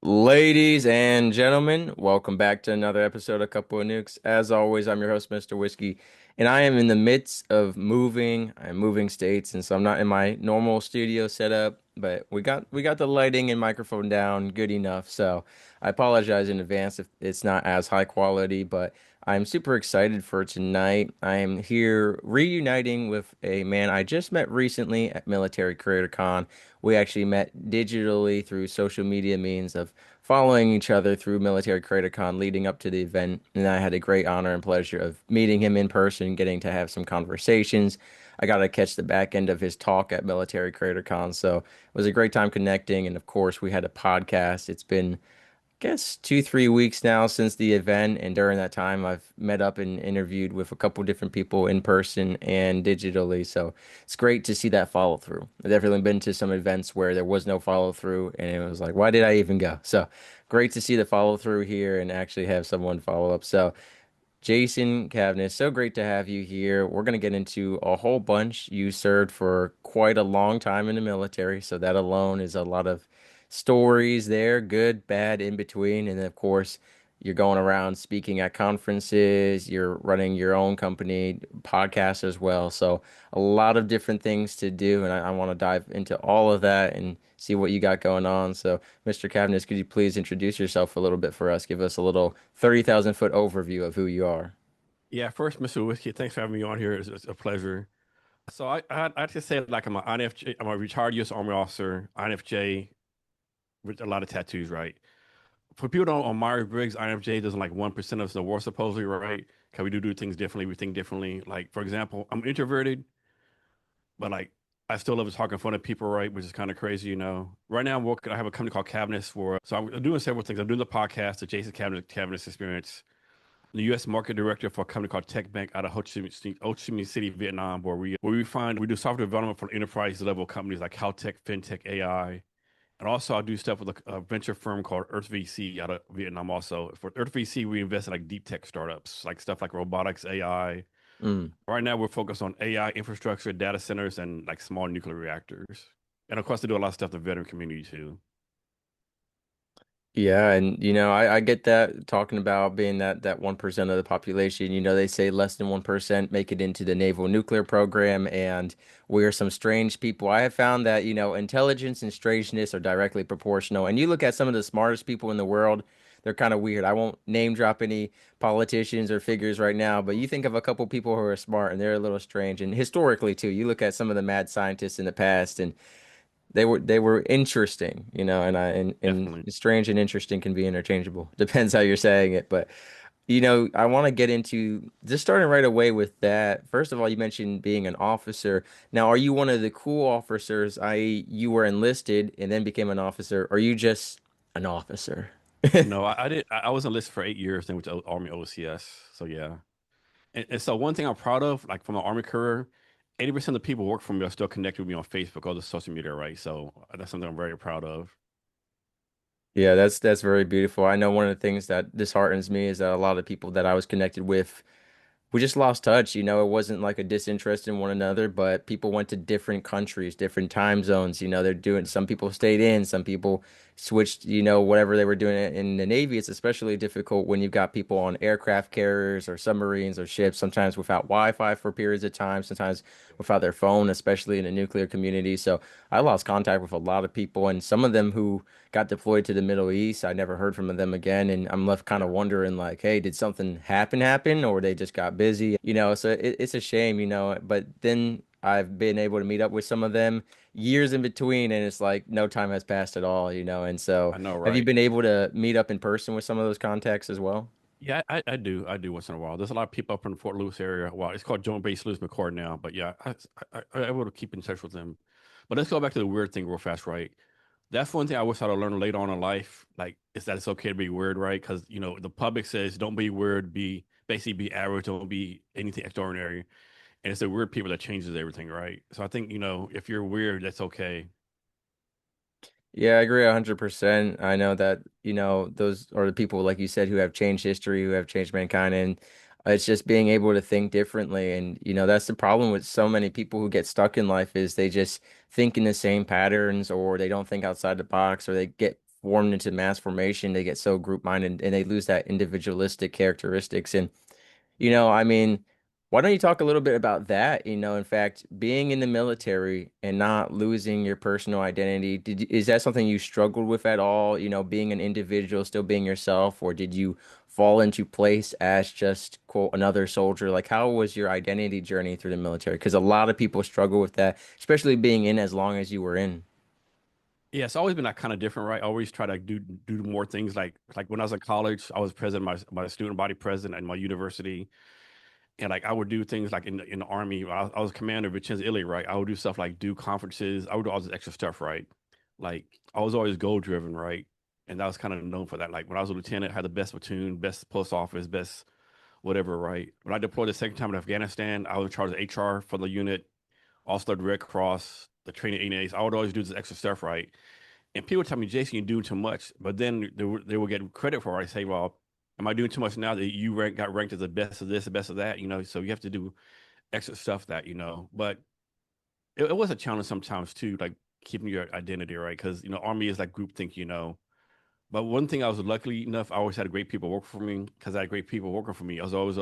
Ladies and gentlemen, welcome back to another episode of Couple of Nukes. As always, I'm your host, Mr. Whiskey, and I am in the midst of moving. I'm moving states, and so I'm not in my normal studio setup, but we got the lighting and microphone down good enough. So I apologize in advance if it's not as high quality, but I'm super excited for tonight. I am here reuniting with a man I just met recently at Military Creator Con. We actually met digitally through social media means of following each other through Military Creator Con leading up to the event. And I had a great honor and pleasure of meeting him in person, getting to have some conversations. I got to catch the back end of his talk at Military Creator Con. So it was a great time connecting. And of course, we had a podcast. It's been guess 2, 3 weeks now since the event, and during that time, I've met up and interviewed with a couple different people in person and digitally. So it's great to see that follow through. I've definitely been to some events where there was no follow through, and it was like, why did I even go? So great to see the follow through here and actually have someone follow up. So Jason Cavness, so great to have you here. We're going to get into a whole bunch. You served for quite a long time in the military, so that alone is a lot of stories there, good, bad, in between. And of course, you're going around speaking at conferences, you're running your own company, podcast as well. So a lot of different things to do, and I want to dive into all of that and see what you got going on. So, Mr. Cavness, could you please introduce yourself a little bit for us? Give us a little 30,000 foot overview of who you are. Yeah, first, Mr. Whiskey, thanks for having me on here. It's a pleasure. So I just say like I'm an INFJ, I'm a retired U.S. Army officer, INFJ with a lot of tattoos, right? For people who don't on Myers-Briggs, INFJ doesn't like 1% of us in the war supposedly, right? Because we do things differently, we think differently. Like for example, I'm introverted, but like I still love talking in front of people, right? Which is kind of crazy, you know. Right now I'm working. I have a company called Cavness so I'm doing several things. I'm doing the podcast, the Jason Cavness Experience, the U.S. market director for a company called Tech Bank out of Ho Chi Minh City, Vietnam, we do software development for enterprise level companies like Caltech, FinTech, AI, and also I do stuff with a venture firm called Earth VC out of Vietnam. Also for Earth VC, we invest in like deep tech startups, like stuff like robotics, AI. Mm. Right now, we're focused on AI infrastructure, data centers, and like small nuclear reactors. And of course, they do a lot of stuff in the veteran community too. Yeah, and I get that talking about being that 1% of the population. They say less than 1% make it into the naval nuclear program, and we're some strange people. I have found that, intelligence and strangeness are directly proportional. And you look at some of the smartest people in the world, they're kind of weird. I won't name drop any politicians or figures right now, but you think of a couple people who are smart and they're a little strange. And historically too, you look at some of the mad scientists in the past and they were interesting, and Definitely. strange and interesting can be interchangeable. Depends how you're saying it. But I want to get into just starting right away with that. First of all, you mentioned being an officer. Now, are you one of the cool officers, i.e., you were enlisted and then became an officer, or are you just an officer? No, I did. I was enlisted for 8 years, then with the Army OCS. So yeah. And so one thing I'm proud of, like from my Army career, 80% of the people who work for me are still connected with me on Facebook or the social media, right? So that's something I'm very proud of. Yeah, that's very beautiful. I know one of the things that disheartens me is that a lot of people that I was connected with we just lost touch. It wasn't like a disinterest in one another, but people went to different countries, different time zones. They're doing, some people stayed in, some people switched, whatever they were doing in the Navy. It's especially difficult when you've got people on aircraft carriers or submarines or ships, sometimes without Wi-Fi for periods of time, sometimes without their phone, especially in the nuclear community. So I lost contact with a lot of people, and some of them who got deployed to the Middle East. I never heard from them again, and I'm left kind of Yeah. wondering, like, hey, did something happen, or they just got busy? So it's a shame, but then I've been able to meet up with some of them years in between, and it's like no time has passed at all. And so I know, have you right? been able to meet up in person with some of those contacts as well? Yeah, I do. I do once in a while. There's a lot of people up in the Fort Lewis area. Well, it's called Joint Base Lewis McChord now. But yeah, I'm able to keep in touch with them. But let's go back to the weird thing real fast, right? That's one thing I wish I'd have learned later on in life. Like, is that it's okay to be weird, right? Because the public says don't be weird, be basically be average, don't be anything extraordinary. And it's the weird people that changes everything, right? So I think if you're weird, that's okay. Yeah, I agree 100%. I know that, those are the people, like you said, who have changed history, who have changed mankind. And it's just being able to think differently. And, that's the problem with so many people who get stuck in life is they just think in the same patterns or they don't think outside the box or they get formed into mass formation, they get so group minded and they lose that individualistic characteristics. And I mean, why don't you talk a little bit about that? In fact, being in the military and not losing your personal identity, is that something you struggled with at all? Being an individual, still being yourself, or did you fall into place as just, quote, another soldier? Like, how was your identity journey through the military? Because a lot of people struggle with that, especially being in as long as you were in. Yeah, it's always been like kind of different, right? I always try to do more things like when I was in college, I was president, my student body president at my university. And like I would do things like in the army. I was commander of Vincennes, Italy, right? I would do stuff like do conferences. I would do all this extra stuff, right? Like I was always goal driven, right? And that was kind of known for that. Like when I was a lieutenant, I had the best platoon, best post office, best whatever, right? When I deployed the second time in Afghanistan, I was in charge of HR for the unit, also the Red Cross, the training ANAs. I would always do this extra stuff, right? And people tell me, Jason, you're doing too much. But then they will get credit for it. I say, well, am I doing too much now that you got ranked as the best of this, the best of that? So you have to do extra stuff but it was a challenge sometimes too, like keeping your identity, right? Because, army is like groupthink. But one thing I was lucky enough, I always had great people work for me because I had great people working for me. I was always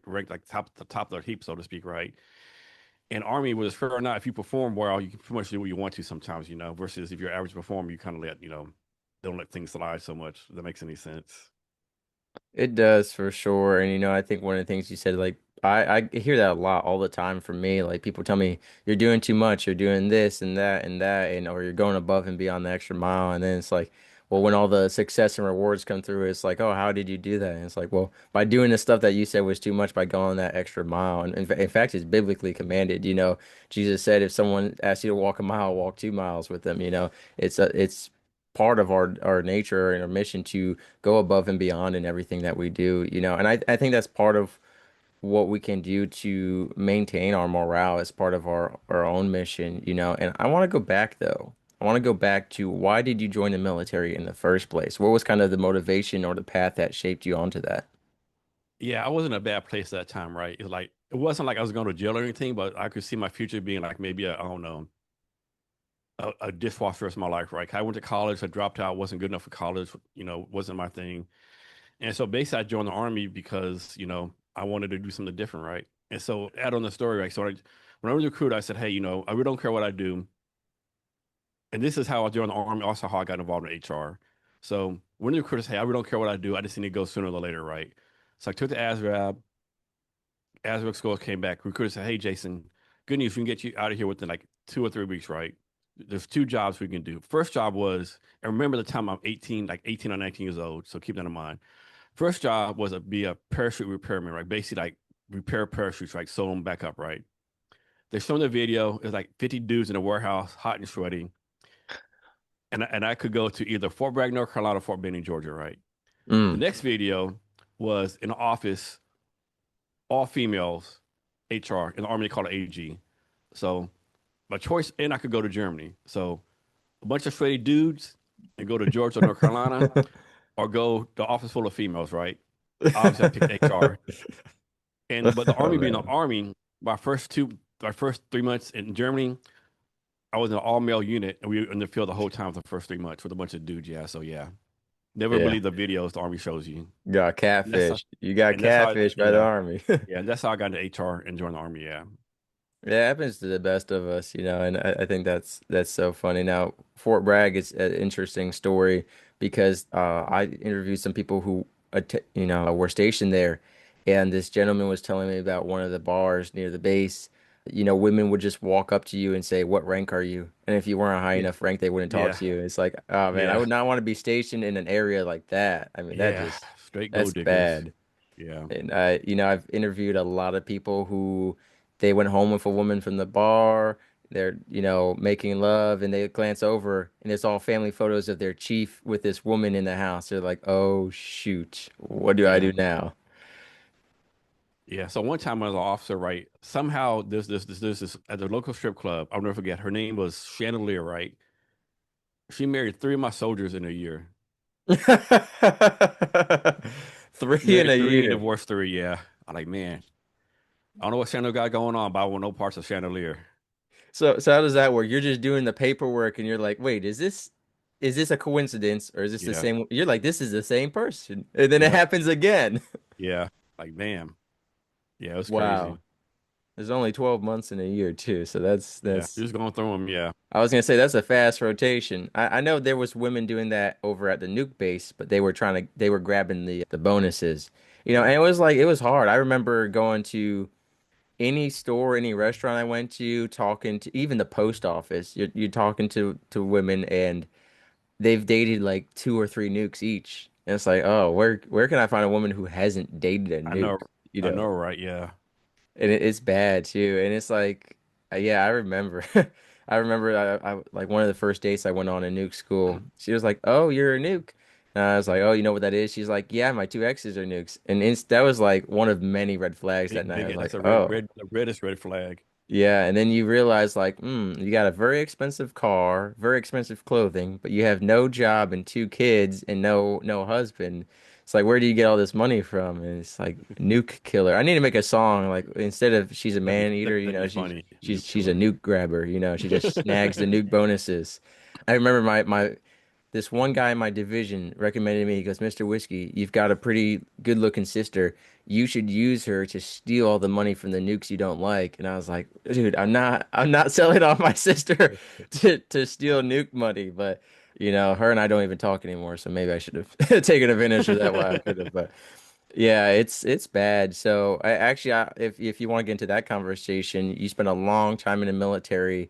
ranked like the top of the heap, so to speak, right? And army was fair or not, if you perform well, you can pretty much do what you want to sometimes, versus if you're average performer, you kind of don't let things slide so much. If that makes any sense. It does for sure. And I think one of the things you said, like I hear that a lot all the time from me. Like people tell me you're doing too much, you're doing this and that, and or you're going above and beyond the extra mile. And then it's like, well, when all the success and rewards come through, it's like, oh, how did you do that? And it's like, well, by doing the stuff that you said was too much, by going that extra mile. And in fact, it's biblically commanded. Jesus said, if someone asks you to walk a mile, walk 2 miles with them. It's part of our nature and our mission to go above and beyond in everything that we do, and I think that's part of what we can do to maintain our morale as part of our own mission, and I want to go back though. I want to go back to why did you join the military in the first place? What was kind of the motivation or the path that shaped you onto that? Yeah, I wasn't in a bad place at that time, right? It wasn't like I was going to jail or anything, but I could see my future being like maybe I don't know, a dishwasher the rest of my life, right? I went to college, I dropped out, wasn't good enough for college, wasn't my thing. And so basically I joined the army because, I wanted to do something different, right? And so add on the story, right? When I was recruited, I said, hey, I really don't care what I do. And this is how I joined the army, also how I got involved in HR. So when the recruiters, hey, I really don't care what I do, I just need to go sooner or later, right? So I took the ASVAB scores came back. Recruiter said, hey, Jason, good news. We can get you out of here within like 2 or 3 weeks, right? There's two jobs we can do. First job was, and remember the time I'm 18, like 18 or 19 years old. So keep that in mind. First job was be a parachute repairman, right? Basically like repair parachutes, right? Sew them back up, right? They showed the video. It's like 50 dudes in a warehouse, hot and sweaty. And I could go to either Fort Bragg, North Carolina, or Fort Benning, Georgia, right? The Mm. next video was in an office, all females, HR. In the army, they call it AG. So my choice, and I could go to Germany. So a bunch of sweaty dudes and go to Georgia or North Carolina, or go to office full of females, right? Obviously, I picked HR. But the Oh army being the man. army, my first 3 months in Germany, I was in an all male unit, and we were in the field the whole time for the first 3 months with a bunch of dudes. Yeah, so yeah, never Yeah. believe the videos the army shows you. Got And that's how, catfish. You got and that's how, catfish by the yeah, army. yeah, that's how I got into HR and joined the army. Yeah, It happens to the best of us, and I think that's so funny. Now, Fort Bragg is an interesting story because I interviewed some people who were stationed there, and this gentleman was telling me about one of the bars near the base. Women would just walk up to you and say, "What rank are you?" And if you weren't a high yeah, enough rank, they wouldn't talk yeah, to you. It's like, oh man, I yeah, would not want to be stationed in an area like that. I mean, yeah. Straight that's gold diggers. bad. Yeah. And I've interviewed a lot of people who they went home with a woman from the bar. They're, making love and they glance over and it's all family photos of their chief with this woman in the house. They're like, "Oh shoot, what do I Yeah. do now?" Yeah. So one time I was an officer, right? Somehow this at the local strip club. I'll never forget. Her name was Chandelier, right? She married three of my soldiers in a year. Three in Married a three, year. divorced three. Yeah. I'm like, man, I don't know what Chandelier got going on, but I want no parts of Chandelier. So how does that work? You're just doing the paperwork and you're like, "Wait, is this?" is this a coincidence or is this the Yeah. same? You're like, this is the same person. And then it Yep. happens again. Yeah. Like, damn. Yeah, it was crazy. Wow. There's only 12 months in a year too. So that's Yeah. that's Just going through them. Yeah. I was gonna say that's a fast rotation. I know there was women doing that over at the nuke base, but they were grabbing the bonuses. And Yeah. it was like it was hard. I remember going to any store, any restaurant I went to, talking to even the post office. You're talking to women and they've dated like two or three nukes each. And it's like, oh, where can I find a woman who hasn't dated a I know. nuke? You I know? know, right? Yeah. And it's bad too. And it's like, yeah, I remember. I remember I like one of the first dates I went on in nuke school. She was like, "Oh, you're a nuke." And I was like, "Oh, you know what that is?" She's like, "Yeah, my two exes are nukes." And that was like one of many red flags that Big, night. I was big. That's like, a "Oh." the reddest red flag. Yeah, and then you realize like, you got a very expensive car, very expensive clothing, but you have no job and two kids and no husband. It's like, where do you get all this money from? And it's like nuke killer. I need to make a song like instead of she's a man eater, That'd be funny. Nuke she's a killer. nuke grabber, she just snags the nuke bonuses. I remember my this one guy in my division recommended me. He goes, Mr. Whiskey, you've got a pretty good looking sister. You should use her to steal all the money from the nukes you don't like. And I was like, dude, I'm not selling off my sister to steal nuke money. But her and I don't even talk anymore. So maybe I should have taken advantage of that while I could have. But yeah, it's bad. So if you want to get into that conversation, you spent a long time in the military.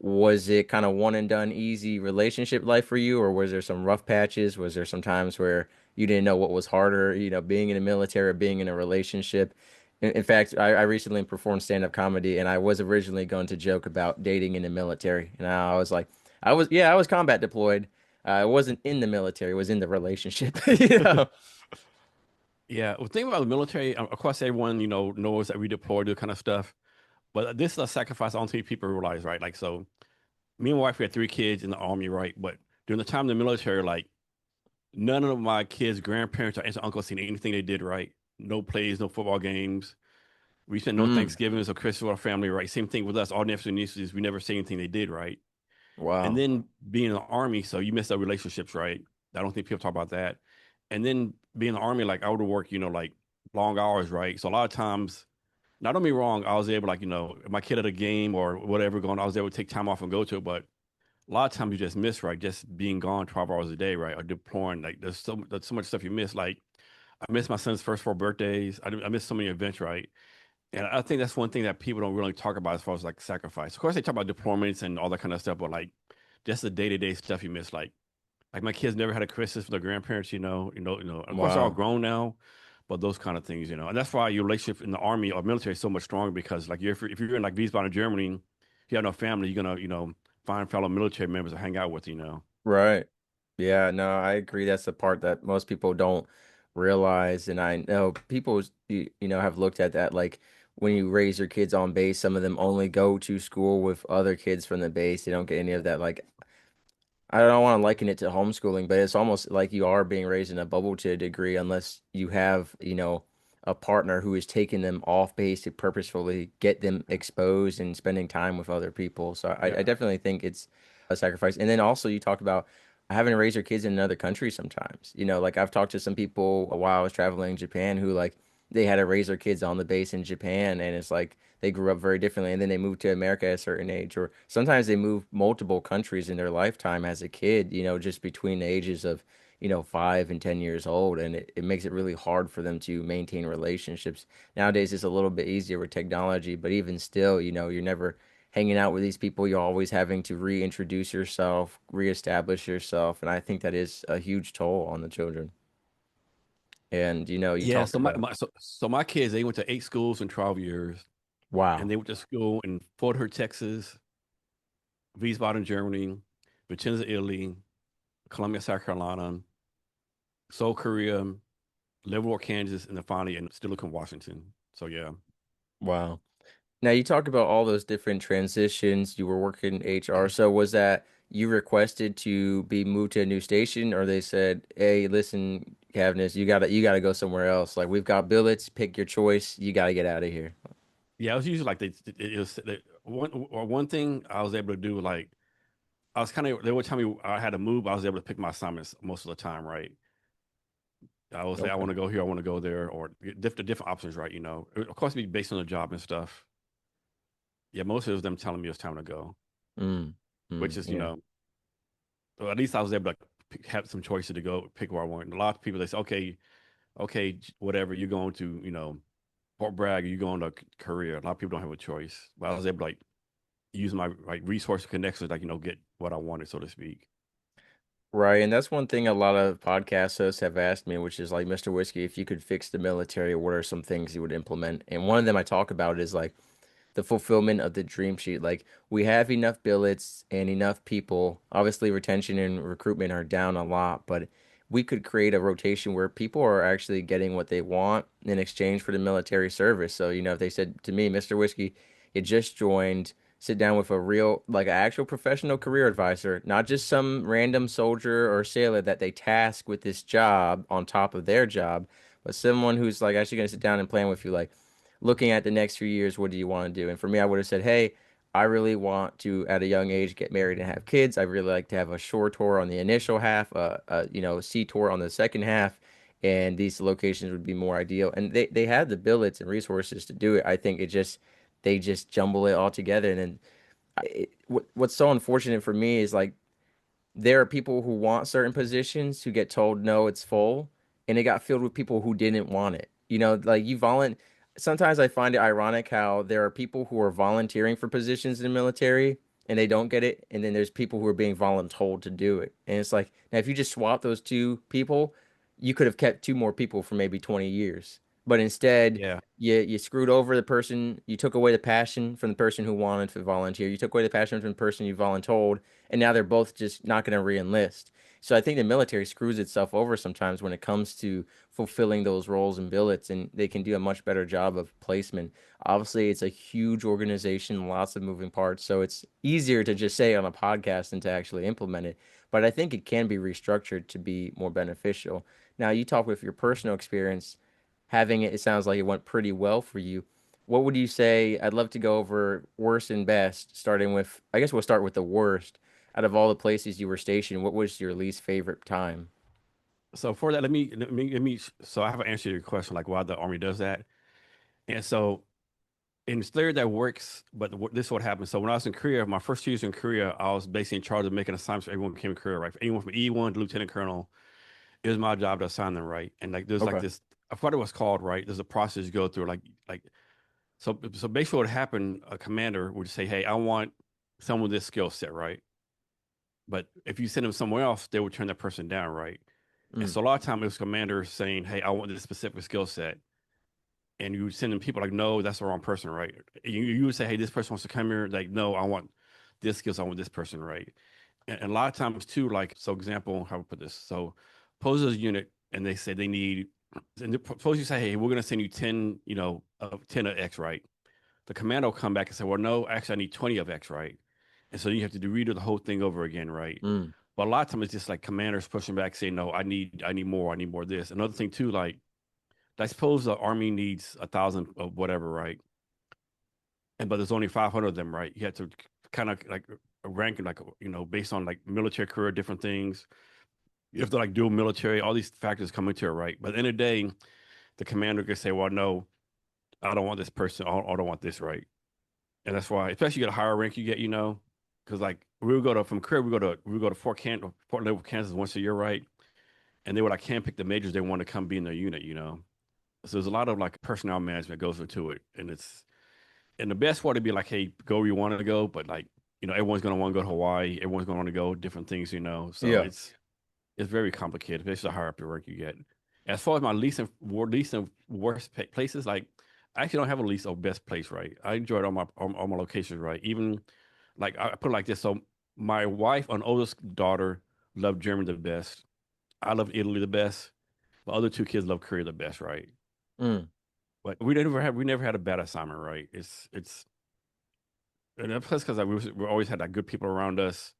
Was it kind of one and done easy relationship life for you, or was there some rough patches? Was there some times where you didn't know what was harder, being in the military or being in a relationship? In fact, I recently performed stand-up comedy, and I was originally going to joke about dating in the military, and I was like, I was combat deployed. I wasn't in the military, I was in the relationship, you know? Yeah. Well, think about the military. Of course, everyone knows that we deploy this kind of stuff. But this is a sacrifice I don't think people realize, right? Like, so me and my wife, we had three kids in the army, right? But during the time in the military, like, none of my kids' grandparents or aunts or uncles seen anything they did, right? No plays, no football games. We spent no Mm, Thanksgivings or Christmas with our family, right? Same thing with us. All nephews and nieces, we never see anything they did, right? And wow. then being in the army, so you miss out relationships, right? I don't think people talk about that. And then being in the army, like I would work, like long hours, right? So a lot of times, now don't be wrong, I was able, like, if my kid at a game or whatever going, I was able to take time off and go to it. But a lot of times you just miss, right? Just being gone 12 hours a day, right? Or deploying, like there's so much stuff you miss. Like I missed my son's first four birthdays. I missed so many events, right? And I think that's one thing that people don't really talk about as far as like sacrifice. Of course, they talk about deployments and all that kind of stuff, but like just the day-to-day stuff you miss. Like my kids never had a Christmas with their grandparents, Of course, they're all Wow. grown now, but those kind of things, And that's why your relationship in the army or military is so much stronger because, like, if you're in like Wiesbaden, Germany, if you have no family, you're gonna, find fellow military members to hang out with. Right. Yeah, no, I agree. That's the part that most people don't realize. And I know people, have looked at that. Like when you raise your kids on base, some of them only go to school with other kids from the base. They don't get any of that. Like I don't want to liken it to homeschooling, but it's almost like you are being raised in a bubble to a degree, unless you have, a partner who is taking them off base to purposefully get them exposed and spending time with other people. So I Yeah. definitely think it's a sacrifice. And then also you talked about having to raise your kids in another country sometimes. Like I've talked to some people while I was traveling in Japan who like they had to raise their kids on the base in Japan, and it's like they grew up very differently and then they moved to America at a certain age, or sometimes they move multiple countries in their lifetime as a kid, just between the ages of, 5 and 10 years old. And it makes it really hard for them to maintain relationships. Nowadays, it's a little bit easier with technology, but even still, you're never hanging out with these people. You're always having to reintroduce yourself, reestablish yourself. And I think that is a huge toll on the children. And, you Yeah. talked So my, about, my so my kids, they went to 8 schools in 12 years, and wow, they went to school in Fort Hood, Texas, Wiesbaden, Germany, Vicenza, Italy, Columbia, South Carolina, Seoul, Korea, Leavenworth, Kansas, and then finally in Steilacoom, Washington. So yeah. wow. Now you talked about all those different transitions. You were working in HR. So was that you requested to be moved to a new station, or they said, "Hey, listen, Cavness, you gotta go somewhere else. Like we've got billets, pick your choice. You gotta get out of here." Yeah, it was usually like it was one thing I was able to do. Like I was kind of, they would tell me I had to move. I was able to pick my assignments most of the time, right? I would say I want Okay. to go here, I want to go there, or different options, right? Of course, be based on the job and stuff. Yeah, most of it was them telling me it was time to go, Mm, which is, yeah. well, at least I was able to have some choices to go pick where I want. And a lot of people they say, okay, okay, whatever, you're going to, Fort Bragg, you're going to Korea. A lot of people don't have a choice, but I was able to like use my like resource connections, like get what I wanted, so to speak. Right. And that's one thing a lot of podcast hosts have asked me, which is like, Mr. Whiskey, if you could fix the military, what are some things you would implement? And one of them I talk about is like the fulfillment of the dream sheet. Like we have enough billets and enough people. Obviously, retention and recruitment are down a lot, but we could create a rotation where people are actually getting what they want in exchange for the military service. So, if they said to me, Mr. Whiskey, you just joined, sit down with a real, like an actual professional career advisor, not just some random soldier or sailor that they task with this job on top of their job, but someone who's like actually going to sit down and plan with you, like, looking at the next few years, what do you want to do? And for me, I would have said, hey, I really want to, at a young age, get married and have kids. I really like to have a shore tour on the initial half, sea tour on the second half, and these locations would be more ideal. And they have the billets and resources to do it. I think they just jumble it all together. And then what's so unfortunate for me is like there are people who want certain positions who get told no, it's full, and it got filled with people who didn't want it. Like sometimes I find it ironic how there are people who are volunteering for positions in the military and they don't get it, and then there's people who are being voluntold to do it. And it's like, now if you just swap those two people, you could have kept two more people for maybe 20 years. But instead, Yeah, you screwed over the person, you took away the passion from the person who wanted to volunteer, you took away the passion from the person you voluntold, and now they're both just not going to re-enlist. So I think the military screws itself over sometimes when it comes to fulfilling those roles and billets, and they can do a much better job of placement. Obviously, it's a huge organization, lots of moving parts, so it's easier to just say on a podcast than to actually implement it. But I think it can be restructured to be more beneficial. Now, you talk with your personal experience, having it sounds like it went pretty well for you. What would you say? I'd love to go over worst and best, starting with, I guess we'll start with the worst. Out of all the places you were stationed, what was your least favorite time? so for that, so I have an answer to your question, like why the Army does that. And so in theory that works, but this is what happened. So when I was in Korea, my first 2 years in Korea, I was basically in charge of making assignments for everyone who came in Korea, right? For anyone from E1 to Lieutenant Colonel, it was my job to assign them, right? And like there's like Okay. this, I forgot what it was called, right? There's a process you go through, like so basically what happened, a commander would say, hey, I want someone with this skill set, right? But if you send them somewhere else, they would turn that person down, right? And Mm, so a lot of time it was commanders saying, hey, I want this specific skill set. And you would send them people like, no, that's the wrong person, right? You would say, hey, this person wants to come here. Like, no, I want this skills. I want this person, right? And a lot of times too, like, so example, how to put this. So pose a unit and they say they need, and suppose you say, hey, we're going to send you 10, 10 of X, right? The command will come back and say, well, no, actually, I need 20 of X, right? And so you have to redo the whole thing over again, right? mm, But a lot of times it's just like commanders pushing back, saying, no, I need more of this. Another thing too, like, I suppose the army needs 1,000 of whatever, right? And but there's only 500 of them, right? You have to kind of like rank like based on like military career, different things. You have to like dual military, all these factors come into it, right? But at the end of the day, the commander can say, well, no, I don't want this person, I don't want this, right? And that's why, especially you get a higher rank you get, because like we would go to from career, we go to Fort Leavenworth, Kansas once a year, right? And they would like handpick the majors they want to come be in their unit. So there's a lot of like personnel management goes into it, and the best way to be like, hey, go where you want to go, but like everyone's gonna want to go to Hawaii, everyone's gonna want to go different things. So yeah. it's very complicated, especially the higher up the rank you get. As far as my least and worst places, like I actually don't have a least or best place, right? I enjoyed all my locations, right? Even like I put it like this. So my wife and oldest daughter loved Germany the best. I loved Italy the best. The other two kids love Korea the best, right? Mm, But we never had a bad assignment, right? It's and that's plus because like, we always had like good people around us.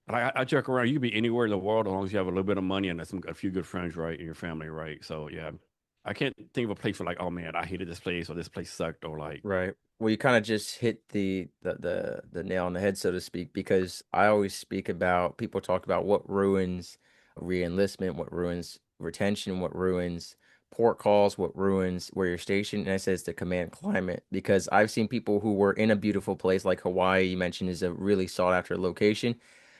And I joke around. You could be anywhere in the world as long as you have a little bit of money and a few good friends, right, in your family, right? So yeah, I can't think of a place where like, oh man, I hated this place or this place sucked or like, right. Well, you kind of just hit the nail on the head, so to speak, because I always speak about people talk about what ruins re-enlistment, what ruins retention, what ruins port calls, what ruins where you're stationed, and I say it's the command climate because I've seen people who were in a beautiful place like Hawaii, you mentioned is a really sought after location,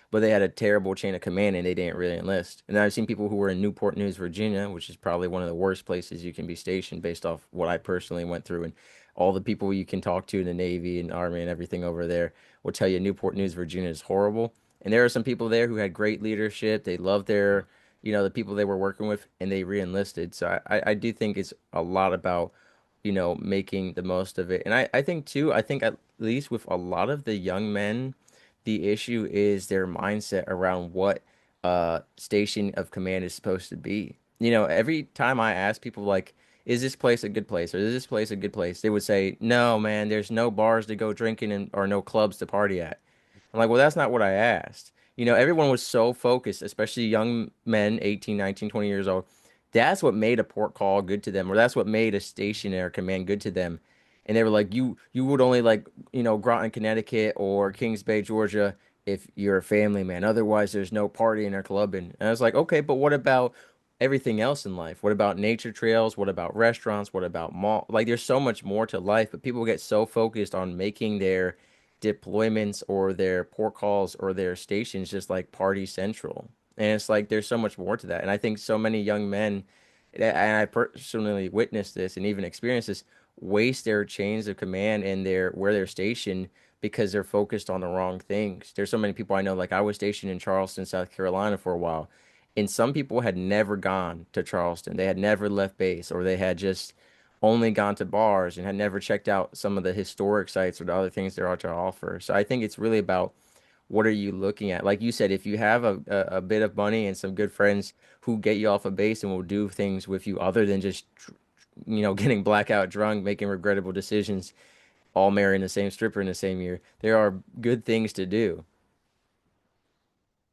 but they had a terrible chain of command and they didn't really enlist. And I've seen people who were in Newport News, Virginia, which is probably one of the worst places you can be stationed based off what I personally went through. And all the people you can talk to in the Navy and Army and everything over there will tell you Newport News, Virginia is horrible. And there are some people there who had great leadership. They loved their, the people they were working with and they re-enlisted. So I do think it's a lot about, making the most of it. And I think too, I think at least with a lot of the young men, the issue is their mindset around what station of command is supposed to be. Every time I ask people like, is this place a good place or is this place a good place? They would say, no, man, there's no bars to go drinking and or no clubs to party at. I'm like, well, that's not what I asked. Everyone was so focused, especially young men, 18, 19, 20 years old. That's what made a port call good to them, or that's what made a station or command good to them. And they were like, you would only like, Groton, Connecticut or Kings Bay, Georgia, if you're a family man. Otherwise, there's no partying or clubbing. And I was like, okay, but what about everything else in life? What about nature trails? What about restaurants? What about mall? Like, there's so much more to life, but people get so focused on making their deployments or their port calls or their stations just like party central. And it's like there's so much more to that. And I think so many young men, and I personally witnessed this and even experienced this, waste their chains of command and their where they're stationed because they're focused on the wrong things. There's so many people I know, like I was stationed in Charleston, South Carolina for a while, and some people had never gone to Charleston. They had never left base, or they had just only gone to bars and had never checked out some of the historic sites or the other things there are to offer. So I think it's really about what are you looking at? Like you said, if you have a bit of money and some good friends who get you off a base and will do things with you other than just, getting blackout drunk, making regrettable decisions, all marrying the same stripper in the same year, there are good things to do.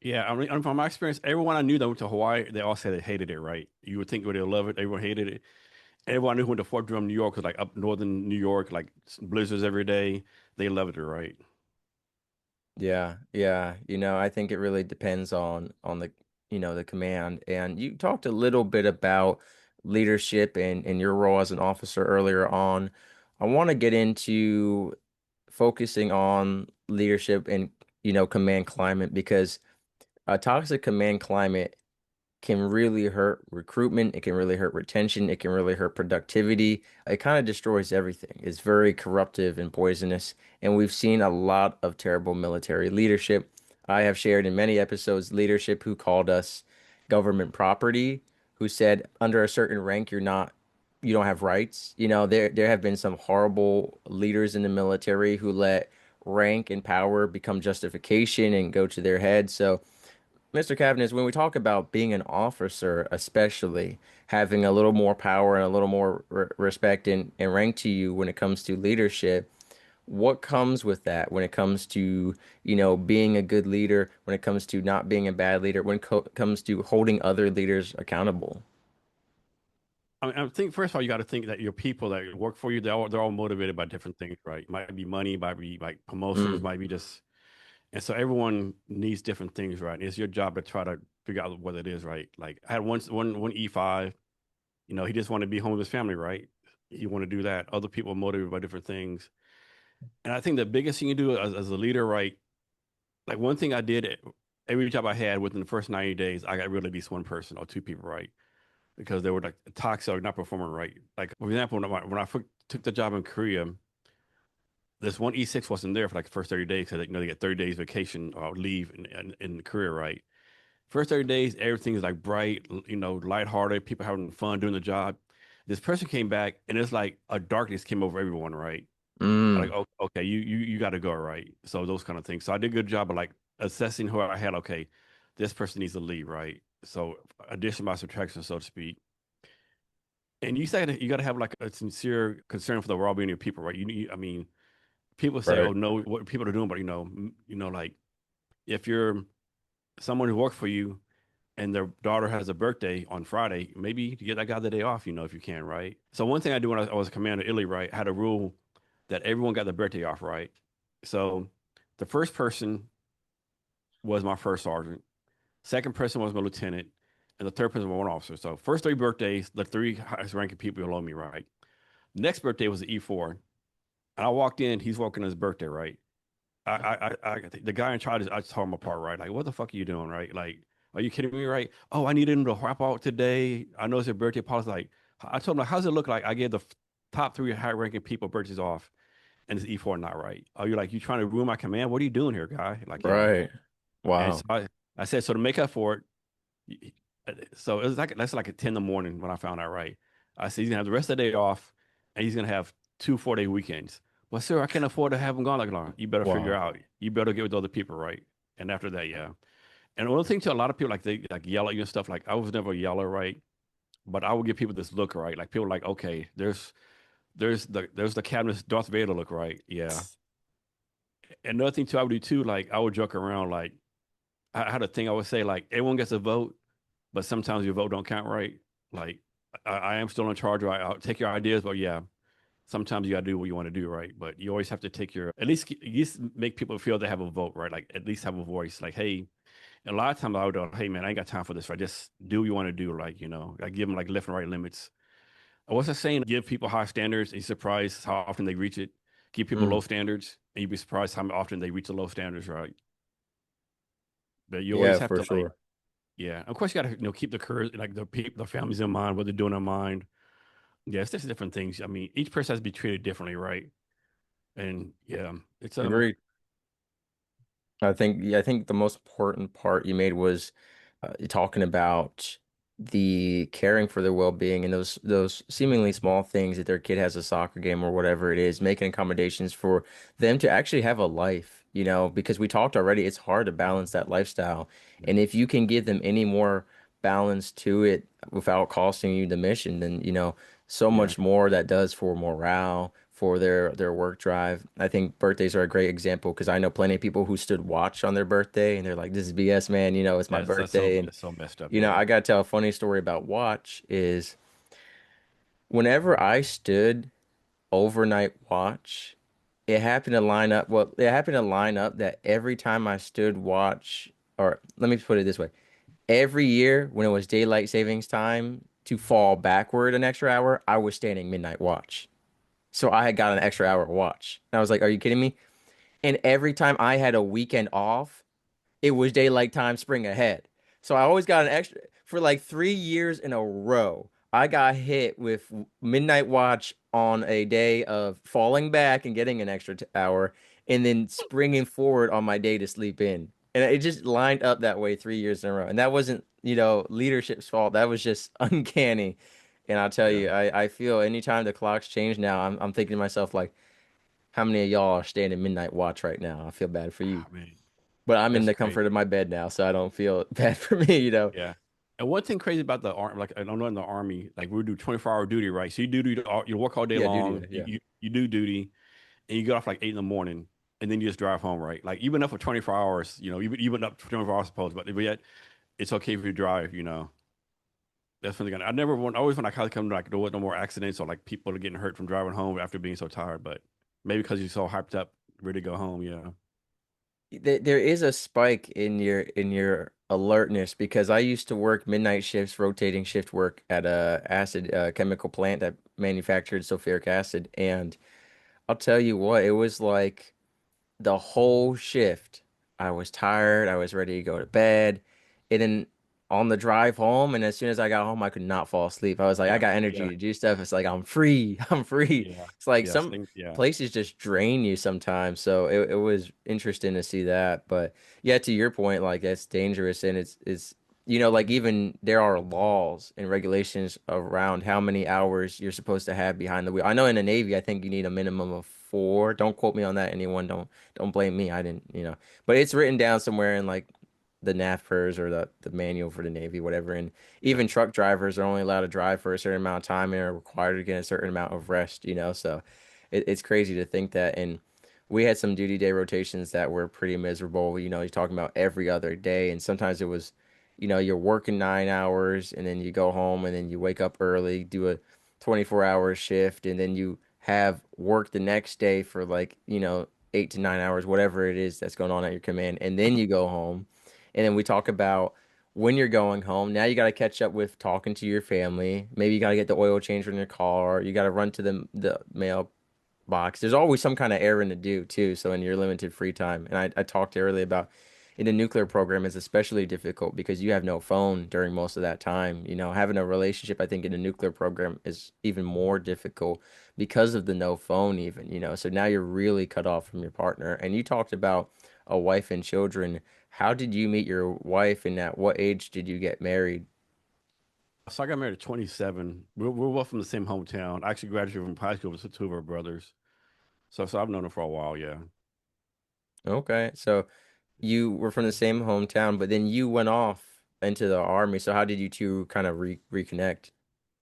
Yeah, I mean, from my experience, everyone I knew that went to Hawaii, they all said they hated it, right? You would think they'd love it. Everyone hated it. Everyone I knew who went to Fort Drum, New York, was like up northern New York, like blizzards every day. They loved it, right? Yeah, yeah. I think it really depends on the command. And you talked a little bit about leadership and your role as an officer earlier on. I want to get into focusing on leadership and command climate because a toxic command climate can really hurt recruitment. It can really hurt retention. It can really hurt productivity. It kind of destroys everything. It's very corruptive and poisonous. And we've seen a lot of terrible military leadership. I have shared in many episodes leadership who called us government property, who said under a certain rank you don't have rights. There have been some horrible leaders in the military who let rank and power become justification and go to their head. So Mr. Cavness, when we talk about being an officer, especially having a little more power and a little more respect and rank to you when it comes to leadership, what comes with that when it comes to, being a good leader, when it comes to not being a bad leader, when it comes to holding other leaders accountable? I think first of all, you got to think that your people that work for you, they're all motivated by different things, right? Might be money, might be like promotions, Mm, might be just, and so everyone needs different things, right? And it's your job to try to figure out what it is, right? Like I had one E5, he just wanted to be home with his family, right? He want to do that. Other people are motivated by different things, and I think the biggest thing you do as a leader, right? Like one thing I did every job I had within the first 90 days, I got rid of at least one person or two people, right? Because they were like toxic or not performing right. Like for example, when I took the job in Korea, this one E6 wasn't there for like the first 30 days because they get 30 days vacation or leave in Korea, right? First 30 days, everything's like bright, lighthearted, people having fun doing the job. This person came back and it's like a darkness came over everyone, right? Like, mm, oh, okay, you got to go, right? So those kind of things. So I did a good job of like assessing who I had. Okay, this person needs to leave, right? So addition by subtraction, so to speak. And you said that you got to have like a sincere concern for the well-being of people, right? I mean, people say, right. "Oh, no, what people are doing," but like if you're someone who works for you and their daughter has a birthday on Friday, maybe you get that guy the day off, if you can, right? So one thing I do when I was a commander in Italy, right, I had a rule that everyone got their birthday off, right? So the first person was my first sergeant. Second person was my lieutenant, and the third person was my one officer. So first three birthdays, the three highest ranking people below me, right? Next birthday was the E4, and I walked in. He's walking on his birthday, right? The guy in charge, I tore him apart, right? Like, what the fuck are you doing, right? Like, are you kidding me, right? Oh, I needed him to wrap out today. I know it's a birthday policy. Like, I told him, like, how's it look like? I gave the top three high ranking people birthdays off, and it's E4 not right. Oh, you're like, you trying to ruin my command? What are you doing here, guy? Like, yeah. Right. And so Wow. I said, so to make up for it, so it was like that's like at 10 in the morning when I found out, right? I said he's gonna have the rest of the day off, and he's gonna have two 4-day weekends. Well, sir, I can't afford to have him gone like long. You better figure Wow. out. You better get with other people, right? And after that, yeah. And one thing to a lot of people, like they like yell at you and stuff. Like I was never a yeller, right? But I would give people this look, right? Like people are like, okay, there's the Cavness Darth Vader look, right? Yeah. And another thing too, I would do too, like I would joke around, like I had a thing I would say, like everyone gets a vote, but sometimes your vote don't count, right? Like I am still in charge, right? I'll take your ideas, but yeah, sometimes you gotta do what you want to do, right? But you always have to take your at least make people feel they have a vote, right? Like at least have a voice. Like, hey, and a lot of times I would go, hey man, I ain't got time for this, right? Just do what you want to do, like, I give them like left and right limits. What's that saying? Give people high standards and you're surprised how often they reach it. Give people low Mm. standards and you'd be surprised how often they reach the low standards, right? But you always Yeah, have for to like, sure. yeah. Of course, you got to keep the courage, like the families in mind, what they're doing in mind. Yeah, it's just different things. I mean, each person has to be treated differently, right? And yeah, it's Agreed. I think the most important part you made was talking about the caring for their well-being and those seemingly small things that their kid has a soccer game or whatever it is, making accommodations for them to actually have a life, because we talked already, it's hard to balance that lifestyle. yeah, And if you can give them any more balance to it without costing you the mission, then so yeah, much more that does for morale, for their work drive. I think birthdays are a great example because I know plenty of people who stood watch on their birthday and they're like, "This is BS, man. It's my that's so birthday." And that's so messed up. Yeah, I gotta tell a funny story about watch is whenever I stood overnight watch, it happened to line up. Well, it happened to line up that every time I stood watch, or let me put it this way, every year when it was daylight savings time to fall backward an extra hour, I was standing midnight watch. So I had got an extra hour watch. And I was like, are you kidding me? And every time I had a weekend off, it was daylight time spring ahead. So I always got an extra for like 3 years in a row. I got hit with midnight watch on a day of falling back and getting an extra hour and then springing forward on my day to sleep in. And it just lined up that way 3 years in a row. And that wasn't, leadership's fault. That was just uncanny. And I'll tell yeah. you, I feel anytime the clocks change now, I'm thinking to myself, like, how many of y'all are staying in midnight watch right now? I feel bad for you. Ah, man, But I'm in that's the comfort of crazy. my bed now, so I don't feel bad for me. Yeah. And one thing crazy about the army, like I don't know in the army, like we do 24-hour duty, right? So you work all day Yeah, duty long, day. Yeah. you do duty, and you get off like 8 in the morning, and then you just drive home, right? Like you've been up for 24 hours, you've been up for 24 hours, suppose, but yet it's okay if you drive. That's something I never want. I always when I kind of come like there was no more accidents or like people are getting hurt from driving home after being so tired. But maybe because you're so hyped up, ready to go home. Yeah, There is a spike in your alertness because I used to work midnight shifts, rotating shift work at a acid chemical plant that manufactured sulfuric acid, and I'll tell you what, it was like the whole shift. I was tired. I was ready to go to bed. And then on the drive home, and as soon as I got home, I could not fall asleep. I was like, I yeah, got energy yeah, to do stuff. It's like, I'm free. I'm free. yeah, It's like yes, some yeah, places just drain you sometimes. So it was interesting to see that. But yeah, to your point, like that's dangerous. And like even there are laws and regulations around how many hours you're supposed to have behind the wheel. I know in the Navy, I think you need a minimum of 4. Don't quote me on that, anyone. Don't blame me. I didn't. But it's written down somewhere in like the NAFPERS or the manual for the Navy, whatever. And yeah, even truck drivers are only allowed to drive for a certain amount of time and are required to get a certain amount of rest. So it's crazy to think that. And we had some duty day rotations that were pretty miserable. You're talking about every other day. And sometimes it was, you're working 9 hours and then you go home and then you wake up early, do a 24-hour shift, and then you have work the next day for like, 8 to 9 hours, whatever it is that's going on at your command, and then you go home. And then we talk about when you're going home. Now you got to catch up with talking to your family. Maybe you got to get the oil changed in your car. You got to run to the mail box. There's always some kind of errand to do too. So in your limited free time, and I talked earlier about in the nuclear program is especially difficult because you have no phone during most of that time. Having a relationship, I think in the nuclear program is even more difficult because of the no phone even. So now you're really cut off from your partner. And you talked about a wife and children. How did you meet your wife and at what age did you get married? So I got married at 27. We're both from the same hometown. I actually graduated from high school with two of our brothers. So I've known him for a while, yeah. Okay. So you were from the same hometown, but then you went off into the army. So how did you two kind of reconnect?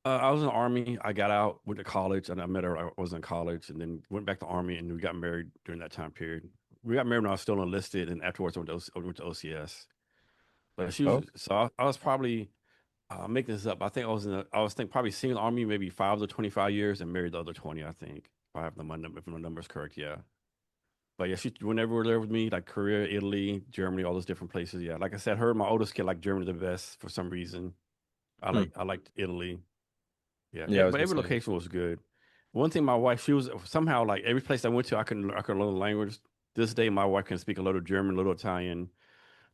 I was in the army. I got out, went to college, and I met her. I was in college, and then went back to army, and we got married during that time period. We got married when I was still enlisted, and afterwards I went to OCS. But she was Oh, so I was probably making this up. I think I was think probably seeing the army maybe 5 to 25 years, and married the other 20. I think if I have if my numbers correct, yeah. But yeah, she whenever we were there with me, like Korea, Italy, Germany, all those different places. Yeah, like I said, her and my oldest kid like Germany the best for some reason. hmm. I liked Italy. Yeah, Yeah, I was but gonna every say. location was good. One thing, my wife, she was somehow like every place I went to, I could learn the language. This day, my wife can speak a little German, a little Italian,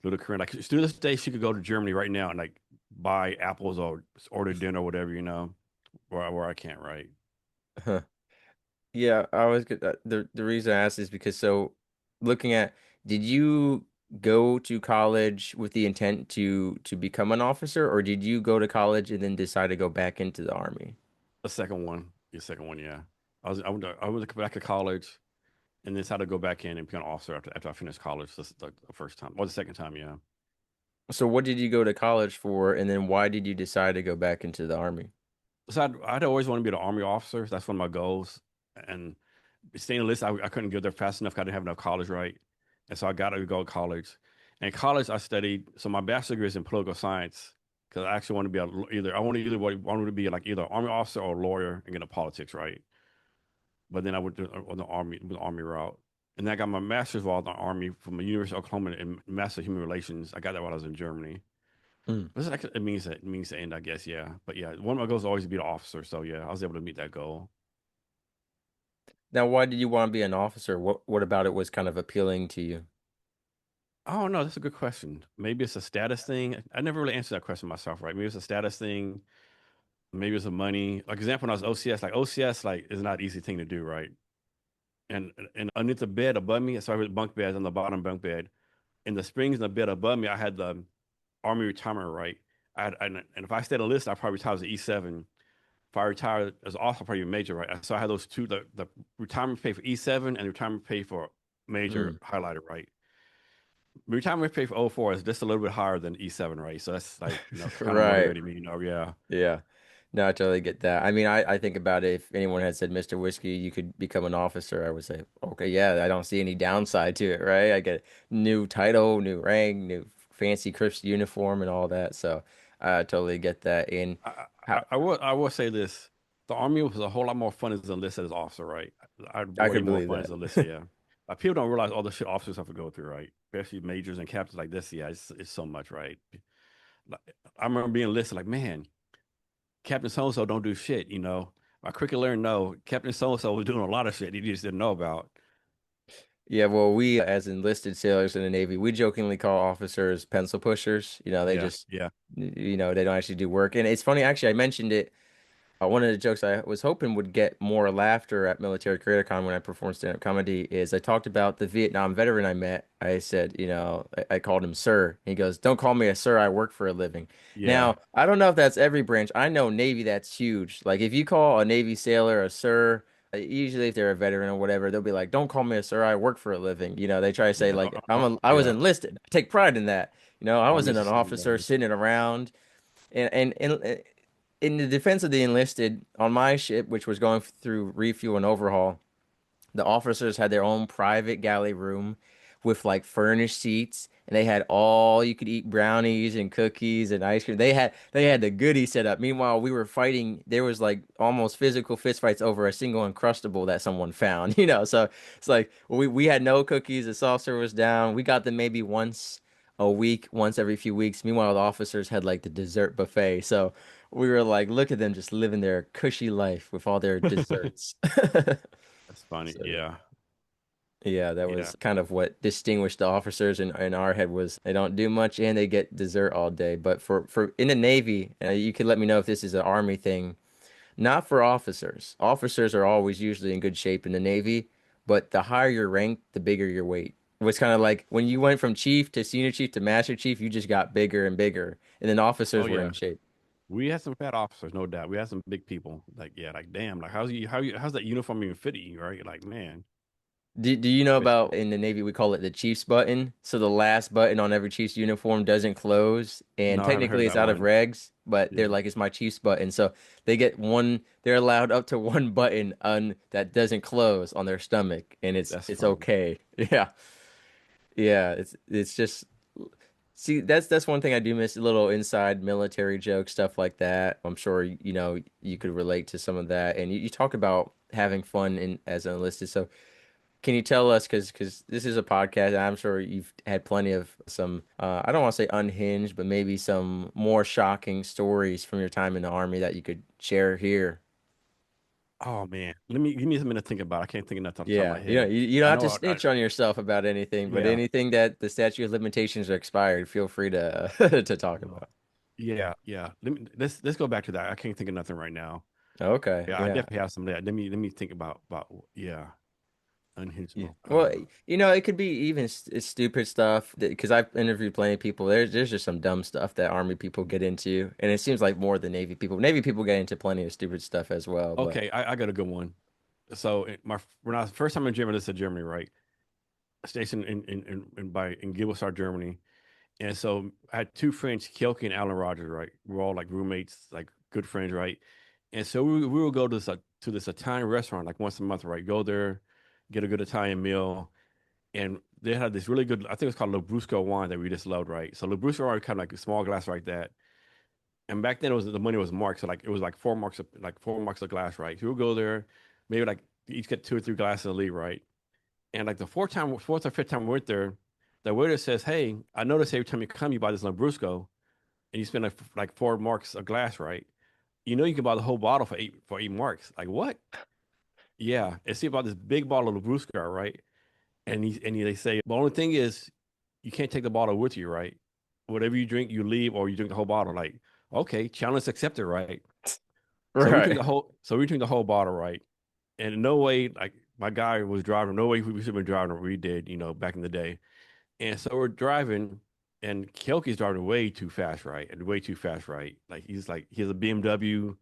a little Korean. Like to this day, she could go to Germany right now and like buy apples or order dinner or whatever, where I can't. Right. Huh. Yeah, I was the reason I asked is because so looking at did you go to college with the intent to become an officer, or did you go to college and then decide to go back into the army? The second one, yeah. I went back to college and then decided to go back in and become an officer after I finished college. This is the first time or the second time, yeah. So what did you go to college for, and then why did you decide to go back into the army? So I'd always want to be an army officer. That's one of my goals. And staying in the list, I couldn't get there fast enough. 'Cause I didn't have enough college, right? And so I got to go to college. And in college, I studied. So my bachelor degree is in political science because I actually want to be either. I want to either wanted to be like either an army officer or a lawyer and get into politics, right? But then I went on the army route. And then I got my master's while in the army from the University of Oklahoma in Master of Human Relations. I got that while I was in Germany. Mm. This actually, it means the end, I guess. Yeah, but yeah, one of my goals is always to be the officer. So yeah, I was able to meet that goal. Now, why did you want to be an officer? What about it was kind of appealing to you? Oh no, that's a good question. Maybe it's a status thing. I never really answered that question myself, right? Maybe it's a status thing. Maybe it's a money. Like example, when I was OCS, like OCS, like is not an easy thing to do, right? And underneath the bed above me, so I had bunk beds on the bottom bunk bed. In the springs in the bed above me, I had the Army retirement right. And if I stayed on the list, I probably retired as an E7. If I retired as also probably a major, right? So I had those two, the retirement pay for E7 and the retirement pay for major Mm. highlighter, right? Retirement pay for O4 is just a little bit higher than E7, right? So that's like, kind of Right. motivated me, yeah. Yeah. No, I totally get that. I mean, I think about it. If anyone had said, Mr. Whiskey, you could become an officer, I would say, okay, yeah, I don't see any downside to it, right? I get new title, new rank, new fancy crisp uniform and all that. So I totally get that. And how I will say this. The Army was a whole lot more fun as enlisted as officer, right? I had I way could more believe fun as that. enlisted, yeah. Like people don't realize all the shit officers have to go through, right? Especially majors and captains like this, yeah, it's so much, right? Like, I remember being enlisted, like, man, Captain so and so don't do shit. My curriculum, no, Captain so and so was doing a lot of shit he just didn't know about. Yeah, well, we as enlisted sailors in the Navy, we jokingly call officers pencil pushers. They Yeah, just, yeah, they don't actually do work. And it's funny, actually, I mentioned it. One of the jokes I was hoping would get more laughter at Military Creator Con when I performed stand-up comedy is I talked about the Vietnam veteran I met. I said, I called him sir. He goes, "Don't call me a sir. I work for a living." yeah. Now, I don't know if that's every branch. I know Navy, that's huge. Like if you call a Navy sailor a sir, usually if they're a veteran or whatever, they'll be like, "Don't call me a sir. I work for a living." They try to say Yeah, like I was yeah. enlisted. I take pride in that. I Army wasn't is the an same officer way. sitting around and in the defense of the enlisted on my ship, which was going through refuel and overhaul, the officers had their own private galley room with like furnished seats, and they had all you could eat brownies and cookies and ice cream. They had the goodie set up. Meanwhile, we were fighting. There was like almost physical fist fights over a single Uncrustable that someone found. So it's like we had no cookies. The soft serve was down. We got them maybe once a week, once every few weeks. Meanwhile, the officers had like the dessert buffet. So we were like, look at them just living their cushy life with all their desserts. That's funny. So Yeah. yeah, that Yeah. was kind of what distinguished the officers in our head was they don't do much and they get dessert all day. But for in the Navy, you could let me know if this is an Army thing. Not for officers. Officers are always usually in good shape in the Navy, but the higher your rank, the bigger your weight. It was kind of like when you went from chief to senior chief to master chief, you just got bigger and bigger, and then Oh officers were in yeah. shape. We had some fat officers, no doubt. We had some big people. Like, yeah, like damn, like how's that uniform even fitting you, right? Like, man. Do you know But about in the Navy we call it the Chiefs button? So the last button on every Chiefs uniform doesn't close, and no, I haven't heard technically it's that out of one. regs, but they're Yeah. like it's my Chiefs button. So they're allowed up to one button on that doesn't close on their stomach, and it's That's it's funny. okay. Yeah. Yeah, it's just see that's one thing I do miss, a little inside military joke stuff like that. I'm sure you could relate to some of that, and you talk about having fun in as an enlisted. So can you tell us, because this is a podcast, and I'm sure you've had plenty of some I don't want to say unhinged, but maybe some more shocking stories from your time in the Army that you could share here. Oh man. Let me give me a minute to think about it. I can't think of nothing off the top of Yeah, my you know, head. you don't I have to know snitch on yourself about anything, but yeah. anything that the statute of limitations are expired, feel free to to talk Well, about. yeah, yeah. Let's go back to that. I can't think of nothing right now. Okay, Yeah, I yeah. definitely have some of that. Let me think about yeah, unhinged. Yeah. Well, it could be even stupid stuff because I've interviewed plenty of people. There's just some dumb stuff that Army people get into, and it seems like more than Navy people. Navy people get into plenty of stupid stuff as well, but Okay, I got a good one. So when I was first time in Germany, this is Germany, right? Stationed in Gibraltar, Germany. And so I had two friends, Kjelke and Alan Rogers, right? We're all like roommates, like good friends, right? And so we would go to this Italian restaurant like once a month, right? Go there, get a good Italian meal, and they had this really good, I think it was called Labrusco wine that we just loved, right? So Labrusco wine kind of like a small glass like that. And back then it was the money was marked, so like it was like 4 marks, like 4 marks a glass, right? So we would go there, maybe like each get 2 or 3 glasses and leave, right? And like the fourth or fifth time we went there, the waiter says, "Hey, I notice every time you come, you buy this Lambrusco, and you spend like 4 marks a glass, right? You know you can buy the whole bottle for 8 marks. Like what? Yeah, and see about this big bottle of Lambrusco, right? They say, the only thing is, you can't take the bottle with you, right? Whatever you drink, you leave, or you drink the whole bottle. Like, okay, challenge accepted, right? right. So we drink the whole bottle, right? And in no way, like my guy was driving. No way we should have been driving. We did, back in the day. And so we're driving, and Kelke's driving way too fast, right? And way too fast, right? Like he has a BMW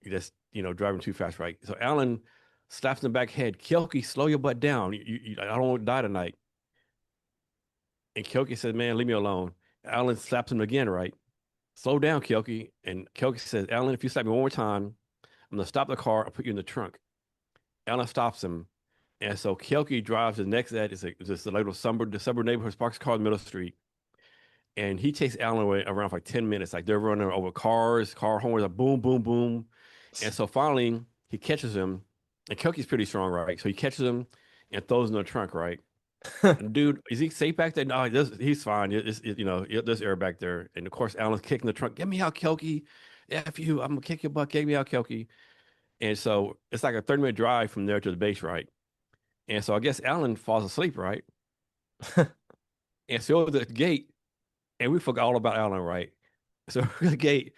that's driving too fast, right? So Alan slaps in the back head. Kelke, slow your butt down. I don't want to die tonight. And Kelke says, "Man, leave me alone." Alan slaps him again, right? Slow down, Kelke. And Kelke says, "Alan, if you slap me one more time, I'm gonna stop the car. I'll put you in the trunk." Alan stops him. And so Kelke drives the next at is just a little suburb neighborhood, parks car in the middle of the street. And he takes Alan away around for like 10 minutes. Like they're running over cars, car horns, like boom, boom, boom. And so finally he catches him. And Kelke's pretty strong, right? So he catches him and throws him in the trunk, right? And dude, is he safe back there? No, he's fine. There's air back there. And of course, Alan's kicking the trunk. Get me out, Kelke. F you. I'm gonna kick your butt. Get me out, Kelke. And so it's like a 30-minute drive from there to the base, right? And so I guess Alan falls asleep, right? And so the gate, and we forgot all about Alan, right? So the gate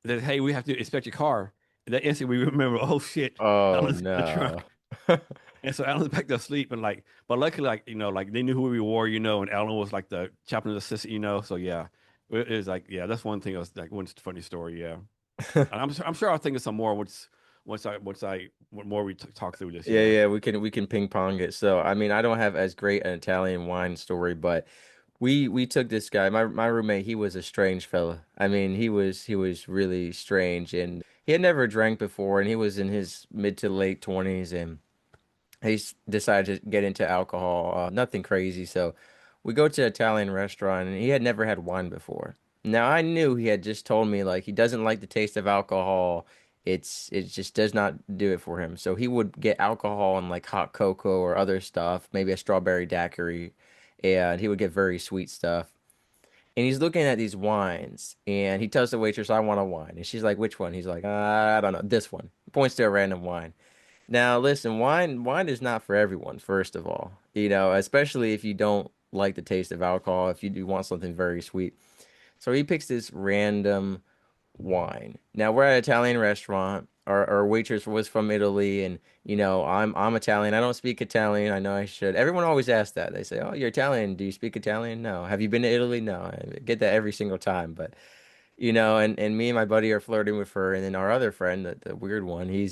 that, hey, we have to inspect your car. And that instant we remember, oh shit, Oh Alan's in the no. trunk. And so Alan's back to sleep, and like, but luckily, like, like they knew who we were, and Alan was like the chaplain's assistant, So yeah, it was like, yeah, that's one thing. That was like one funny story, yeah. And I'm sure I'll think of some more once more we talk through this, Yeah, yeah. yeah, we can ping pong it. So, I mean, I don't have as great an Italian wine story, but we took this guy, my roommate, he was a strange fella. I mean, he was really strange and he had never drank before and he was in his mid to late 20s decided to get into alcohol, nothing crazy. So we go to an Italian restaurant, and he had never had wine before. Now I knew he had just told me like he doesn't like the taste of alcohol. It just does not do it for him. So he would get alcohol and like hot cocoa or other stuff, maybe a strawberry daiquiri, and he would get very sweet stuff. And he's looking at these wines, and he tells the waitress, "I want a wine." And she's like, "Which one?" He's like, "I don't know, this one." Points to a random wine. Now, listen, wine is not for everyone, first of all. Especially if you don't like the taste of alcohol, if you do want something very sweet. So he picks this random wine. Now we're at an Italian restaurant. Our waitress was from Italy, and I'm Italian. I don't speak Italian. I know I should. Everyone always asks that. They say, "Oh, you're Italian. Do you speak Italian?" No. Have you been to Italy? No. I get that every single time. But and me and my buddy are flirting with her, and then our other friend, the weird one, he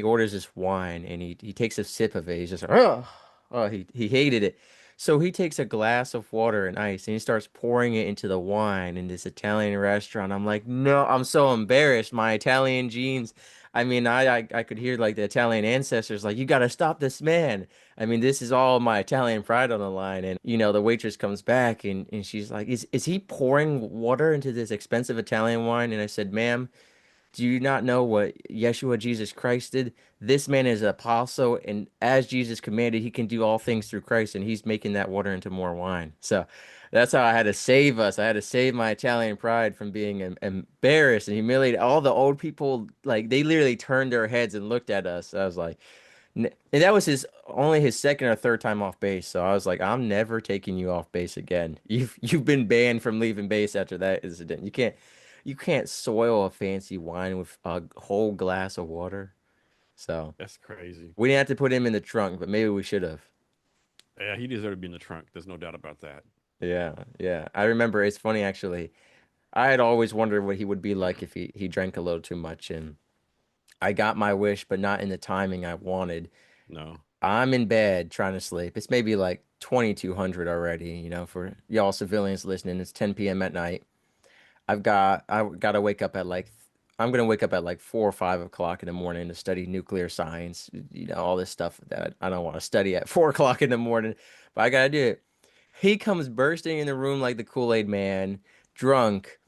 orders this wine, and he takes a sip of it. He's just like, oh, he hated it. So he takes a glass of water and ice, and he starts pouring it into the wine in this Italian restaurant. I'm like, no, I'm so embarrassed. My Italian genes. I mean, I could hear like the Italian ancestors like, you got to stop this man. I mean, this is all my Italian pride on the line. And the waitress comes back, and she's like, is he pouring water into this expensive Italian wine? And I said, ma'am, do you not know what Yeshua Jesus Christ did? This man is an apostle, and as Jesus commanded, he can do all things through Christ, and he's making that water into more wine. So that's how I had to save us. I had to save my Italian pride from being embarrassed and humiliated. All the old people, like, they literally turned their heads and looked at us. I was like, and that was his only his second or third time off base. So I was like, I'm never taking you off base again. You've been banned from leaving base after that incident. You can't soil a fancy wine with a whole glass of water. So That's crazy. we didn't have to put him in the trunk, but maybe we should have. Yeah, he deserved to be in the trunk. There's no doubt about that. Yeah, yeah. I remember it's funny actually. I had always wondered what he would be like if he drank a little too much, and I got my wish, but not in the timing I wanted. No. I'm in bed trying to sleep. It's maybe like 2200 already, for y'all civilians listening. It's 10 p.m. at night. I got to wake up at like I'm gonna wake up at like 4 or 5 o'clock in the morning to study nuclear science, all this stuff that I don't want to study at 4 o'clock in the morning, but I gotta do it. He comes bursting in the room like the Kool-Aid man, drunk,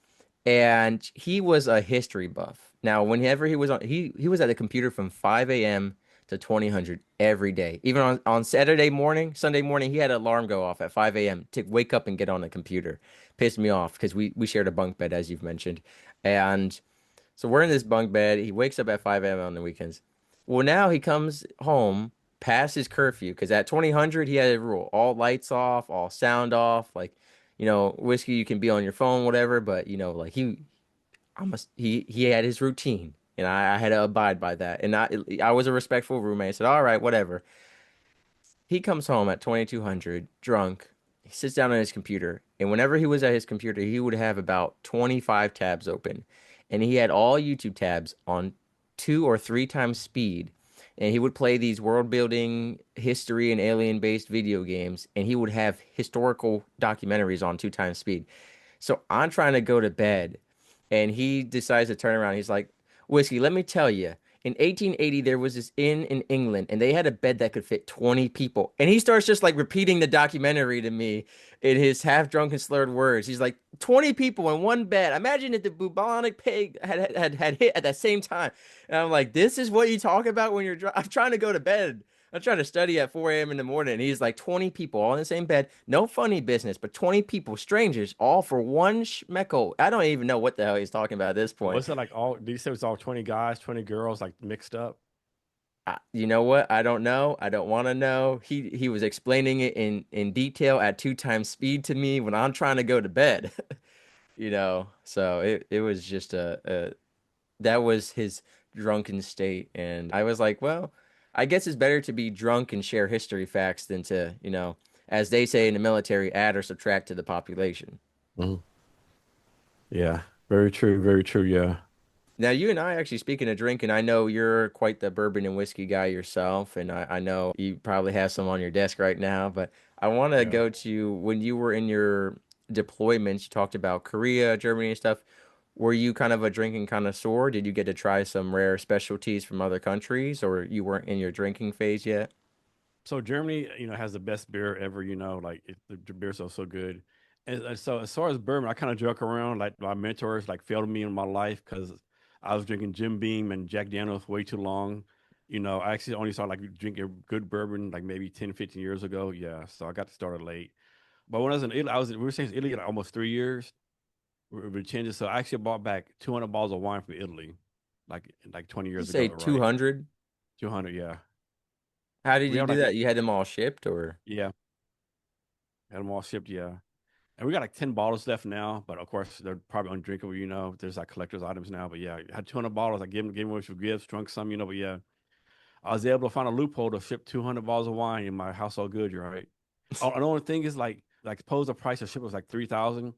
and he was a history buff. Now, whenever he was at the computer from 5 a.m. to 2000 every day. Even on Saturday morning, Sunday morning, he had an alarm go off at 5 a.m. to wake up and get on the computer. Pissed me off because we shared a bunk bed, as you've mentioned. And so we're in this bunk bed. He wakes up at 5 a.m. on the weekends. Well, now he comes home past his curfew because at 2000 he had a rule: all lights off, all sound off. Like, whiskey, you can be on your phone, whatever. But like he had his routine, and I had to abide by that. And I was a respectful roommate. I said, all right, whatever. He comes home at 2200 drunk. He sits down on his computer, and whenever he was at his computer, he would have about 25 tabs open, and he had all YouTube tabs on 2 or 3 times speed. And he would play these world building, history, and alien based video games, and he would have historical documentaries on 2 times speed. So I'm trying to go to bed, and he decides to turn around. He's like, Whiskey, let me tell you, in 1880, there was this inn in England, and they had a bed that could fit 20 people. And he starts just like repeating the documentary to me in his half drunken, slurred words. He's like, 20 people in one bed. Imagine if the bubonic plague had hit at the same time. And I'm like, this is what you talk about when I'm trying to go to bed. I'm trying to study at 4 a.m. in the morning. And he's like 20 people all in the same bed. No funny business, but 20 people, strangers, all for one schmeckel. I don't even know what the hell he's talking about at this point. Was it like all, did you say it was all 20 guys, 20 girls, like mixed up? You know what? I don't know. I don't want to know. He was explaining it in detail at 2 times speed to me when I'm trying to go to bed. So it was just that was his drunken state, and I was like, well, I guess it's better to be drunk and share history facts than to, as they say in the military, add or subtract to the population. Mhm. Yeah, very true, very true. Yeah, Now, you and I actually, speaking of drinking, I know you're quite the bourbon and whiskey guy yourself, and I know you probably have some on your desk right now, but I want to yeah. go to when you were in your deployments, you talked about Korea, Germany, and stuff. Were you kind of a drinking connoisseur? Did you get to try some rare specialties from other countries, or you weren't in your drinking phase yet? So Germany, has the best beer ever. Like the beer's so good. And so as far as bourbon, I kind of joke around. Like my mentors like failed me in my life because I was drinking Jim Beam and Jack Daniels way too long. I actually only started like drinking good bourbon like maybe 10, 15 years ago. Yeah, so I got started late. But when I was in Italy, we were saying Italy like almost 3 years. We changed it. So I actually bought back 200 bottles of wine from Italy, like 20 You years say ago, right? 200? 200, yeah. How did We you have do like that? You had them all shipped or? yeah, had them all shipped, yeah. And we got like 10 bottles left now, but of course they're probably undrinkable, There's like collector's items now. But yeah, I had 200 bottles. I gave them away for gifts, drunk some, but yeah. I was able to find a loophole to ship 200 bottles of wine in my household goods, you're right. Oh, and the only thing is like suppose the price of ship was like $3,000.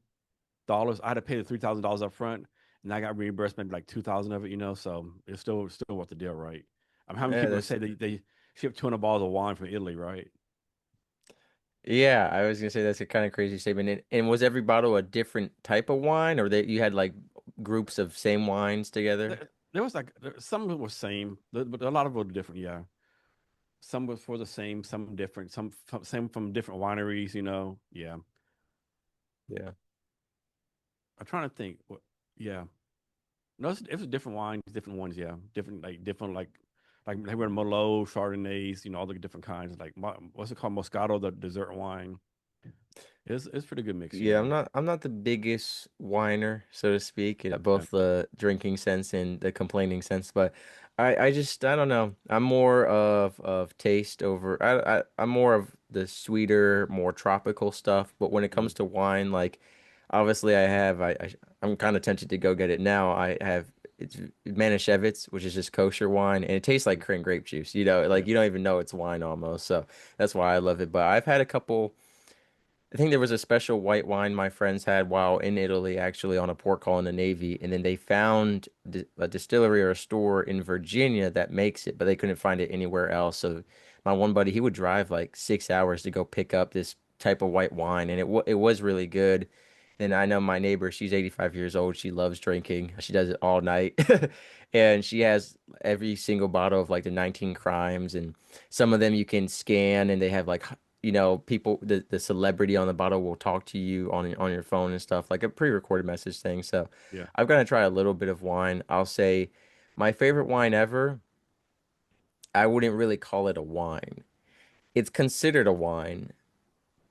I had to pay the $3,000 up front, and I got reimbursed maybe like 2,000 of it, So it's still worth the deal, right? How many Yeah, people that's say they ship 200 bottles of wine from Italy, right? yeah, I was gonna say that's a kind of crazy statement. And was every bottle a different type of wine, or that you had like groups of same wines together? There was like some of it was same, but a lot of it were different. Yeah, some was for the same, some different, same from different wineries. Yeah, Yeah. I'm trying to think. Yeah, no, it was different wines, different ones. Yeah, different like they were Merlot, Chardonnays. All the different kinds. Like what's it called, Moscato, the dessert wine. It's pretty good mix. Yeah, Yeah, I'm not the biggest whiner, so to speak, in yeah, both the drinking sense and the complaining sense, but I don't know. I'm more of taste over I'm more of the sweeter, more tropical stuff, but when it comes mm, to wine, like obviously I'm kind of tempted to go get it now. I have it's Manischewitz, which is just kosher wine, and it tastes like mm, currant grape juice. Like yeah, you don't even know it's wine almost. So that's why I love it. But I've had a couple. I think there was a special white wine my friends had while in Italy, actually on a port call in the Navy, and then they found a distillery or a store in Virginia that makes it, but they couldn't find it anywhere else. So my one buddy, he would drive like 6 hours to go pick up this type of white wine, and it was really good. And I know my neighbor, she's 85 years old. She loves drinking. She does it all night. And she has every single bottle of like the 19 Crimes, and some of them you can scan and they have like people, the celebrity on the bottle will talk to you on your phone and stuff, like a pre-recorded message thing. So yeah. I've got to try a little bit of wine. I'll say my favorite wine ever, I wouldn't really call it a wine. It's considered a wine,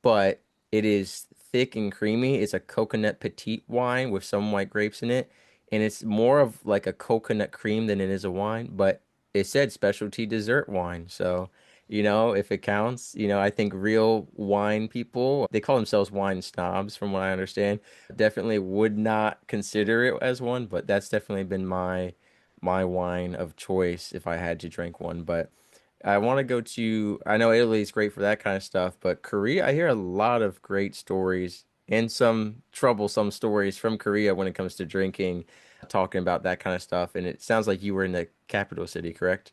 but it is thick and creamy. It's a coconut petite wine with some white grapes in it, and it's more of like a coconut cream than it is a wine, but it said specialty dessert wine. So, if it counts, I think real wine people, they call themselves wine snobs from what I understand, definitely would not consider it as one, but that's definitely been my wine of choice if I had to drink one. But I want to go to, I know Italy is great for that kind of stuff, but Korea, I hear a lot of great stories and some troublesome stories from Korea when it comes to drinking, talking about that kind of stuff. And it sounds like you were in the capital city, correct?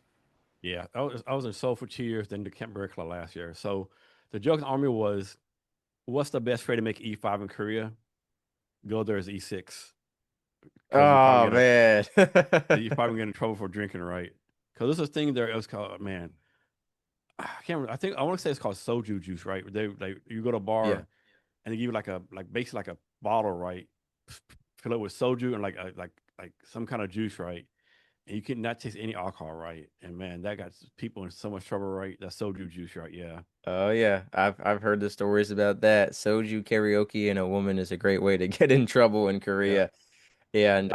Yeah, I was in Seoul for 2 years, then the Camp Club last year. So the joke in the army was, what's the best way to make E5 in Korea? Go there as E6 because Oh man. you probably get in trouble for drinking, right? Because there's a thing there. It was called, man, I can't remember. I think I want to say it's called soju juice, right? You go to a Yeah. bar and they give you basically like a bottle, right? Fill it with soju and like some kind of juice, right? And you cannot taste any alcohol, right? And man, that got people in so much trouble, right? That soju juice, right? Yeah, Oh yeah. I've heard the stories about that. Soju karaoke and a woman is a great way to get in trouble in yeah, Korea. And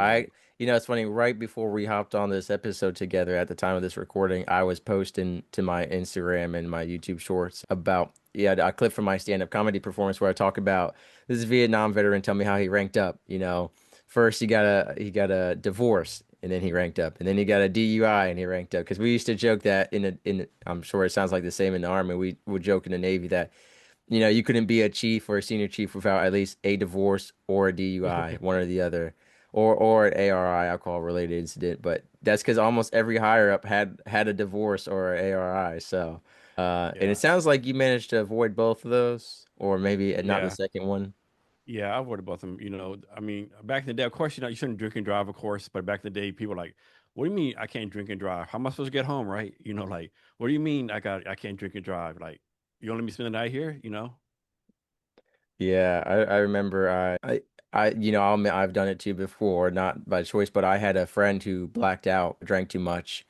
yeah, it's funny, right before we hopped on this episode together at the time of this recording, I was posting to my Instagram and my YouTube shorts about, yeah, a clip from my stand-up comedy performance where I talk about this Vietnam veteran tell me how he ranked up. First he got a divorce and then he ranked up, and then he got a DUI and he ranked up. Because we used to joke that I'm sure it sounds like the same in the Army. We would joke in the Navy that you couldn't be a chief or a senior chief without at least a divorce or a DUI, one or the other, or an ARI, alcohol related incident. But that's because almost every higher up had a divorce or an ARI. So, and it yeah, sounds like you managed to avoid both of those, or maybe not the yeah. second one. Yeah, I've worried about them. I mean, back in the day, of course, you shouldn't drink and drive, of course. But back in the day, people were like, "What do you mean I can't drink and drive? How am I supposed to get home?" Right? Like, what do you mean I can't drink and drive? Like, you only let me spend the night here? Yeah, I remember I'll admit I've done it too before, not by choice, but I had a friend who blacked out, drank too much,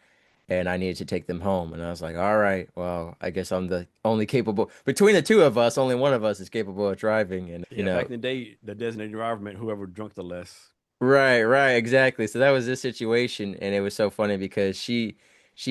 and I needed to take them home. And I was like, all right, well, I guess I'm the only capable, between the two of us, only one of us is capable of driving. And, Yeah, back in the day, the designated driver meant whoever drunk the less. right, right, exactly. So that was this situation, and it was so funny because she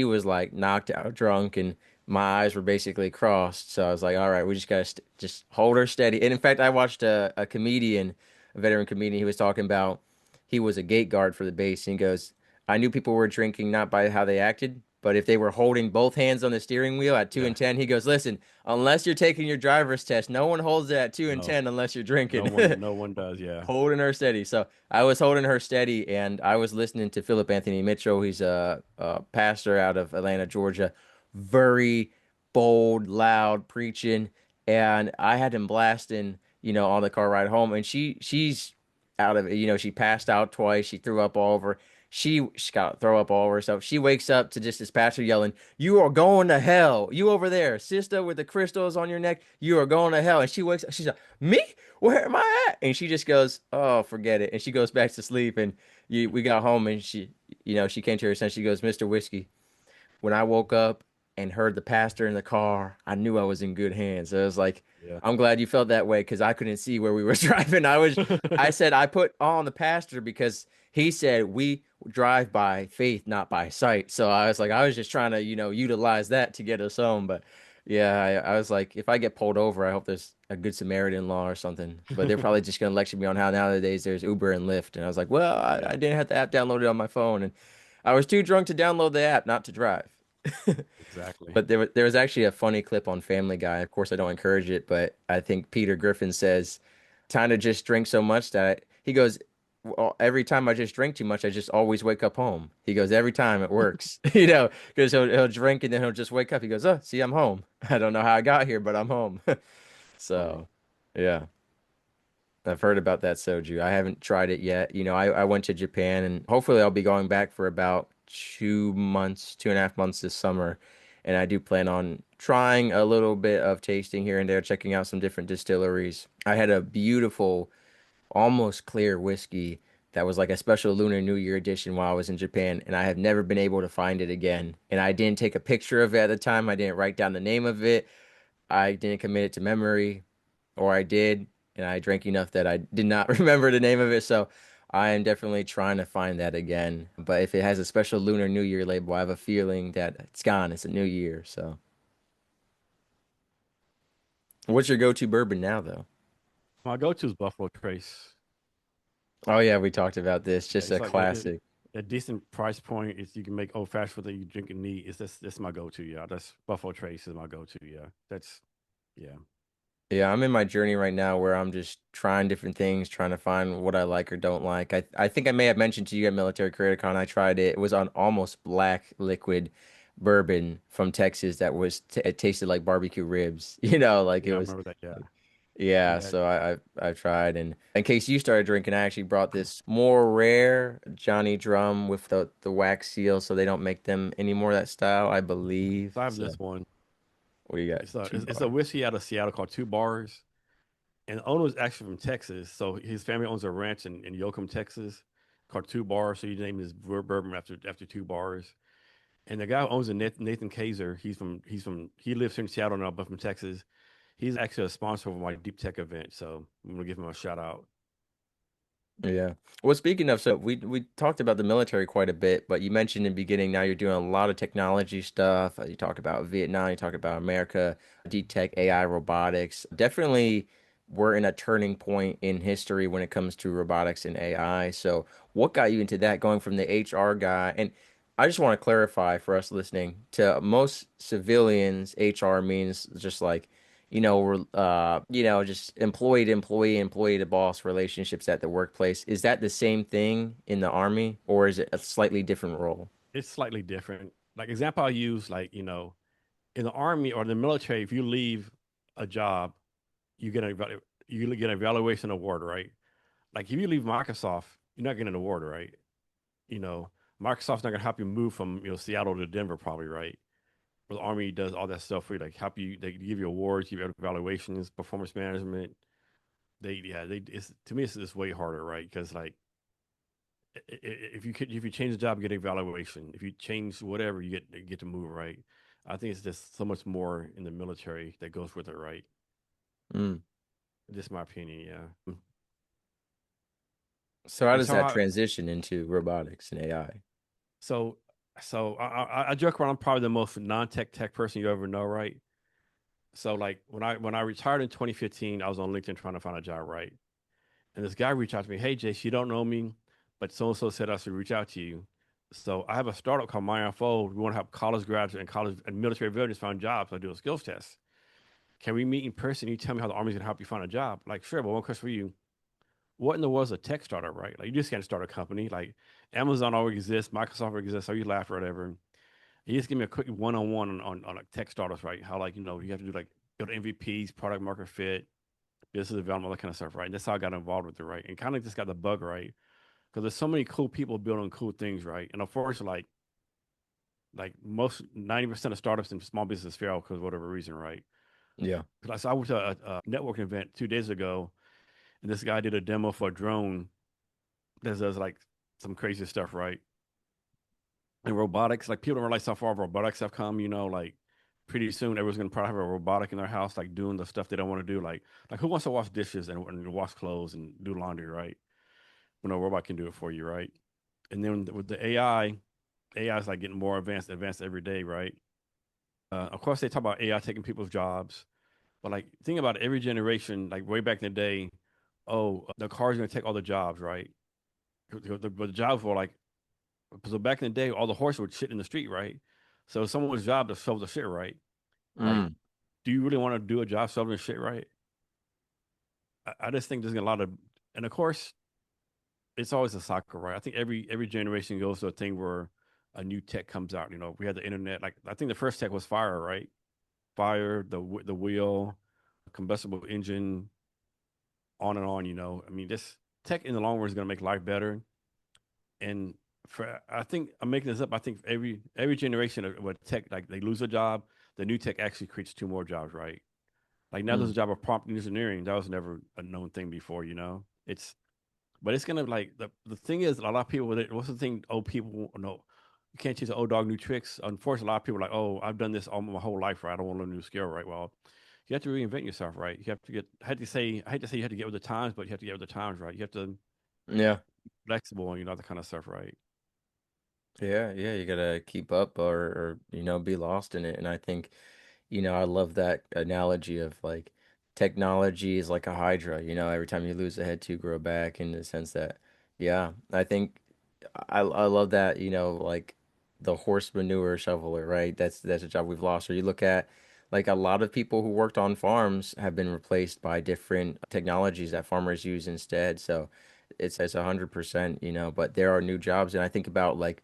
was like knocked out drunk, and my eyes were basically crossed. So I was like, all right, we just gotta st just hold her steady. And in fact, I watched a comedian, a veteran comedian. He was talking about he was a gate guard for the base, and he goes, I knew people were drinking not by how they acted, but if they were holding both hands on the steering wheel at two Yeah, and ten. He goes, listen, unless you're taking your driver's test, no one holds it at two and no, ten unless you're drinking. no one does. Yeah, Holding her steady. So I was holding her steady, and I was listening to Philip Anthony Mitchell. He's a pastor out of Atlanta, Georgia. Very bold, loud preaching, and I had him blasting, on the car ride home. And she's out of it. She passed out twice. She threw up all over. She got throw up all over herself. She wakes up to just this pastor yelling, "You are going to hell! You over there, sister with the crystals on your neck. You are going to hell!" And she wakes up. She's like, "Me? Where am I at?" And she just goes, "Oh, forget it." And she goes back to sleep. And we got home, and she came to her senses. She goes, "Mr. Whiskey, when I woke up and heard the pastor in the car, I knew I was in good hands." So I was like, yeah. I'm glad you felt that way because I couldn't see where we were driving. I said, I put on the pastor because he said we drive by faith, not by sight. So I was like, I was just trying to, utilize that to get us home. But yeah, I was like, if I get pulled over, I hope there's a good Samaritan law or something. But they're probably just going to lecture me on how nowadays there's Uber and Lyft. And I was like, well, Yeah, I didn't have the app downloaded on my phone. And I was too drunk to download the app, not to drive. exactly. But there was actually a funny clip on Family Guy. Of course, I don't encourage it, but I think Peter Griffin says, "Time to just drink so much that he goes, well, every time I just drink too much, I just always wake up home." He goes, "Every time it works, because he'll drink and then he'll just wake up. He goes, oh, see, I'm home. I don't know how I got here, but I'm home." Funny. So, yeah. I've heard about that soju. I haven't tried it yet. I went to Japan and hopefully I'll be going back for about 2 months, 2.5 months this summer. And I do plan on trying a little bit of tasting here and there, checking out some different distilleries. I had a beautiful, almost clear whiskey that was like a special Lunar New Year edition while I was in Japan, and I have never been able to find it again. And I didn't take a picture of it at the time. I didn't write down the name of it. I didn't commit it to memory, or I did, and I drank enough that I did not remember the name of it. So I am definitely trying to find that again. But if it has a special Lunar New Year label, I have a feeling that it's gone. It's a new year. So what's your go-to bourbon now, though? My go-to is Buffalo Trace. Oh yeah, we talked about this. Yeah, Just it's a like classic. a decent price point. Is you can make old fashioned with it. You drink it neat. It's that's my go to. Yeah, that's Buffalo Trace is my go to. Yeah, that's yeah. Yeah, I'm in my journey right now where I'm just trying different things, trying to find what I like or don't like. I think I may have mentioned to you at Military Creator Con, I tried it. It was on almost black liquid bourbon from Texas that was t it tasted like barbecue ribs. Like it Yeah, I was. remember that. Yeah, Yeah, yeah. so I've tried, and in case you started drinking, I actually brought this more rare Johnny Drum with the wax seal, so they don't make them anymore that style, I believe. So I have So this one. what do you got? It's a Two it's, it's a bar. whiskey out of Seattle called Two Bars, and the owner is actually from Texas. So his family owns a ranch in Yoakum, Texas, called Two Bars. So he named his bourbon after Two Bars. And the guy who owns it, Nathan Kaiser, he lives here in Seattle now, but from Texas. He's actually a sponsor of my deep tech event, so I'm gonna give him a shout out. Yeah. Well, speaking of, so we talked about the military quite a bit, but you mentioned in the beginning now you're doing a lot of technology stuff. You talk about Vietnam, you talk about America, deep tech, AI, robotics. Definitely, we're in a turning point in history when it comes to robotics and AI. So, what got you into that, going from the HR guy? And I just want to clarify for us listening, to most civilians, HR means just like just employee to employee, employee to boss relationships at the workplace. Is that the same thing in the army, or is it a slightly different role? It's slightly different. Like example I use, like, in the army or the military, if you leave a job, you get a you get an evaluation award, right? Like if you leave Microsoft, you're not getting an award, right? You know, Microsoft's not gonna help you move from Seattle to Denver, probably, right? Where the Army does all that stuff for you, like help you, they give you awards, give you evaluations, performance management. It's to me, it's way harder, right? Because like if you change the job, you get an evaluation. If you change whatever, you get to move, right? I think it's just so much more in the military that goes with it, right? Mm. Just my opinion, yeah. So how And does so that I, transition into robotics and AI? so I joke around. I'm probably the most non-tech person you ever know, right? So like when I retired in 2015, I was on LinkedIn trying to find a job, right? And this guy reached out to me, "Hey, Jace, you don't know me, but so and so said I should reach out to you. So I have a startup called MyInfo. We want to help college graduates and college and military veterans find jobs. I do a skills test. Can we meet in person? You tell me how the Army's gonna help you find a job." Like, sure, but one question for you: what in the world is a tech startup, right? Like, you just can't start a company. Like, Amazon already exists, Microsoft already exists. So you laugh or whatever. You just give me a quick one-on-one on like tech startups, right? How like you have to do like build MVPs, product market fit, business development, all that kind of stuff, right? And that's how I got involved with it, right? And kind of just got the bug, right? Because there's so many cool people building cool things, right? And unfortunately, like most 90% of startups and small business fail because of whatever reason, right? Yeah. So I went to a networking event 2 days ago, and this guy did a demo for a drone that does like some crazy stuff, right? And robotics, like people don't realize how far robotics have come. Like pretty soon everyone's gonna probably have a robotic in their house, like doing the stuff they don't want to do. Like who wants to wash dishes and wash clothes and do laundry, right? When a robot can do it for you, right? And then with the AI is like getting more advanced every day, right? Of course, they talk about AI taking people's jobs, but like think about it, every generation, like way back in the day, oh, the car's gonna take all the jobs, right? But the jobs were like, so back in the day, all the horses would shit in the street, right? So it's someone's job to shovel the shit, right? Like, Mm. do you really want to do a job shoveling shit, right? I just think there's a lot of, and of course, it's always a cycle, right? I think every generation goes to a thing where a new tech comes out. We had the internet. Like I think the first tech was fire, right? Fire, the wheel, combustible engine, on and on. I mean, this tech in the long run is going to make life better. And I think I'm making this up. I think every generation of what tech, like they lose a job, the new tech actually creates two more jobs, right? Like now there's a Mm. job of prompt engineering. That was never a known thing before. But it's gonna like the thing is a lot of people with it. What's the thing? Old people know you can't teach an old dog new tricks. Unfortunately, a lot of people are like, oh, I've done this all my whole life, right? I don't want to learn a new skill, right? Well, you have to reinvent yourself, right? You have to get. I hate to say you have to get with the times, but you have to get with the times, right? You have to be Yeah. flexible and that kind of stuff, right? Yeah, yeah, you gotta keep up or be lost in it. And I think, I love that analogy of like technology is like a hydra, every time you lose a head, two grow back in the sense that, yeah, I think I love that, like the horse manure shoveler, right? That's a job we've lost. Or you look at like a lot of people who worked on farms have been replaced by different technologies that farmers use instead. So it's 100%, but there are new jobs. And I think about like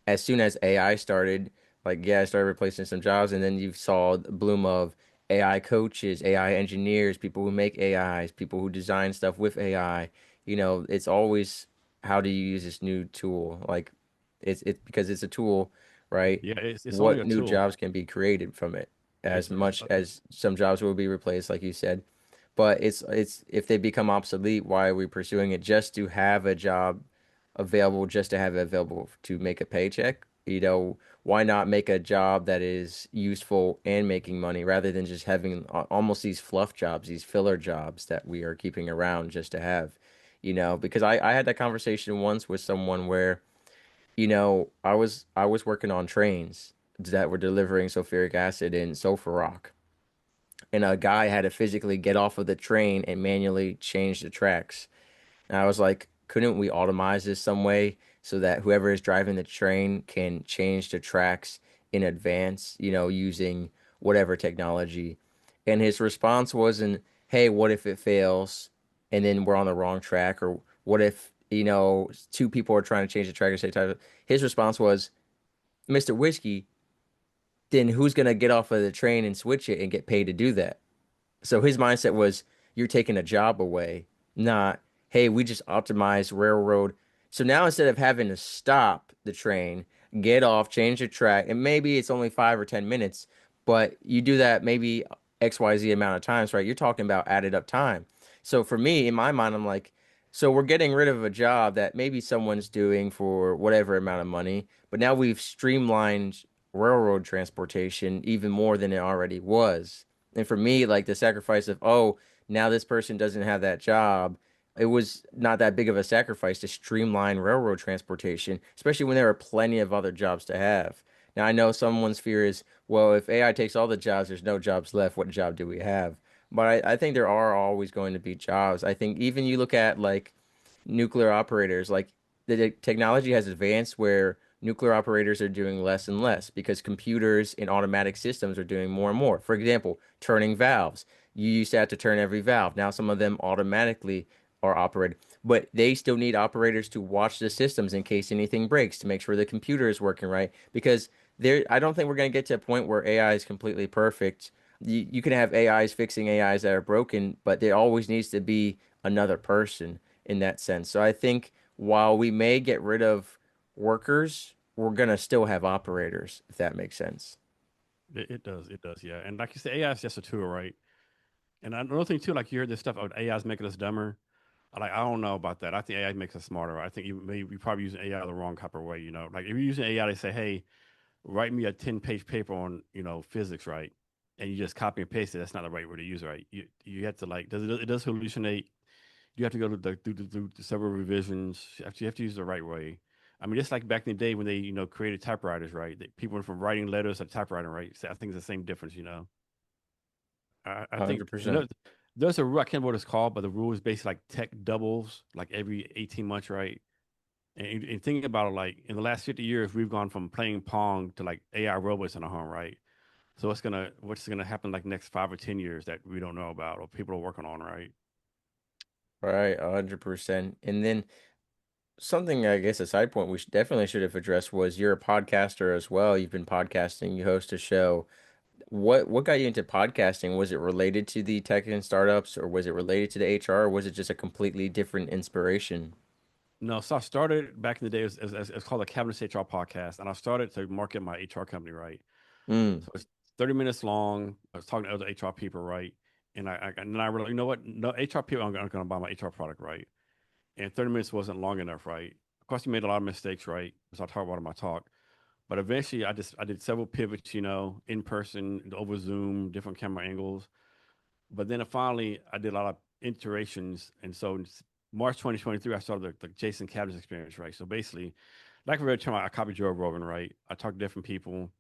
as soon as AI started, like yeah, it started replacing some jobs, and then you saw the bloom of AI coaches, AI engineers, people who make AIs, people who design stuff with AI. It's always how do you use this new tool? Like it's because it's a tool, right? Yeah, it's only What a new tool. jobs can be created from it? As It's much as some jobs will be replaced, like you said. But it's if they become obsolete, why are we pursuing it just to have a job available, just to have it available to make a paycheck? Why not make a job that is useful and making money rather than just having almost these fluff jobs, these filler jobs that we are keeping around just to have, because I had that conversation once with someone where, I was working on trains that were delivering sulfuric acid and sulfur rock, and a guy had to physically get off of the train and manually change the tracks. And I was like, couldn't we automate this some way so that whoever is driving the train can change the tracks in advance, using whatever technology? And his response wasn't, hey, what if it fails and then we're on the wrong track? Or what if, two people are trying to change the track at the same time? His response was, Mr. Whiskey, then who's going to get off of the train and switch it and get paid to do that? So his mindset was, you're taking a job away, not, hey, we just optimized railroad. So now instead of having to stop the train, get off, change the track, and maybe it's only 5 or 10 minutes, but you do that maybe XYZ amount of times, right? You're talking about added up time. So for me, in my mind, I'm like, so we're getting rid of a job that maybe someone's doing for whatever amount of money, but now we've streamlined railroad transportation even more than it already was. And for me, like the sacrifice of, oh, now this person doesn't have that job, it was not that big of a sacrifice to streamline railroad transportation, especially when there are plenty of other jobs to have. Now, I know someone's fear is, well, if AI takes all the jobs, there's no jobs left. What job do we have? But I think there are always going to be jobs. I think even you look at like nuclear operators, like the technology has advanced where nuclear operators are doing less and less because computers and automatic systems are doing more and more. For example, turning valves. You used to have to turn every valve. Now some of them automatically are operated, but they still need operators to watch the systems in case anything breaks to make sure the computer is working right. Because there, I don't think we're going to get to a point where AI is completely perfect. You can have AIs fixing AIs that are broken, but there always needs to be another person in that sense. So I think while we may get rid of workers, we're gonna still have operators, if that makes sense. It does, yeah. And like you said, AI is just a tool, right? And another thing too, like you hear this stuff about AI is making us dumber. Like I don't know about that. I think AI makes us smarter. I think you probably using AI the wrong type of way. Like if you're using AI, they say, hey, write me a 10-page paper on physics, right? And you just copy and paste it. That's not the right way to use it, right? You have to like it does hallucinate. You have to go to through several revisions. You have to use it the right way. I mean, just like back in the day when they created typewriters, right? People went from writing letters to typewriting, right? So I think it's the same difference. I think and 100%. there's a rule, I can't remember what it's called, but the rule is basically like tech doubles like every 18 months, right? And thinking about it, like in the last 50 years, we've gone from playing Pong to like AI robots in the home, right? So what's gonna happen like next 5 or 10 years that we don't know about or people are working on, right? Right, 100%. And then something I guess a side point we definitely should have addressed was you're a podcaster as well. You've been podcasting, you host a show. What got you into podcasting? Was it related to the tech and startups, or was it related to the HR, or was it just a completely different inspiration? No, so I started back in the day. It's called the Cavness HR podcast, and I started to market my HR company, right? Mm. So it's 30 minutes long. I was talking to other HR people, right? And then I realized, you know what? No, HR people aren't going to buy my HR product, right? And 30 minutes wasn't long enough, right? Of course, you made a lot of mistakes, right? As I talk about in my talk. But eventually, I did several pivots, in person, over Zoom, different camera angles. But then finally, I did a lot of iterations, and so in March 2023, I started the Jason Cavness Experience, right? So basically, like a real term, I copied Joe Rogan, right? I talked to different people.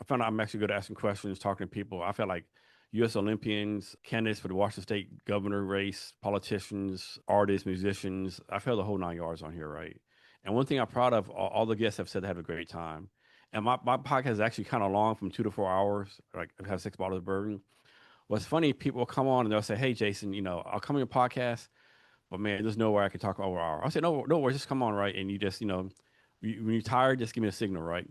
I found out I'm actually good at asking questions, talking to people. I felt like U.S. Olympians, candidates for the Washington State governor race, politicians, artists, musicians. I felt the whole 9 yards on here, right? And one thing I'm proud of, all the guests have said they have a great time. And my podcast is actually kind of long, from 2 to 4 hours. Like I have 6 bottles of bourbon. What's funny, people will come on and they'll say, "Hey, Jason, I'll come on your podcast, but man, there's nowhere I can talk over an hour." I say, "No, no worries, just come on, right?" And you just, when you're tired, just give me a signal, right?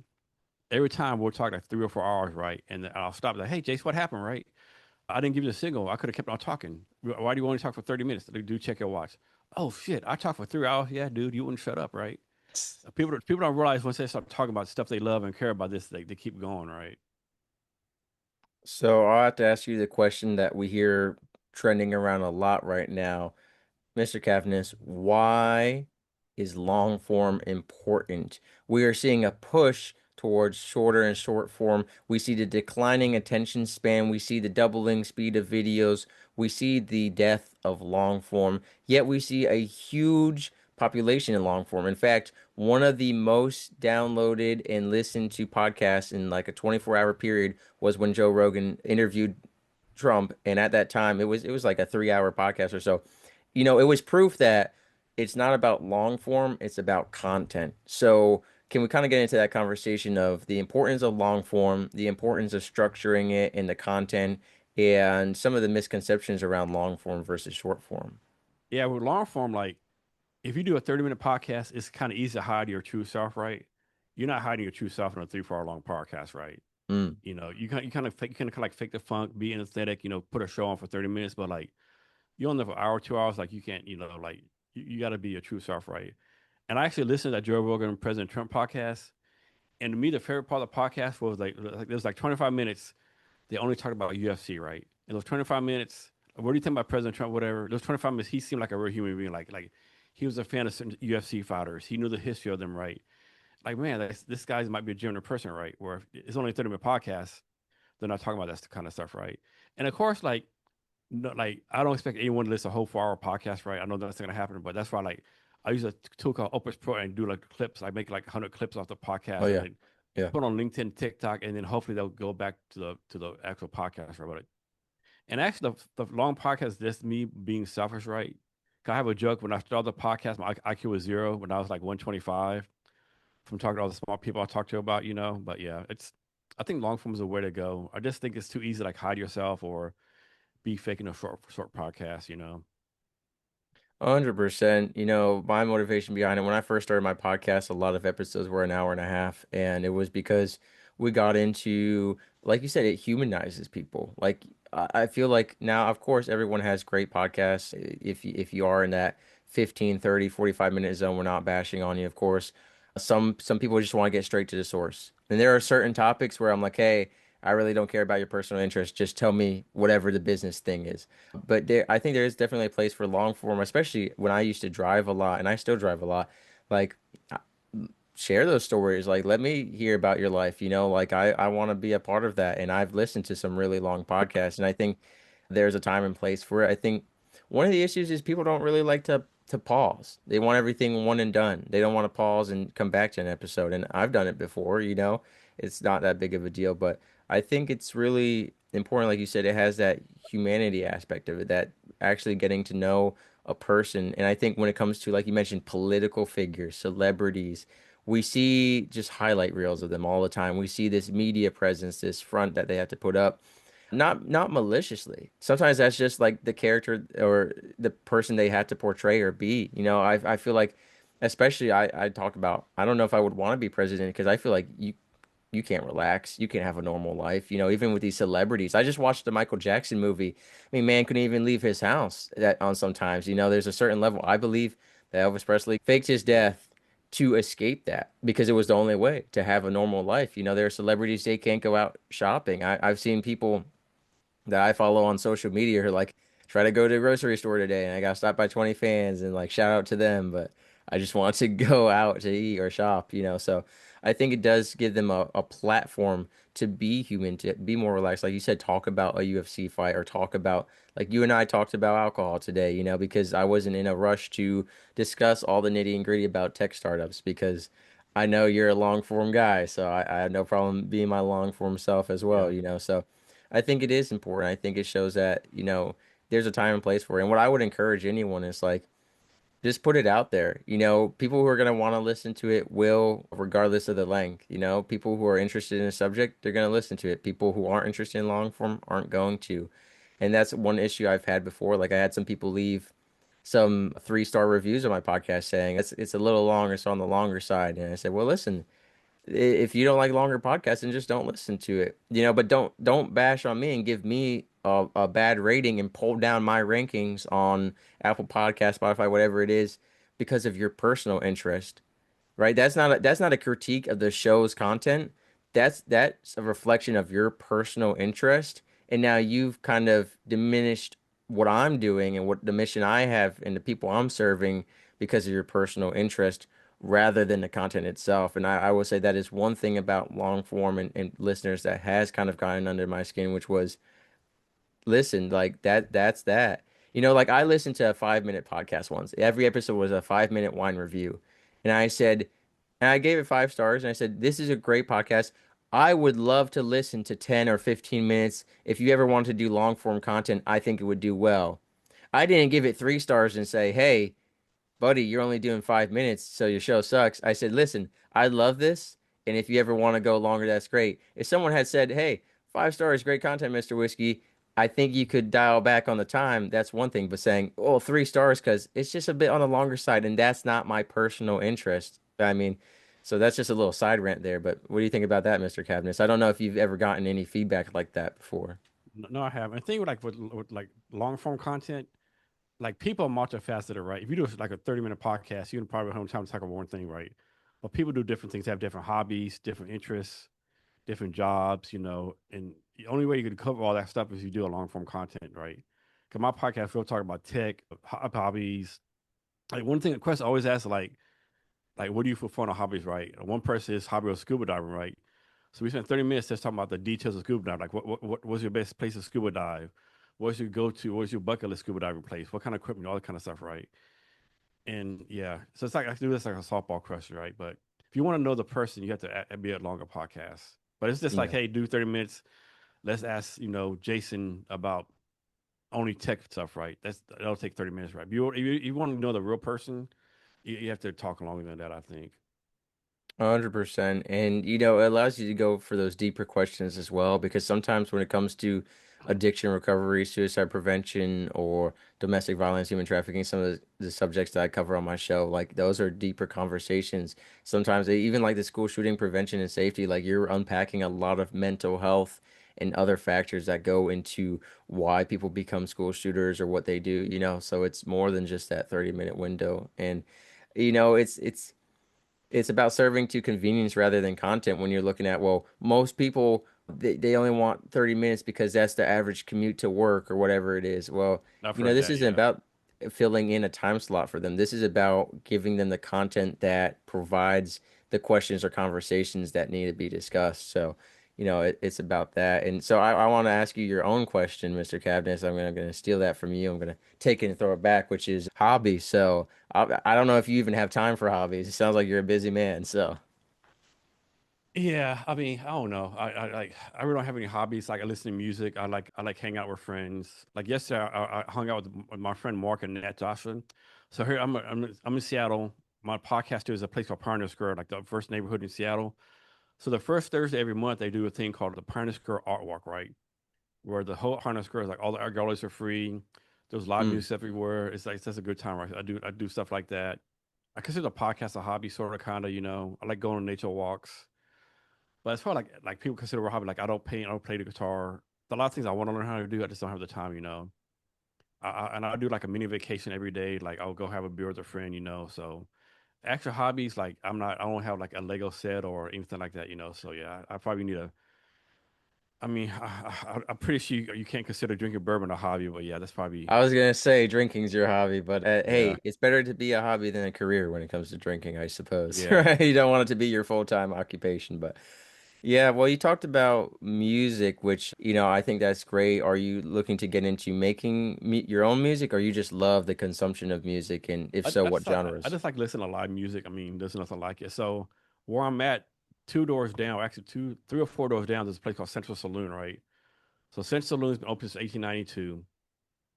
Every time we'll talk like 3 or 4 hours, right? And I'll stop like, "Hey, Jason, what happened, right? I didn't give you a signal. I could have kept on talking. Why do you only talk for 30 minutes? Do check your watch." Oh shit, I talked for 3 hours. Yeah, dude, you wouldn't shut up, right? People don't realize once they start talking about stuff they love and care about this, they keep going, right? So I'll have to ask you the question that we hear trending around a lot right now. Mr. Cavness, why is long form important? We are seeing a push towards shorter and short form. We see the declining attention span. We see the doubling speed of videos. We see the death of long form. Yet we see a huge population in long form. In fact, one of the most downloaded and listened to podcasts in like a 24-hour period was when Joe Rogan interviewed Trump, and at that time it was like a 3 hour podcast or so. It was proof that it's not about long form, it's about content. So can we kind of get into that conversation of the importance of long form, the importance of structuring it in the content, and some of the misconceptions around long form versus short form? Yeah, with long form, like if you do a 30-minute podcast, it's kind of easy to hide your true self, right? You're not hiding your true self in a 3 4 hour long podcast, right? Mm. You kind of like fake the funk, be anesthetic, put a show on for 30 minutes, but like you're on there for an hour, 2 hours, like you can't, like you got to be your true self, right? And I actually listened to that Joe Rogan President Trump podcast. And to me, the favorite part of the podcast was like there was like 25 minutes. They only talked about UFC, right? And those 25 minutes, what do you think about President Trump? Whatever. Those 25 minutes, he seemed like a real human being. Like he was a fan of certain UFC fighters. He knew the history of them, right? Like man, this guy might be a genuine person, right? Where if it's only a 30-minute podcast, they're not talking about that kind of stuff, right? And of course, like no, like I don't expect anyone to listen to a whole 4 hour podcast, right? I know that's not gonna happen, but that's why like I use a tool called Opus Pro and do like clips. I make like 100 clips off the Oh podcast and yeah. then Yeah. put on LinkedIn, TikTok, and then hopefully they'll go back to the actual podcast, right? And actually, the long podcast is just me being selfish, right? 'Cause I have a joke when I started the podcast, my IQ was zero when I was like 125 from talking to all the smart people I talked to about, But yeah, I think long form is a way to go. I just think it's too easy to like hide yourself or be faking a short podcast. 100%. My motivation behind it, when I first started my podcast, a lot of episodes were an hour and a half. And it was because we got into, like you said, it humanizes people. Like, I feel like now, of course, everyone has great podcasts. If you are in that 15, 30, 45 minute zone, we're not bashing on you, of course. Some people just want to get straight to the source. And there are certain topics where I'm like, hey, I really don't care about your personal interest. Just tell me whatever the business thing is. But I think there is definitely a place for long form, especially when I used to drive a lot, and I still drive a lot. Like, share those stories. Like, let me hear about your life. Like I want to be a part of that. And I've listened to some really long podcasts, and I think there's a time and place for it. I think one of the issues is people don't really like to pause. They want everything one and done. They don't want to pause and come back to an episode. And I've done it before. It's not that big of a deal, but I think it's really important, like you said, it has that humanity aspect of it, that actually getting to know a person. And I think when it comes to, like you mentioned, political figures, celebrities, we see just highlight reels of them all the time. We see this media presence, this front that they have to put up, not maliciously. Sometimes that's just like the character or the person they had to portray or be. I feel like, especially I talk about, I don't know if I would want to be president because I feel like you can't relax. You can't have a normal life. Even with these celebrities. I just watched the Michael Jackson movie. I mean, man couldn't even leave his house that on sometimes. There's a certain level. I believe that Elvis Presley faked his death to escape that because it was the only way to have a normal life. There are celebrities, they can't go out shopping. I've seen people that I follow on social media are like, try to go to the grocery store today and I got stopped by 20 fans and like shout out to them, but I just want to go out to eat or shop. So I think it does give them a platform to be human, to be more relaxed. Like you said, talk about a UFC fight or talk about, like you and I talked about alcohol today, because I wasn't in a rush to discuss all the nitty and gritty about tech startups because I know you're a long form guy. So I have no problem being my long form self as Yeah. well. So I think it is important. I think it shows that, there's a time and place for it. And what I would encourage anyone is like, just put it out there. People who are going to want to listen to it will, regardless of the length. People who are interested in a subject, they're going to listen to it. People who aren't interested in long form aren't going to. And that's one issue I've had before. Like I had some people leave some 3-star reviews on my podcast saying it's a little long, it's on the longer side. And I said, well, listen, if you don't like longer podcasts, then just don't listen to it. But don't bash on me and give me a bad rating and pull down my rankings on Apple Podcast, Spotify, whatever it is, because of your personal interest, right? That's not a critique of the show's content. That's a reflection of your personal interest. And now you've kind of diminished what I'm doing and what the mission I have and the people I'm serving because of your personal interest rather than the content itself. And I will say that is one thing about long form and listeners that has kind of gotten under my skin, which was listen, like that's that. Like I listened to a 5-minute podcast once. Every episode was a 5-minute wine review. And I said, and I gave it 5 stars and I said, this is a great podcast. I would love to listen to 10 or 15 minutes. If you ever want to do long form content, I think it would do well. I didn't give it 3 stars and say, hey, buddy, you're only doing 5 minutes, so your show sucks. I said, listen, I love this, and if you ever want to go longer, that's great. If someone had said, hey, 5 stars, great content, Mr. Whiskey, I think you could dial back on the time. That's one thing, but saying, oh, 3 stars, because it's just a bit on the longer side, and that's not my personal interest. I mean, so that's just a little side rant there. But what do you think about that, Mr. Cavness? I don't know if you've ever gotten any feedback like that before. No, I haven't. I think with like with like long form content, like people are multifaceted, right? If you do like a 30-minute podcast, you can probably have time to talk about one thing, right? But people do different things, have different hobbies, different interests, different jobs, and the only way you can cover all that stuff is you do a long form content, right? Because my podcast, we'll talk about tech, hobbies. Like one thing, the question I always ask, like what do you for fun or hobbies, right? One person is hobby of scuba diving, right? So we spent 30 minutes just talking about the details of scuba diving, like what's your best place to scuba dive? What's your go to? What's your bucket list scuba diving place? What kind of equipment? All that kind of stuff, right? And yeah, so it's like I do this like a softball question, right? But if you want to know the person, you have to be a longer podcast. But it's just like, Yeah. hey, do 30 minutes. Let's ask, Jason about only tech stuff, right? That'll take 30 minutes, right? If you want to know the real person, you have to talk longer than that, I think. 100%. And, it allows you to go for those deeper questions as well, because sometimes when it comes to addiction recovery, suicide prevention, or domestic violence, human trafficking, some of the subjects that I cover on my show, like those are deeper conversations. Sometimes even like the school shooting prevention and safety, like you're unpacking a lot of mental health and other factors that go into why people become school shooters or what they do. So it's more than just that 30-minute window. And, it's about serving to convenience rather than content when you're looking at, well, most people they only want 30 minutes because that's the average commute to work or whatever it is. Well, I've heard this that, isn't yeah. about filling in a time slot for them. This is about giving them the content that provides the questions or conversations that need to be discussed. So, it's about that. And so I want to ask you your own question, Mr. Cavness. I'm gonna steal that from you. I'm gonna take it and throw it back, which is hobby. So I don't know if you even have time for hobbies. It sounds like you're a busy man. So, Yeah, I mean, I don't know. I really don't have any hobbies. Like I listen to music. I like hang out with friends. Like yesterday, I hung out with my friend Mark and Nat Johnson. So here I'm in Seattle. My podcast is a place called Pioneer Square, like the first neighborhood in Seattle. So the first Thursday every month they do a thing called the Pioneer Square Art Walk, right? Where the whole Pioneer Square is like all the art galleries are free. There's live mm. music everywhere. It's like it's just a good time, right? I do stuff like that. I consider the podcast a hobby, sort of, kind of. I like going on nature walks. But as far like people consider a hobby, like I don't paint, I don't play the guitar. A lot of things I want to learn how to do, I just don't have the time. And I do like a mini vacation every day. Like I'll go have a beer with a friend. So actual hobbies, like I don't have like a Lego set or anything like that. So yeah, I probably need a. I mean, I'm pretty sure you can't consider drinking bourbon a hobby, but yeah, that's probably I was gonna say drinking's your hobby, but yeah, hey, it's better to be a hobby than a career when it comes to drinking, I suppose. yeah. Right? You don't want it to be your full-time occupation, but yeah. Well, you talked about music, which I think that's great. Are you looking to get into making your own music, or you just love the consumption of music, and if I, so, I what just I, I genres? just like listening to live music. I mean, there's nothing like it. So where I'm at, two doors down, actually two, three or four doors down, there's a place called Central Saloon, right? So Central Saloon's been open since 1892.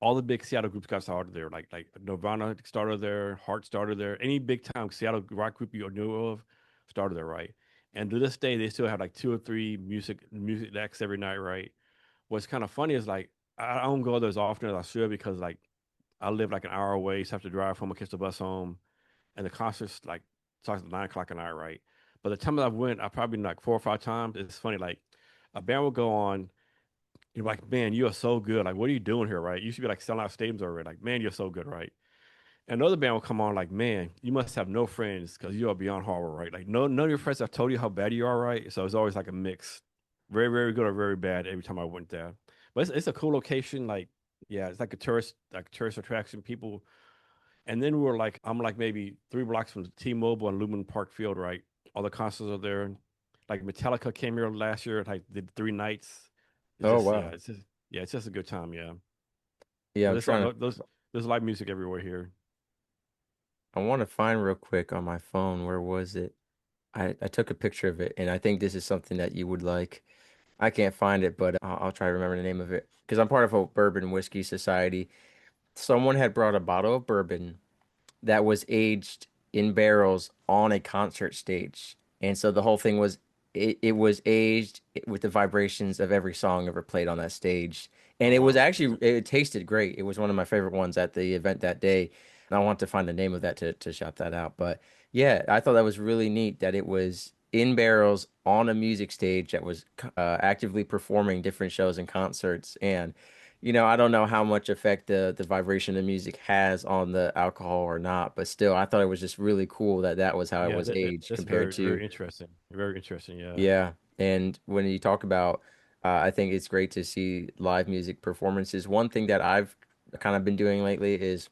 All the big Seattle groups got started there. Like Nirvana started there, Heart started there. Any big time Seattle rock group you knew of started there, right? And to this day, they still have like two or three music acts every night, right? What's kind of funny is like I don't go there as often as I should because like I live like an hour away, so I have to drive home and catch the bus home, and the concerts like starts at 9 o'clock at night, right? But the time that I went, I probably been like 4 or 5 times. It's funny, like a band will go on, you're like, man, you are so good. Like, what are you doing here, right? You should be like selling out stadiums already. Like, man, you're so good, right? And another band will come on, like, man, you must have no friends because you are beyond horrible, right? Like, none of your friends have told you how bad you are, right? So it's always like a mix, very, very good or very bad every time I went there. But it's a cool location. Like, yeah, it's like a tourist attraction. People, and then I'm like maybe 3 blocks from T-Mobile and Lumen Park Field, right? All the concerts are there. Like Metallica came here last year, like did 3 nights. It's Oh just wow. it's just a good time, yeah. Yeah, But I'm there's all trying to. there's live music everywhere here. I want to find real quick on my phone. Where was it? I took a picture of it, and I think this is something that you would like. I can't find it, but I'll try to remember the name of it because I'm part of a bourbon whiskey society. Someone had brought a bottle of bourbon that was aged in barrels on a concert stage. And so the whole thing was it was aged with the vibrations of every song ever played on that stage. And Oh it was wow. actually it tasted great. It was one of my favorite ones at the event that day. And I want to find the name of that to shout that out. But yeah, I thought that was really neat that it was in barrels on a music stage that was actively performing different shows and concerts. And I don't know how much effect the vibration of music has on the alcohol or not, but still, I thought it was just really cool that that was how it Yeah, was aged that's compared very, to, very interesting. Very interesting. Yeah. yeah. And when you talk about, I think it's great to see live music performances. One thing that I've kind of been doing lately is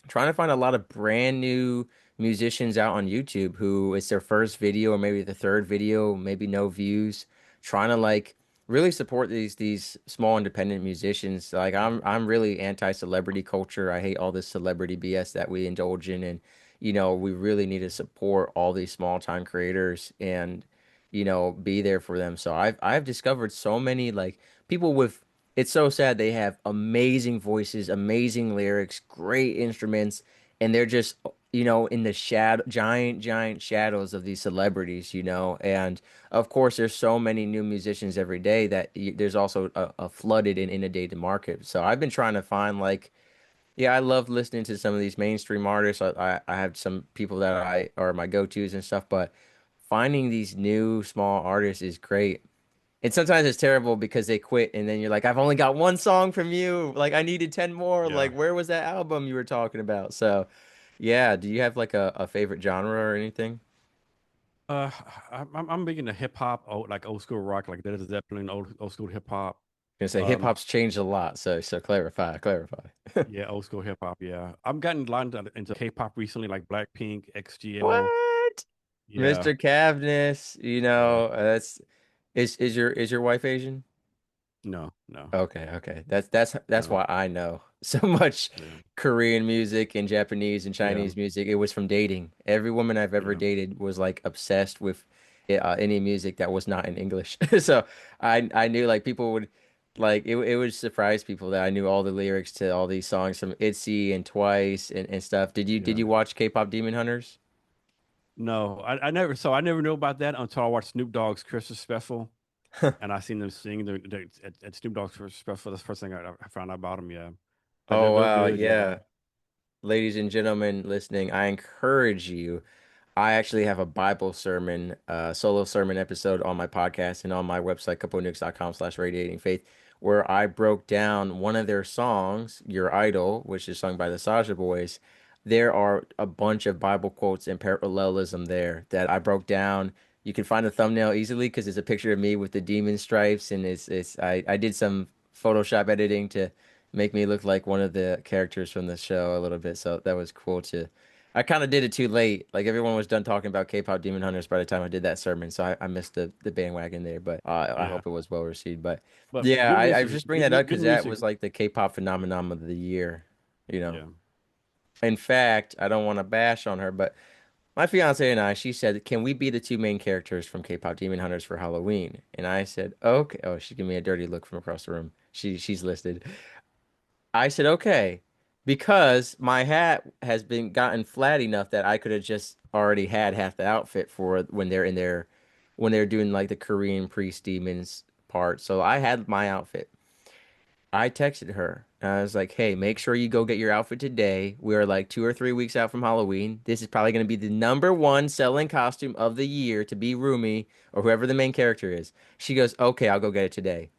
trying to find a lot of brand new musicians out on YouTube who it's their first video or maybe the third video, maybe no views, trying to like really support these small independent musicians. Like I'm really anti-celebrity culture. I hate all this celebrity BS that we indulge in, and we really need to support all these small time creators and be there for them. So I've discovered so many like people with it's so sad they have amazing voices, amazing lyrics, great instruments, and they're just, in the giant shadows of these celebrities. And of course, there's so many new musicians every day that there's also a flooded and inundated market. So I've been trying to find like, yeah, I love listening to some of these mainstream artists. I have some people that I are my go-tos and stuff, but finding these new small artists is great. And sometimes it's terrible because they quit and then you're like, I've only got one song from you. Like I needed 10 more. Yeah. Like where was that album you were talking about? So yeah, do you have like a favorite genre or anything? Uh, I'm big into hip hop, like old school rock, like Led Zeppelin, old school hip hop. Gonna say hip Um, hop's changed a lot. So clarify. yeah, old school hip hop. Yeah, I'm gotten a lot into K-pop recently, like Blackpink, XGL. What? Yeah, Mr. Cavness, yeah. that's is your wife Asian? No, no, Okay. That's no. why I know so much Yeah, Korean music and Japanese and yeah, Chinese music. It was from dating. Every woman I've ever yeah, dated was like obsessed with any music that was not in English. So I knew like people would like it would surprise people that I knew all the lyrics to all these songs from ITZY and Twice and stuff. Did yeah. you watch K-pop Demon Hunters? No, I never knew about that until I watched Snoop Dogg's Christmas special, and I seen them sing at Snoop Dogg's Christmas special. That's the first thing I found out about them. Yeah, but Oh they're wow, good. Yeah, yeah. Ladies and gentlemen listening, I encourage you. I actually have a Bible sermon, solo sermon episode on my podcast and on my website, couple nukes.com/radiating faith, where I broke down one of their songs, Your Idol, which is sung by the Sasha Boys. There are a bunch of Bible quotes and parallelism there that I broke down. You can find the thumbnail easily because it's a picture of me with the demon stripes, and I did some Photoshop editing to make me look like one of the characters from the show a little bit. So that was cool too. I kind of did it too late. Like everyone was done talking about K-pop Demon Hunters by the time I did that sermon, so I missed the bandwagon there. But I yeah. hope it was well received. But But yeah, good I music, just bring that up good because that music. was like the K-pop phenomenon of the year. You know. Yeah, In fact, I don't want to bash on her, but my fiance and I, she said, "Can we be the two main characters from K-pop Demon Hunters for Halloween?" And I said, "Okay." Oh, she gave me a dirty look from across the room. She's listed. I said, okay, because my hat has been gotten flat enough that I could have just already had half the outfit for when they're doing like the Korean priest demons part. So I had my outfit. I texted her and I was like, hey, make sure you go get your outfit today. We are like 2 or 3 weeks out from Halloween. This is probably going to be the number one selling costume of the year to be Rumi or whoever the main character is. She goes, okay, I'll go get it today.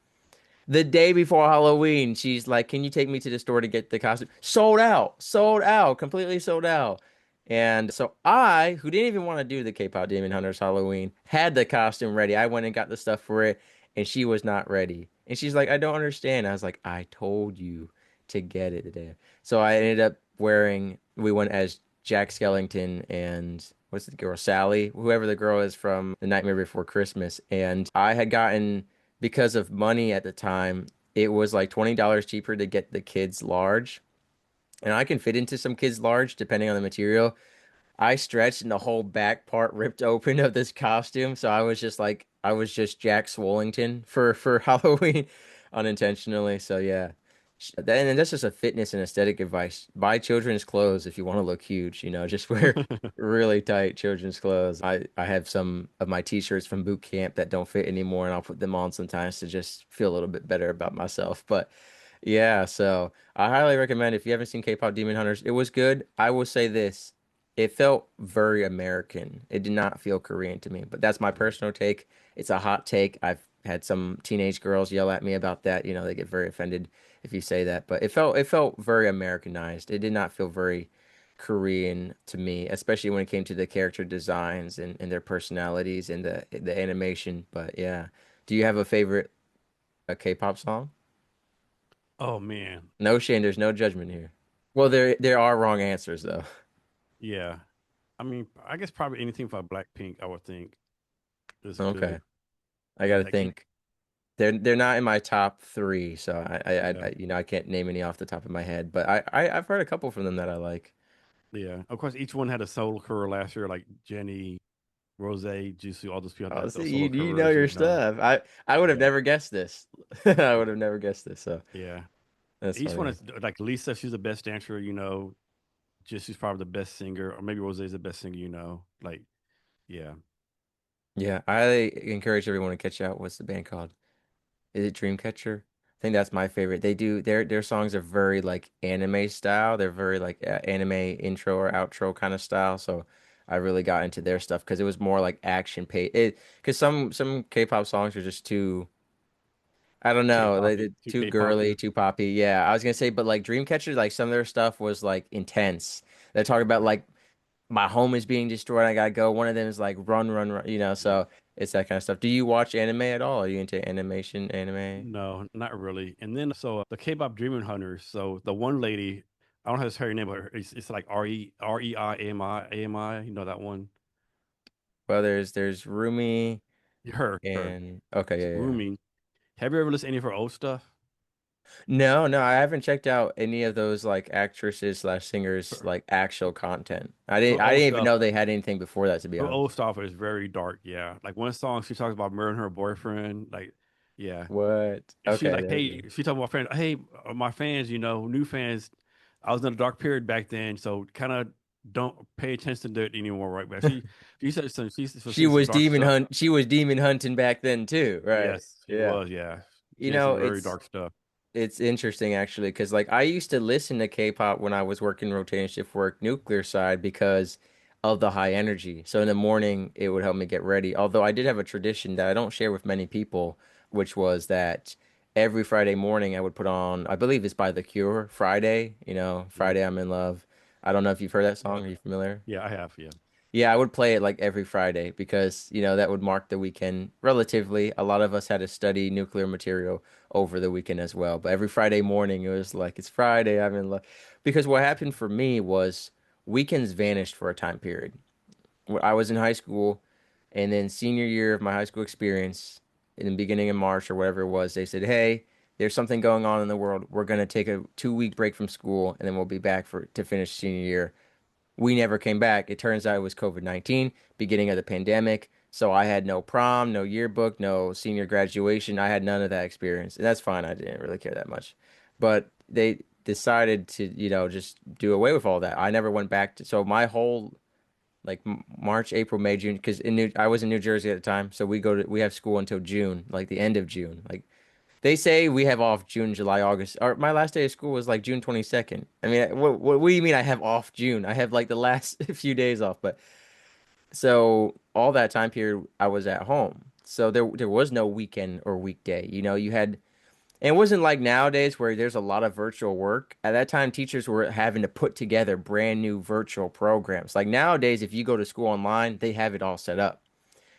The day before Halloween, she's like, "Can you take me to the store to get the costume?" Sold out, completely sold out. And so I, who didn't even want to do the K-pop Demon Hunters Halloween, had the costume ready. I went and got the stuff for it, and she was not ready. And she's like, "I don't understand." I was like, "I told you to get it today." So I ended up we went as Jack Skellington and what's the girl, Sally, whoever the girl is from The Nightmare Before Christmas. And I had gotten because of money at the time, it was like $20 cheaper to get the kids large. And I can fit into some kids large depending on the material. I stretched and the whole back part ripped open of this costume. So I was just Jack Swollington for Halloween unintentionally. So yeah. And that's just a fitness and aesthetic advice. Buy children's clothes if you want to look huge, just wear really tight children's clothes. I have some of my t-shirts from boot camp that don't fit anymore and I'll put them on sometimes to just feel a little bit better about myself. But yeah, so I highly recommend if you haven't seen K-pop Demon Hunters, it was good. I will say this. It felt very American. It did not feel Korean to me, but that's my personal take. It's a hot take. I've had some teenage girls yell at me about that. You know, they get very offended if you say that. But it felt very Americanized. It did not feel very Korean to me, especially when it came to the character designs and their personalities and the animation. But yeah, do you have a favorite K-pop song? Oh man, No shame, there's no judgment here. Well, there are wrong answers though. yeah. I mean, I guess probably anything for Blackpink, I would think is Okay, good. I Yeah, gotta like think. They're not in my top three, so yeah, I can't name any off the top of my head. But I've heard a couple from them that I like. yeah. Of course, each one had a solo career last year, like Jenny, Rose, Jisoo, all those people Oh, had see, those you solo you know careers. your You know, stuff. I would have yeah, never guessed this. I would have never guessed this. So yeah. that's Each one funny. is like Lisa. She's the best dancer. You know, Jisoo's probably the best singer, or maybe Rose is the best singer. You know, like yeah. Yeah, I encourage everyone to catch out. What's the band called? Is it Dreamcatcher? I think that's my favorite. They do their songs are very like anime style. They're very like anime intro or outro kind of style. So I really got into their stuff because it was more like action pay. It because some K-pop songs are just too I don't know, K-poppy, they're too too girly, K-poppy. too poppy. Yeah, I was gonna say, but like Dreamcatcher, like some of their stuff was like intense. They're talking about Right. like my home is being destroyed. I gotta go. One of them is like run, run, run. Yeah. So it's that kind of stuff. Do you watch anime at all? Are you into animation, anime? No, not really. And then so the K-pop Dreaming Hunters. So the one lady, I don't know how to say her name, but it's like Reimi. You know that one? Well, there's Rumi Her. and okay, yeah, yeah. Rumi. Have you ever listened to any of her old stuff? No, no, I haven't checked out any of those like actresses slash singers Her, like actual content. her I old didn't even stuff. know they had anything before that, to be Her honest. old stuff is very dark. Yeah. Like one song she talks about murdering her boyfriend. Like, yeah. What? And she Okay, like, hey, she talking about fans. Hey, my fans, you know, new fans. I was in a dark period back then, so kind of don't pay attention to it anymore, right? But she said some she's she saying some was dark demon stuff. hunt. She was demon hunting back then too, right? Yes, she Yeah. was. Yeah, You she had some know, very dark stuff. it's interesting actually because like I used to listen to K-pop when I was working rotating shift work nuclear side because of the high energy. So in the morning it would help me get ready. Although I did have a tradition that I don't share with many people, which was that every Friday morning I would put on, I believe it's by The Cure, Friday, you know, Mhm. Friday I'm in love. I don't know if you've heard that song. Are Okay. you familiar? Yeah, I have. Yeah. Yeah, I would play it like every Friday because, you know, that would mark the weekend relatively. A lot of us had to study nuclear material over the weekend as well. But every Friday morning, it was like, it's Friday, I'm in love. Because what happened for me was weekends vanished for a time period. When I was in high school, and then senior year of my high school experience, in the beginning of March or whatever it was, they said, hey, there's something going on in the world. We're going to take a 2 week break from school, and then we'll be back for to finish senior year. We never came back. It turns out it was COVID-19, beginning of the pandemic. So I had no prom, no yearbook, no senior graduation. I had none of that experience. And that's fine. I didn't really care that much. But they decided to, you know, just do away with all that. I never went back to, so my whole like March, April, May, June, because I was in New Jersey at the time. So we have school until June, like the end of June. Like they say we have off June, July, August. Or my last day of school was like June 22nd. I mean, what do you mean I have off June? I have like the last few days off. But so all that time period I was at home. So there was no weekend or weekday. You know, you had and it wasn't like nowadays where there's a lot of virtual work. At that time, teachers were having to put together brand new virtual programs. Like nowadays, if you go to school online, they have it all set up.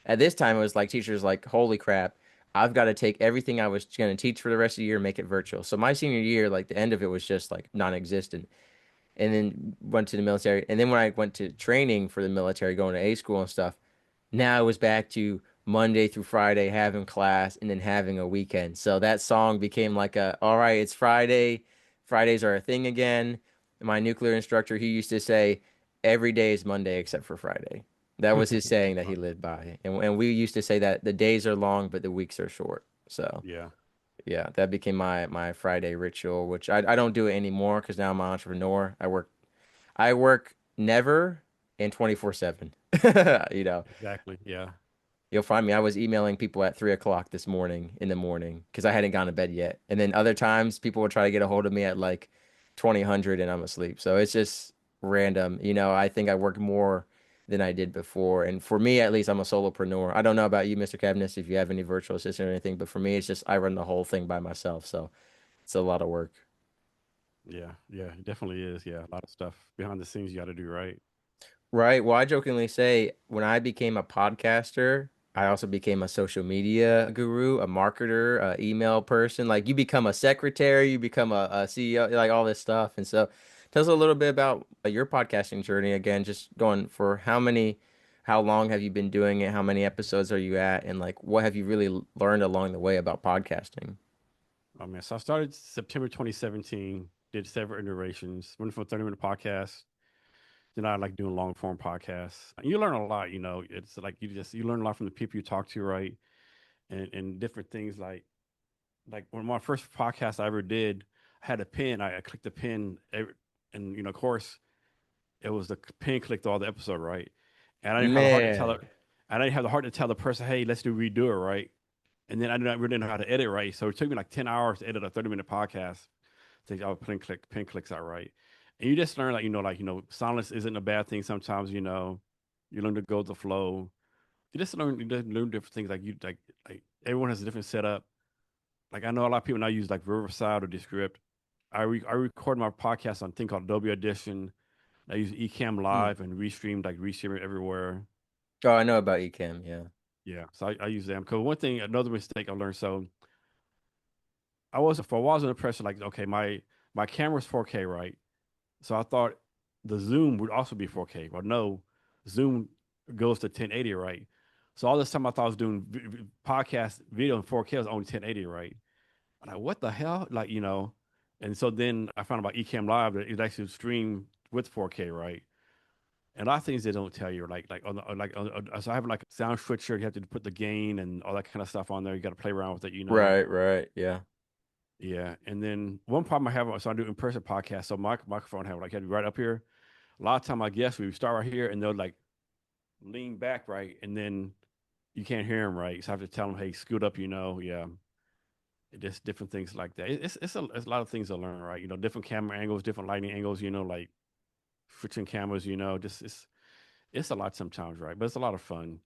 At this time, it was like teachers like, holy crap, I've got to take everything I was going to teach for the rest of the year and make it virtual. So my senior year, like the end of it was just like non-existent. And then went to the military. And then when I went to training for the military, going to A school and stuff, now it was back to Monday through Friday having class and then having a weekend. So that song became like a, all right, it's Friday. Fridays are a thing again. My nuclear instructor, he used to say, every day is Monday except for Friday. That was his saying that he lived by. And we used to say that the days are long, but the weeks are short. So Yeah. yeah, that became my Friday ritual, which I don't do it anymore because now I'm an entrepreneur. I work never and 24/7. You know. Exactly. Yeah. You'll find me. I was emailing people at 3 o'clock this morning in the morning because I hadn't gone to bed yet. And then other times people will try to get a hold of me at like 2000 and I'm asleep. So it's just random. You know, I think I work more than I did before. And for me, at least, I'm a solopreneur. I don't know about you, Mr. Cavness, if you have any virtual assistant or anything, but for me, it's just I run the whole thing by myself. So it's a lot of work. Yeah, yeah, it definitely is. Yeah, a lot of stuff behind the scenes you got to do, right? Right. Well, I jokingly say when I became a podcaster, I also became a social media guru, a marketer, a email person. Like you become a secretary, you become a CEO, like all this stuff. And so tell us a little bit about your podcasting journey again, just going for how long have you been doing it? How many episodes are you at? And like what have you really learned along the way about podcasting? Oh man, so I started September 2017, did several iterations, went from a 30-minute podcast. Then I like doing long form podcasts. You learn a lot, It's like you learn a lot from the people you talk to, right? And different things like one of my first podcasts I ever did, I had a pin. I clicked the pin, and of course, it was the pin clicked all the episode, right? And I didn't have the heart to tell Man, it. I didn't have the heart to tell the person, "Hey, let's redo it," right? And then I didn't really know how to edit, right? So it took me like 10 hours to edit a 30-minute podcast. Think I would pin clicks out right, and you just learn silence isn't a bad thing. Sometimes you learn to go with the flow. You learn different things like everyone has a different setup. Like I know a lot of people now use like Riverside or Descript. I record my podcast on a thing called Adobe Audition. I use Ecamm mm. Live and restream it everywhere. Oh, I know about Ecamm, yeah. Yeah, so I use them because another mistake I learned. So I was for a while I was under pressure. Like, okay, my camera's 4K, right? So I thought the Zoom would also be 4K. But no, Zoom goes to 1080, right? So all this time I thought I was doing podcast video in 4K was only 1080, right? I'm like, what the hell? And so then I found about Ecamm Live that it actually stream with 4K, right? And a lot of things they don't tell you, so I have like a sound switcher. You have to put the gain and all that kind of stuff on there. You got to play around with it. Right, right, yeah. Yeah. And then one problem I have, so I do in-person podcasts. So my microphone have like had to be right up here. A lot of time I guess we start right here and they'll like lean back right, and then you can't hear them right. So I have to tell them, hey, scoot up. Yeah, just different things like that. It's a lot of things to learn, right? Different camera angles, different lighting angles. Like switching cameras. Just it's a lot sometimes, right? But it's a lot of fun.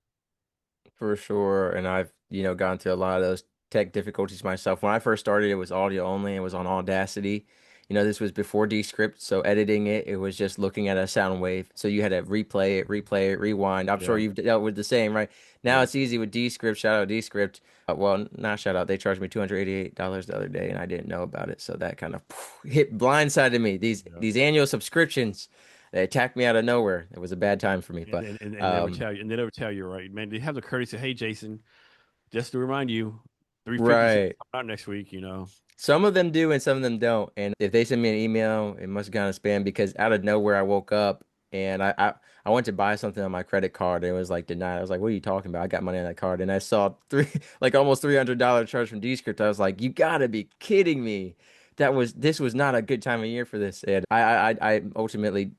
For sure. And I've, gone through a lot of those tech difficulties myself. When I first started, it was audio only. It was on Audacity. This was before Descript. So editing it, it was just looking at a sound wave. So you had to replay it, rewind. I'm sure Yeah, you've dealt with the same, right? Now yeah, it's easy with Descript. Shout out Descript. Well, not shout out. They charged me $288 the other day and I didn't know about it. So that kind of hit blindsided me. These yeah. these annual subscriptions, they attacked me out of nowhere. It was a bad time for me. And But and, and, and never um, tell you, and they never tell you, right, man. They have the courtesy. Hey, Jason, just to remind you, 356 right. coming out next week. Some of them do and some of them don't. And if they send me an email, it must have gone to spam because out of nowhere I woke up and I went to buy something on my credit card and it was like denied. I was like, what are you talking about? I got money on that card and I saw like almost $300 charge from Descript. I was like, you gotta be kidding me. This was not a good time of year for this. And I ultimately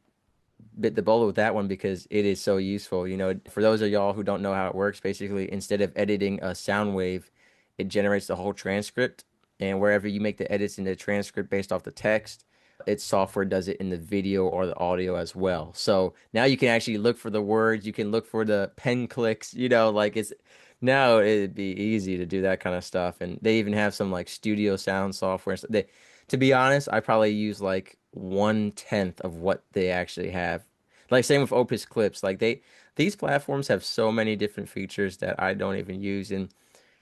bit the bullet with that one because it is so useful. For those of y'all who don't know how it works, basically, instead of editing a sound wave, it generates the whole transcript. And wherever you make the edits in the transcript based off the text, its software does it in the video or the audio as well. So now you can actually look for the words, you can look for the pen clicks, like it's now it'd be easy to do that kind of stuff. And they even have some like studio sound software. So to be honest, I probably use like 1/10 of what they actually have. Like same with Opus Clips. These platforms have so many different features that I don't even use. And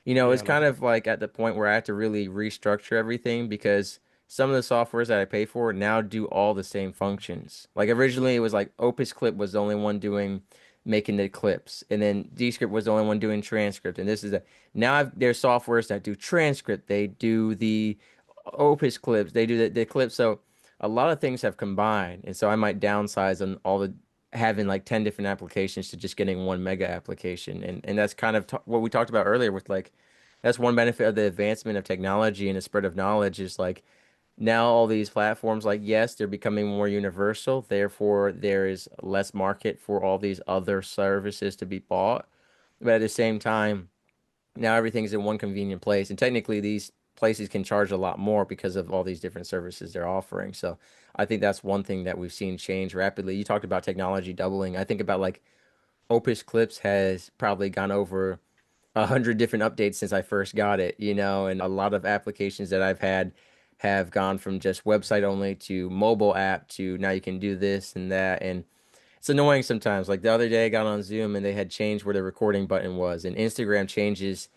it's Yeah, kind of like at the point where I have to really restructure everything because some of the softwares that I pay for now do all the same functions. Like originally it was like Opus Clip was the only one doing making the clips, and then Descript was the only one doing transcript. And this is there's softwares that do transcript, they do the Opus clips, they do the clips. So a lot of things have combined, and so I might downsize on all the having like 10 different applications to just getting one mega application. And that's kind of what we talked about earlier with like that's one benefit of the advancement of technology and the spread of knowledge is like now all these platforms, like yes, they're becoming more universal, therefore there is less market for all these other services to be bought, but at the same time now everything's in one convenient place. And technically, these places can charge a lot more because of all these different services they're offering. So I think that's one thing that we've seen change rapidly. You talked about technology doubling. I think about like Opus Clips has probably gone over 100 different updates since I first got it, and a lot of applications that I've had have gone from just website only to mobile app to now you can do this and that. And it's annoying sometimes. Like the other day, I got on Zoom and they had changed where the recording button was, and Instagram changes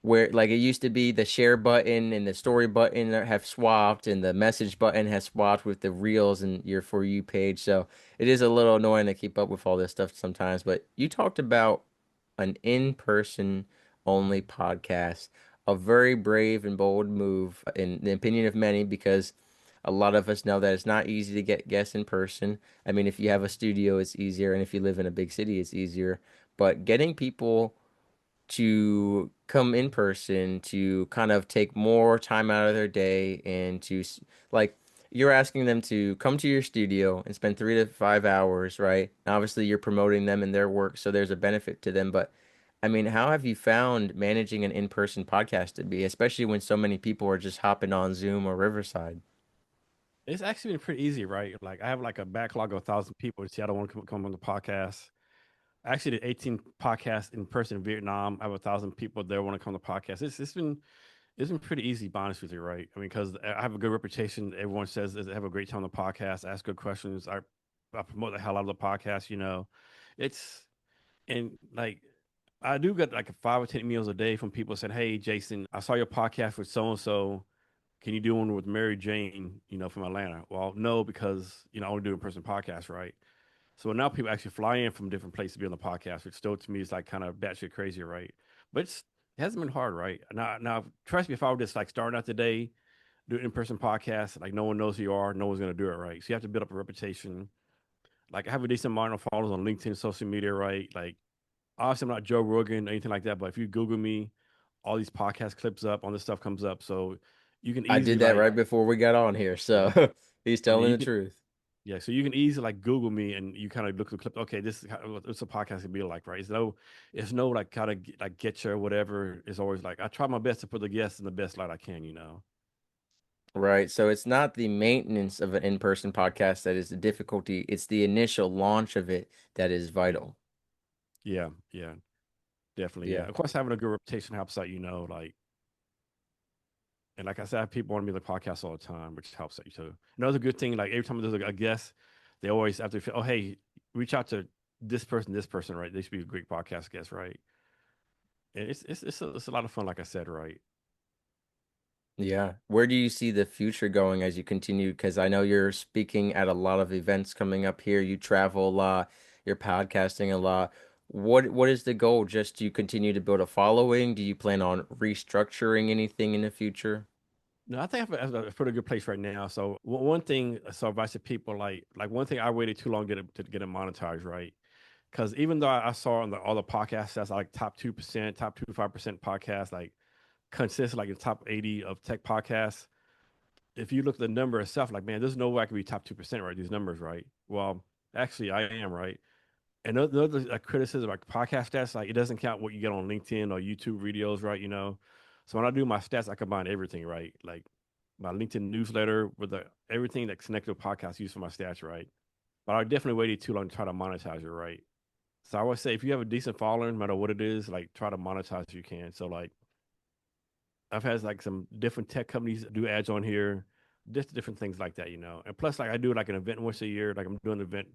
where like it used to be the share button and the story button have swapped and the message button has swapped with the reels and your For You page. So it is a little annoying to keep up with all this stuff sometimes. But you talked about an in-person only podcast, a very brave and bold move in the opinion of many, because a lot of us know that it's not easy to get guests in person. I mean, if you have a studio, it's easier, and if you live in a big city, it's easier. But getting people to come in person to kind of take more time out of their day and like you're asking them to come to your studio and spend 3 to 5 hours, right? And obviously, you're promoting them and their work, so there's a benefit to them. But I mean, how have you found managing an in-person podcast to be, especially when so many people are just hopping on Zoom or Riverside? It's actually been pretty easy, right? Like I have like a backlog of 1,000 people in Seattle want to come on the podcast. I actually did 18 podcasts in person in Vietnam. I have 1,000 people there want to come on the podcast. It's been pretty easy, to be honest with you, right? I mean, because I have a good reputation. Everyone says I have a great time on the podcast. I ask good questions. I promote the hell out of the podcast. It's and like I do get like 5 or 10 emails a day from people saying, "Hey, Jason, I saw your podcast with so and so. Can you do one with Mary Jane? From Atlanta?" Well, no, because I only do in person podcast, right? So now people actually fly in from different places to be on the podcast, which still to me is like kind of batshit crazy, right? But it hasn't been hard, right? Now, trust me, if I were just like starting out today, do an in-person podcast, like no one knows who you are, no one's gonna do it, right? So you have to build up a reputation. Like I have a decent amount of followers on LinkedIn, social media, right? Like obviously I'm not Joe Rogan or anything like that, but if you Google me, all these podcast clips up, all this stuff comes up, so you can I easily did that like, right before we got on here, yeah, so he's I mean, telling the truth. yeah, so you can easily like Google me and you kind of look at the clip. Okay, this is what's a podcast gonna be like, right? It's no like kind of like get you or whatever. It's always like I try my best to put the guests in the best light I can. Right. So it's not the maintenance of an in-person podcast that is the difficulty. It's the initial launch of it that is vital. Yeah, yeah, definitely. Yeah, Yeah. of course, having a good reputation helps out. Like, and like I said, I have people want to be on the podcast all the time, which helps out you too. Another good thing, like every time there's a guest, they always have to feel, oh, hey, reach out to this person, right? They should be a great podcast guest, right? And it's a lot of fun, like I said, right? Yeah. Where do you see the future going as you continue? Because I know you're speaking at a lot of events coming up here. You travel a lot. You're podcasting a lot. What is the goal? Just to continue to build a following? Do you plan on restructuring anything in the future? No, I think I'm at a pretty good place right now. So one thing, so advice to people like one thing I waited too long to get it monetized, right? Because even though I saw on all the podcasts that's like top 2%, top 25% podcasts, like consist like in top 80 of tech podcasts. If you look at the number itself, like man, there's no way I could be top 2%, right? These numbers, right? Well, actually, I am right. And another criticism like podcast stats, like it doesn't count what you get on LinkedIn or YouTube videos, right? So when I do my stats, I combine everything, right? Like my LinkedIn newsletter with everything that's connected to podcast use for my stats, right? But I definitely waited too long to try to monetize it, right? So I would say if you have a decent following, no matter what it is, like try to monetize if you can. So like I've had like some different tech companies do ads on here, just different things like that. And plus, like I do like an event once a year. Like I'm doing an event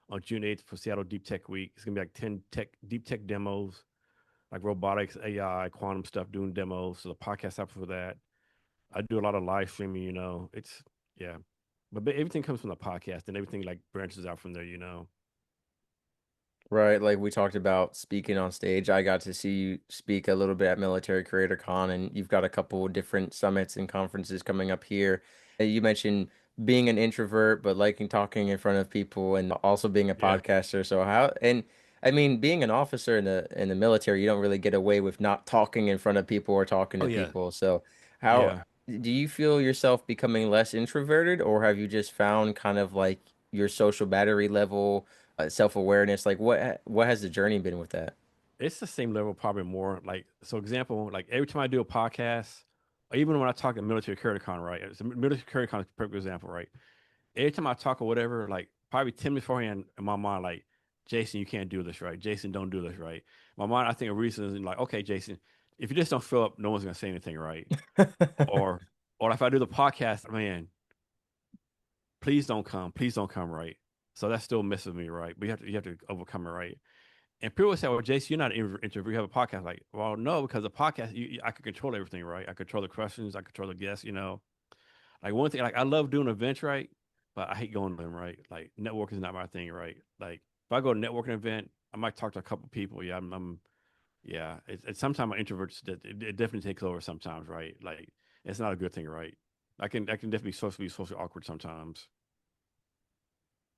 on June 8th for Seattle Deep Tech Week. It's gonna be like 10 deep tech demos, like robotics, AI, quantum stuff, doing demos. So the podcast up for that. I do a lot of live streaming. It's yeah. But everything comes from the podcast and everything like branches out from there. Right, like we talked about speaking on stage. I got to see you speak a little bit at Military Creator Con, and you've got a couple of different summits and conferences coming up here. You mentioned being an introvert, but liking talking in front of people, and also being a Yeah. podcaster. So how, and I mean, being an officer in the military, you don't really get away with not talking in front of people or talking Oh to yeah. people. So how Yeah. do you feel yourself becoming less introverted, or have you just found kind of like your social battery level? Self-awareness, like what has the journey been with that? It's the same level, probably more. Like, so example, like every time I do a podcast, or even when I talk at military Curricon, con, right? It's a military Curricon con is a perfect example, right? Every time I talk or whatever, like probably 10 minutes beforehand in my mind, like Jason, you can't do this right. Jason, don't do this right. My mind, I think a reason is like, okay, Jason, if you just don't show up, no one's gonna say anything, right? Or or if I do the podcast, man, please don't come, right? So that still messes me, right? But you have to overcome it, right? And people say, well, Jason, you're not an introvert. You have a podcast. Like, well, no, because the podcast, I can control everything, right? I control the questions. I control the guests, Like one thing, like I love doing events, right? But I hate going to them, right? Like networking is not my thing, right? Like if I go to a networking event, I might talk to a couple people. Yeah, yeah. It's sometimes my introverts it definitely takes over sometimes, right? Like it's not a good thing, right? I can definitely be socially awkward sometimes.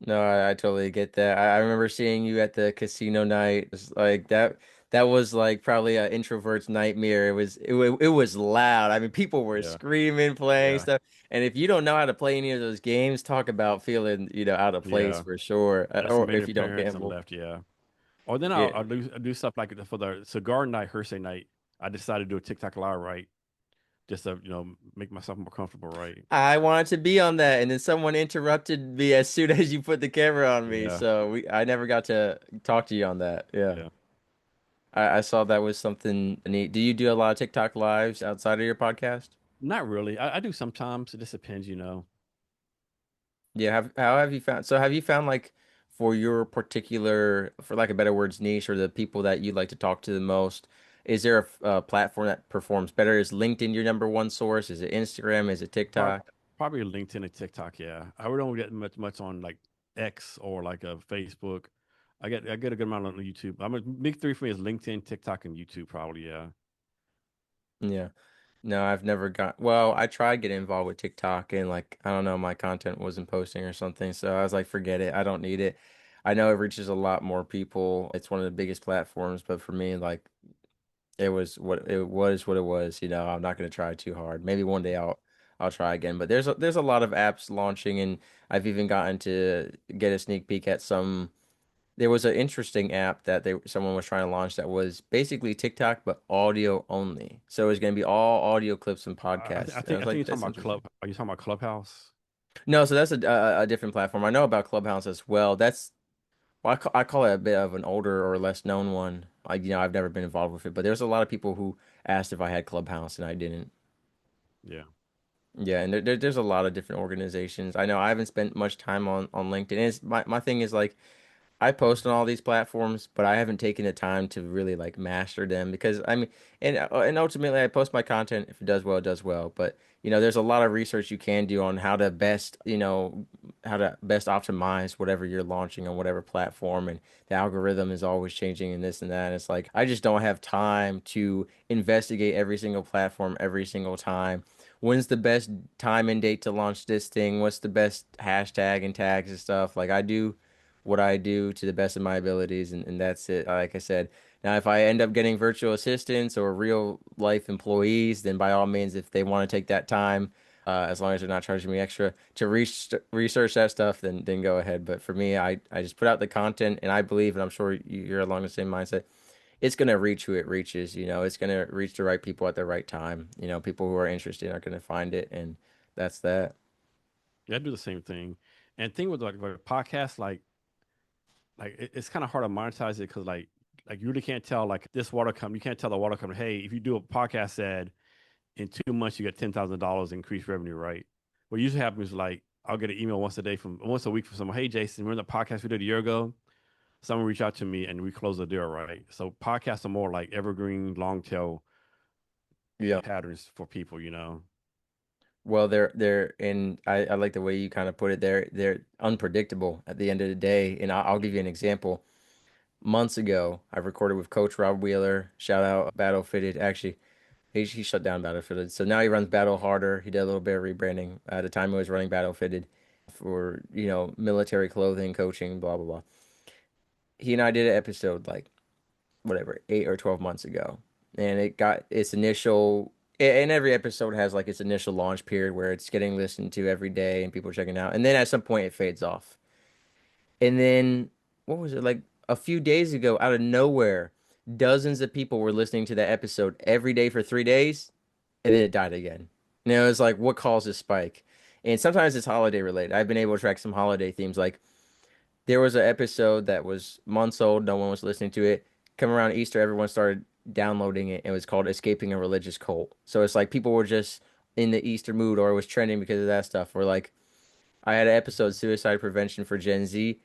No, I totally get that. I remember seeing you at the casino night. It's like that was like probably an introvert's nightmare. It was loud. I mean, people were Yeah, screaming, playing yeah. stuff. And if you don't know how to play any of those games, talk about feeling, out of place Yeah, for sure. that's Or made if you don't appearance and gamble. left. Yeah. Or then Yeah. I'll do stuff like for the cigar night, Hersey night. I decided to do a TikTok live, right? Just to make myself more comfortable, right? I wanted to be on that, and then someone interrupted me as soon as you put the camera on me. Yeah, So I never got to talk to you on that. Yeah. yeah. I saw that was something neat. Do you do a lot of TikTok lives outside of your podcast? Not really. I do sometimes. It just depends. Yeah, how have you found? So have you found like for your particular, for lack of better words, niche or the people that you like to talk to the most, is there a platform that performs better? Is LinkedIn your number one source? Is it Instagram? Is it Prob- TikTok? Probably LinkedIn and TikTok. Yeah, I really don't get much on like X or like a Facebook. I get a good amount on YouTube. I'm a big three for me is LinkedIn, TikTok, and YouTube. Probably. Yeah. Yeah. No, I've never got, well, I tried getting involved with TikTok and like, I don't know, my content wasn't posting or something. So I was like, forget it. I don't need it. I know it reaches a lot more people. It's one of the biggest platforms, but for me, like, what it was. I'm not gonna try too hard. Maybe one day I'll try again. But there's a lot of apps launching, and I've even gotten to get a sneak peek at some. There was an interesting app that someone was trying to launch that was basically TikTok but audio only. So it's gonna be all audio clips and podcasts. And I was I think like, you're talking that's about interesting. Are you talking about Clubhouse? No, so that's a different platform. I know about Clubhouse as well. That's well, I call it a bit of an older or less known one. I've never been involved with it, but there's a lot of people who asked if I had Clubhouse and I didn't. Yeah. Yeah, and there's a lot of different organizations. I know I haven't spent much time on LinkedIn. My thing is like I post on all these platforms, but I haven't taken the time to really like master them because I mean, and ultimately I post my content. If it does well, it does well. But there's a lot of research you can do on how to best optimize whatever you're launching on whatever platform, and the algorithm is always changing and this and that. And it's like I just don't have time to investigate every single platform every single time. When's the best time and date to launch this thing? What's the best hashtag and tags and stuff? Like I do what I do to the best of my abilities, and that's it. Like I said, now if I end up getting virtual assistants or real life employees, then by all means, if they want to take that time, as long as they're not charging me extra to research that stuff, then go ahead. But for me, I just put out the content, and I believe, and I'm sure you're along the same mindset. It's gonna reach who it reaches. It's gonna reach the right people at the right time. People who are interested are gonna find it, and that's that. Yeah, I do the same thing. And thing with like podcasts, it's kind of hard to monetize it because like you really can't tell like this water company. You can't tell the water company, hey, if you do a podcast ad in 2 months, you get $10,000 increased revenue, right? What usually happens is like I'll get an email once a week from someone, hey Jason, remember the podcast we did a year ago? Someone reach out to me and we close the deal, right? So podcasts are more like evergreen, long tail Yeah. patterns for people. Well, and I like the way you kind of put it. They're unpredictable at the end of the day. And I'll give you an example. Months ago, I recorded with Coach Rob Wheeler. Shout out Battle Fitted. Actually, he shut down Battle Fitted, so now he runs Battle Harder. He did a little bit of rebranding. At the time, he was running Battle Fitted for military clothing, coaching, blah blah blah. He and I did an episode like whatever 8 or 12 months ago, and it got its initial. And every episode has like its initial launch period where it's getting listened to every day and people checking out, and then at some point it fades off. And then what was it like a few days ago, out of nowhere, dozens of people were listening to that episode every day for 3 days, and then it died again. It's like what caused this spike? And sometimes it's holiday related. I've been able to track some holiday themes like there was an episode that was months old, no one was listening to it. Come around Easter, everyone started downloading it. It was called Escaping a Religious Cult. So it's like people were just in the Easter mood or it was trending because of that stuff. Or like I had an episode suicide prevention for Gen Z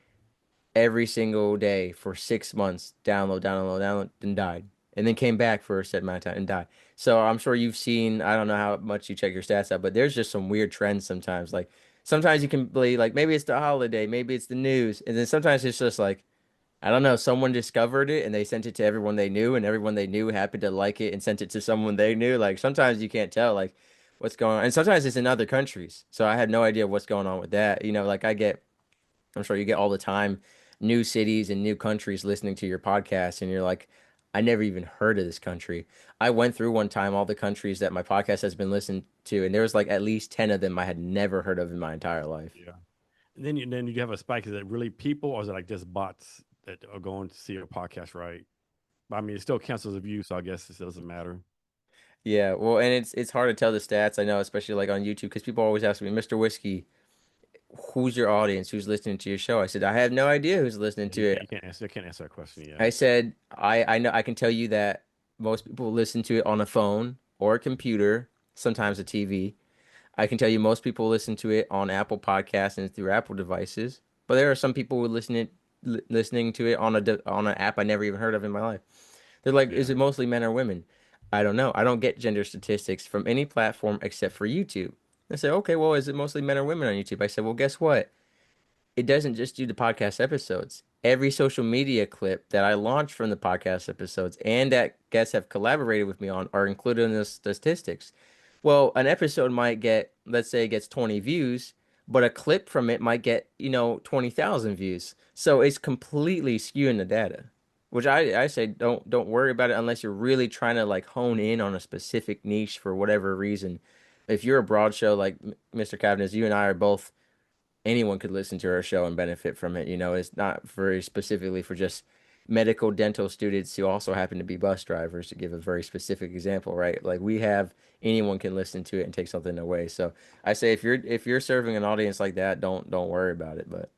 every single day for 6 months, download, and died. And then came back for a set amount of time and died. So I'm sure you've seen, I don't know how much you check your stats out, but there's just some weird trends sometimes. Like sometimes you can believe like maybe it's the holiday, maybe it's the news, and then sometimes it's just like I don't know, someone discovered it and they sent it to everyone they knew, and everyone they knew happened to like it and sent it to someone they knew. Like sometimes you can't tell like what's going on. And sometimes it's in other countries. So I had no idea what's going on with that. Like I'm sure you get all the time new cities and new countries listening to your podcast, and you're like, I never even heard of this country. I went through one time all the countries that my podcast has been listened to, and there was like at least 10 of them I had never heard of in my entire life. Yeah. And then you have a spike. Is it really people, or is it like just bots that are going to see your podcast, right? I mean, it still cancels a view, so I guess it doesn't matter. Yeah, well, and it's hard to tell the stats. I know, especially like on YouTube, because people always ask me, Mr. Whiskey, who's your audience? Who's listening to your show? I said, I have no idea who's listening Yeah, to it. you can't answer. I can't answer that question yet. I said, I know I can tell you that most people listen to it on a phone or a computer, sometimes a TV. I can tell you most people listen to it on Apple Podcasts and through Apple devices, but there are some people who listening to it on on an app I never even heard of in my life. They're like, Yeah. is it mostly men or women? I don't know. I don't get gender statistics from any platform except for YouTube. I said, okay, well, is it mostly men or women on YouTube? I said, well, guess what? It doesn't just do the podcast episodes. Every social media clip that I launch from the podcast episodes and that guests have collaborated with me on are included in the statistics. Well, an episode might get, let's say it gets 20 views, but a clip from it might get, 20,000 views. So it's completely skewing the data, which I say don't worry about it unless you're really trying to like hone in on a specific niche for whatever reason. If you're a broad show like Mr. Cavness, you and I are both anyone could listen to our show and benefit from it. It's not very specifically for just medical dental students who also happen to be bus drivers, to give a very specific example, right? Like we have anyone can listen to it and take something away. So I say if you're serving an audience like that, don't worry about it. But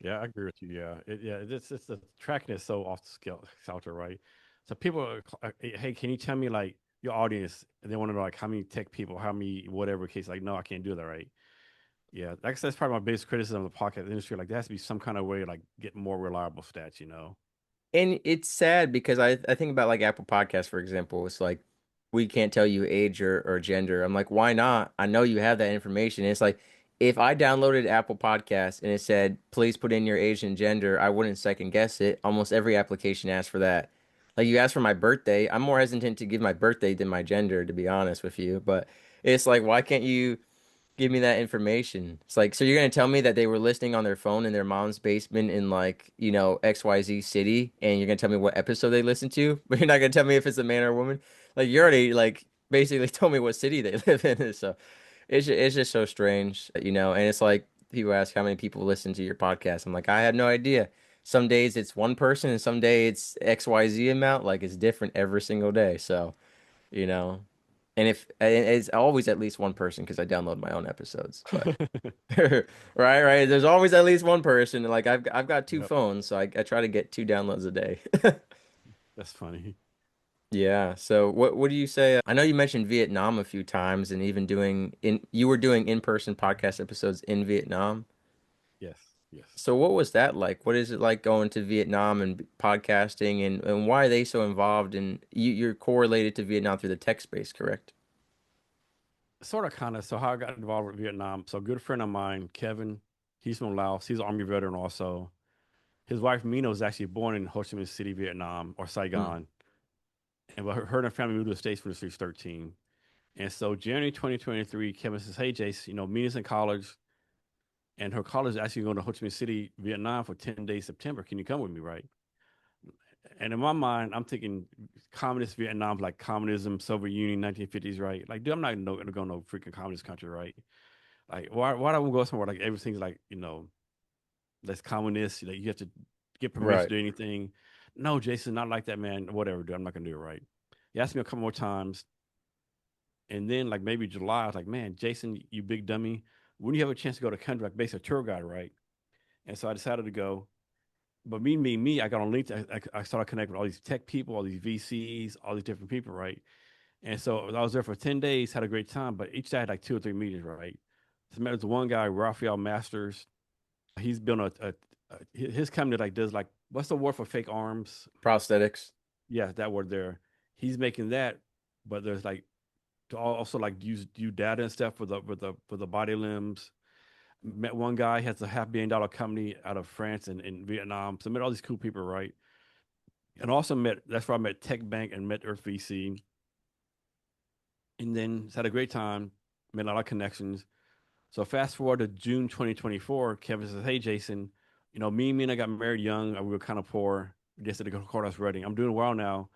Yeah, I agree with you. Yeah, it's the tracking is so off the scale, shelter, right? So people, hey, can you tell me like your audience? They want to know like how many tech people, how many whatever case. Like, no, I can't do that, right? Yeah, like I said, that's probably my biggest criticism of the podcast industry. Like, there has to be some kind of way to like get more reliable stats, you know? and it's sad because I think about like Apple Podcasts, for example. It's like we can't tell you age or gender. I'm like, why not? I know you have that information. It's like if I downloaded Apple Podcasts and it said, please put in your age and gender, I wouldn't second guess it. Almost every application asks for that. Like you ask for my birthday, I'm more hesitant to give my birthday than my gender, to be honest with you. But it's like, why can't you give me that information? It's like, so you're gonna tell me that they were listening on their phone in their mom's basement in like, XYZ city, and you're gonna tell me what episode they listened to, but you're not gonna tell me if it's a man or a woman? Like you already like basically told me what city they live in. So it's just so strange. And it's like people ask how many people listen to your podcast. I'm like, I have no idea. Some days it's one person and some day it's XYZ amount. Like it's different every single day. So, you know. And if and it's always at least one person because I download my own episodes. But right. There's always at least one person. Like I've got two Yep, phones, so I try to get two downloads a day. that's funny. Yeah. So what do you say? I know you mentioned Vietnam a few times and even you were doing in-person podcast episodes in Vietnam. Yes, yes. So what was that like? What is it like going to Vietnam and podcasting and why are they so involved you're correlated to Vietnam through the tech space, correct? Sort of, kind of. So how I got involved with Vietnam. So a good friend of mine, Kevin, he's from Laos. He's an Army veteran also. His wife Mina was actually born in Ho Chi Minh City, Vietnam, or Mm. Saigon, and but her and her family moved to the States when she was 13. And so January 2023, Kevin says, "Hey, Jace, Mina's in college, and her college is actually going to Ho Chi Minh City, Vietnam for 10 days September. Can you come with me, right?" And in my mind, I'm thinking communist Vietnam, like communism, Soviet Union, 1950s, right? Like, dude, I'm not going to go no freaking communist country, right? Like, why do I want to go somewhere like everything's like, that's communist? Like, you have to get permission Right. to do anything. No, Jason, not like that, man. Whatever, dude, I'm not going to do it right. He asked me a couple more times. And then, like, maybe July, I was like, man, Jason, you big dummy. When you have a chance to go to country, like, basically a tour guide, right? And so I decided to go. But me, I got on LinkedIn. I started connecting with all these tech people, all these VCs, all these different people, right? And so I was there for 10 days, had a great time, but each day I had like two or three meetings, right? So I met with one guy, Raphael Masters. He's built his company like does like, what's the word for fake arms? Prosthetics. Yeah, that word there. He's making that, but there's like to also like use data and stuff for the body limbs. Met one guy has a $500 million company out of France and Vietnam. So I met all these cool people, right? And also met that's where I met Tech Bank and met Earth VC. And then had a great time, made a lot of connections. So fast forward to June 2024, Kevin says, "Hey Jason, me and I got married young. We were kind of poor. We just did a courthouse wedding. I'm doing well now.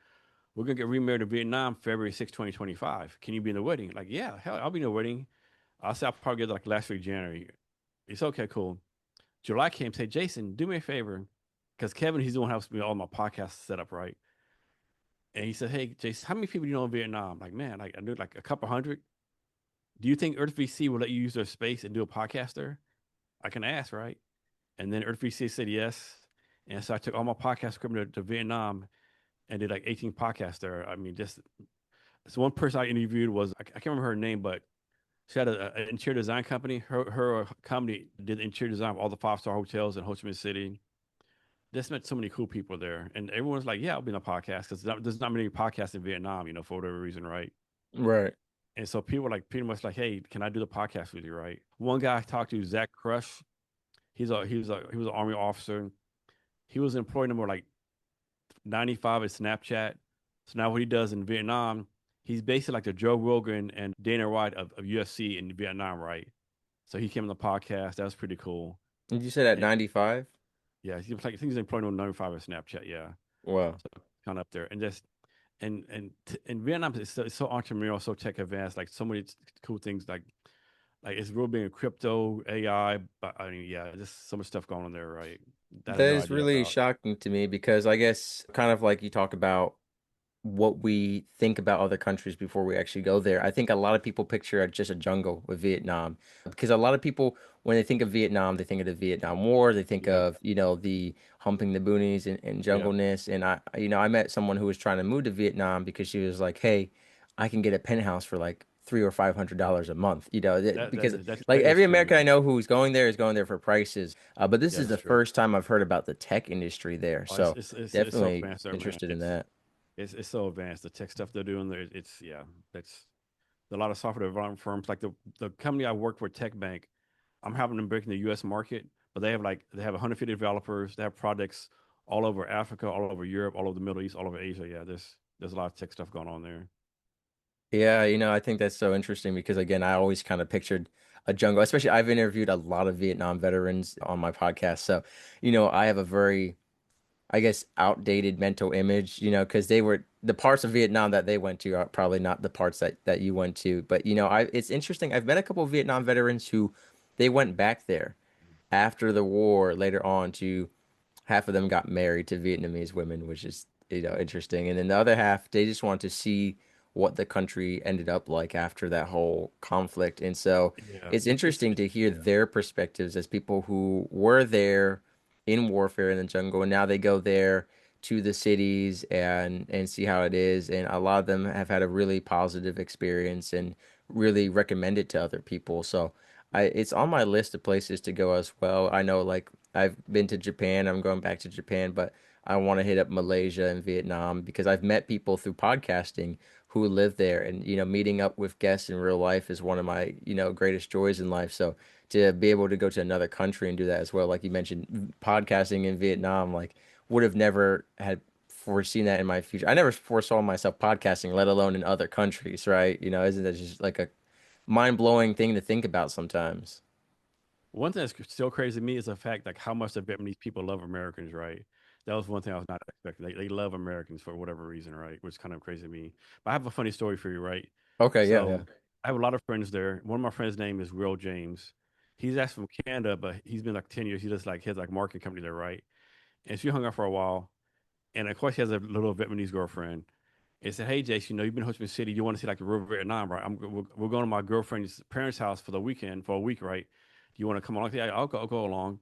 We're gonna get remarried in Vietnam February 6, 2025. Can you be in the wedding?" Like, yeah, hell, I'll be in the wedding. I'll say I'll probably get like last week January. It's okay, cool. July came, say, Jason, do me a favor, because Kevin, he's the one who helps me all my podcasts set up, right? And he said, "Hey, Jason, how many people do you know in Vietnam?" Like, man, like I knew like a couple hundred. Do you think Earth VC will let you use their space and do a podcast there? I can ask, right? And then Earth VC said yes. And so I took all my podcast equipment to Vietnam and did like 18 podcasts there. I mean, just so one person I interviewed was I can't remember her name, but she had an interior design company. Her company did interior design of all the 5-star hotels in Ho Chi Minh City. Just met so many cool people there, and everyone's like, "Yeah, I'll be in a podcast," because there's not many podcasts in Vietnam, for whatever reason, right? Right. And so people were like pretty much like, "Hey, can I do the podcast with you?" Right? One guy I talked to, Zach Crush. He was an army officer. He was employee number like 95 at Snapchat. So now what he does in Vietnam, he's basically like the Joe Rogan and Dana White of UFC in Vietnam, right? So he came on the podcast. That was pretty cool. Did you say that And 95? yeah, he was like I think he's employed number 95 at Snapchat. Yeah, Wow. so kind of up there. And just and Vietnam is so entrepreneurial, so tech advanced. Like so many cool things. Like it's real big in crypto, AI. But I mean, yeah, just so much stuff going on there, right? That I had That no is idea really about. shocking to me because I guess kind of like you talk about what we think about other countries before we actually go there. I think a lot of people picture just a jungle with Vietnam because a lot of people, when they think of Vietnam, they think of the Vietnam War. They think Yeah, of, the humping the boonies and yeah. jungleness. And I met someone who was trying to move to Vietnam because she was like, "Hey, I can get a penthouse for like $300 or $500 a month." Because like That is every true, American I man. know who's going there is going there for prices. But this Yeah, is that's the true. first time I've heard about the tech industry there. Oh, So it's so definitely advanced there, man. interested in that. It's so advanced. The tech stuff they're doing there, it's yeah, that's a lot of software development firms. Like the company I work for, Tech Bank, I'm having them break in the U.S. market, but they have 150 developers. They have projects all over Africa, all over Europe, all over the Middle East, all over Asia. Yeah, there's a lot of tech stuff going on there. Yeah, I think that's so interesting because again, I always kind of pictured a jungle, especially I've interviewed a lot of Vietnam veterans on my podcast. So, I have a very, I guess, outdated mental image, because they were the parts of Vietnam that they went to are probably not the parts that you went to. But, it's interesting. I've met a couple of Vietnam veterans who they went back there after the war later on to half of them got married to Vietnamese women, which is, interesting. And then the other half, they just want to see what the country ended up like after that whole conflict. And so Yeah, it's interesting to hear yeah. their perspectives as people who were there in warfare in the jungle, and now they go there to the cities and see how it is. And a lot of them have had a really positive experience and really recommend it to other people. So it's on my list of places to go as well. I know like I've been to Japan. I'm going back to Japan, but I want to hit up Malaysia and Vietnam because I've met people through podcasting who live there, and meeting up with guests in real life is one of my greatest joys in life. So to be able to go to another country and do that as well, like you mentioned, podcasting in Vietnam, like would have never had foreseen that in my future. I never foresaw myself podcasting, let alone in other countries, right? Isn't that just like a mind-blowing thing to think about sometimes? One thing that's still crazy to me is the fact like how much the Vietnamese people love Americans, right? That was one thing I was not expecting. They love Americans for whatever reason, right? Which is kind of crazy to me. But I have a funny story for you, right? Okay, yeah, yeah. So I have a lot of friends there. One of my friends' name is Will James. He's actually from Canada, but he's been like 10 years. He does like his like marketing company there, right? And she hung out for a while. And of course, he has a little Vietnamese girlfriend. And said, "Hey, Jason, you've been in Ho Chi Minh City. You want to see like the river Vietnam, right? We're going to my girlfriend's parents' house for the weekend for a week, right? Do you want to come along?" Yeah, I'll go along.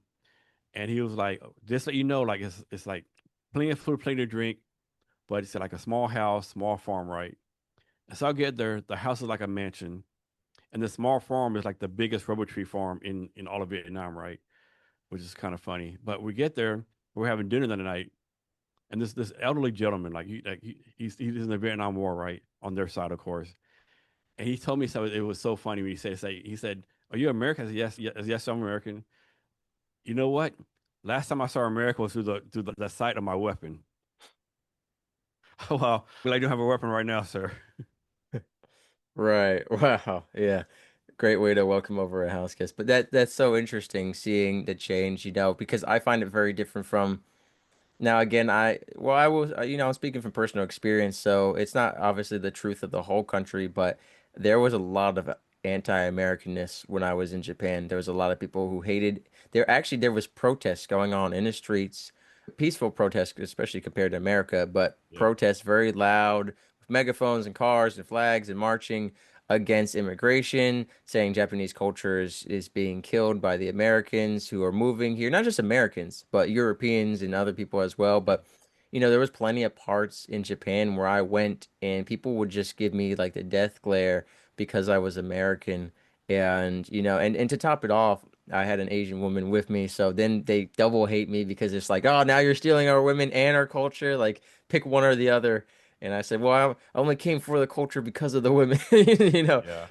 And he was like, just so you know, like it's like plenty of food, plenty to drink, but it's like a small house, small farm, right? And so I get there, the house is like a mansion, and the small farm is like the biggest rubber tree farm in all of Vietnam, right? Which is kind of funny. But we get there, we're having dinner that night, and this elderly gentleman, he's in the Vietnam War, right, on their side, of course. And he told me so. It was so funny when he said, "Are you American?" I said, "Yes, yes, I'm American." You know what? Last time I saw America was through the sight of my weapon. Well, I do have a weapon right now, sir. Right. Wow. Yeah. Great way to welcome over a house guest. But that's so interesting seeing the change, because I find it very different from now again, I was I'm speaking from personal experience, so it's not obviously the truth of the whole country, but there was a lot of anti-Americanness when I was in Japan. There was a lot of people who hated there was protests going on in the streets, peaceful protests, especially compared to America, but Yeah. protests very loud with megaphones and cars and flags and marching against immigration, saying Japanese culture is being killed by the Americans who are moving here. Not just Americans, but Europeans and other people as well. Yeah. But there was plenty of parts in Japan where I went and people would just give me like the death glare because I was American. And and to top it off, I had an Asian woman with me, so then they double hate me because it's like, oh, now you're stealing our women and our culture. Like, pick one or the other. And I said, well, I only came for the culture because of the women, Yeah.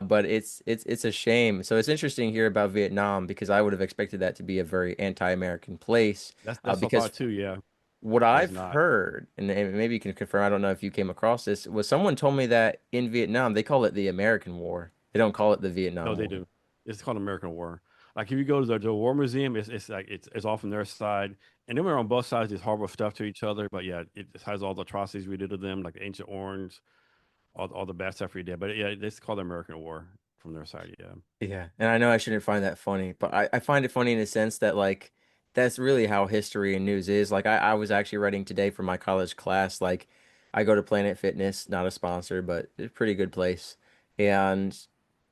but it's a shame. So it's interesting to hear about Vietnam because I would have expected that to be a very anti-American place. That's my Because thought too. Yeah. what But it's I've not. heard, and maybe you can confirm, I don't know if you came across this, was someone told me that in Vietnam they call it the American War. They don't call it the No, Vietnam they War. do. It's called American War. Like if you go to the War Museum, it's like it's off on their side, and then we're on both sides just horrible stuff to each other. But yeah, it has all the atrocities we did to them, like the Ancient Orange, all the bad stuff we did. But yeah, it's called the American War from their side. Yeah. Yeah, and I know I shouldn't find that funny, but I find it funny in the sense that like that's really how history and news is. Like I was actually writing today for my college class. Like I go to Planet Fitness, not a sponsor, but it's a pretty good place. And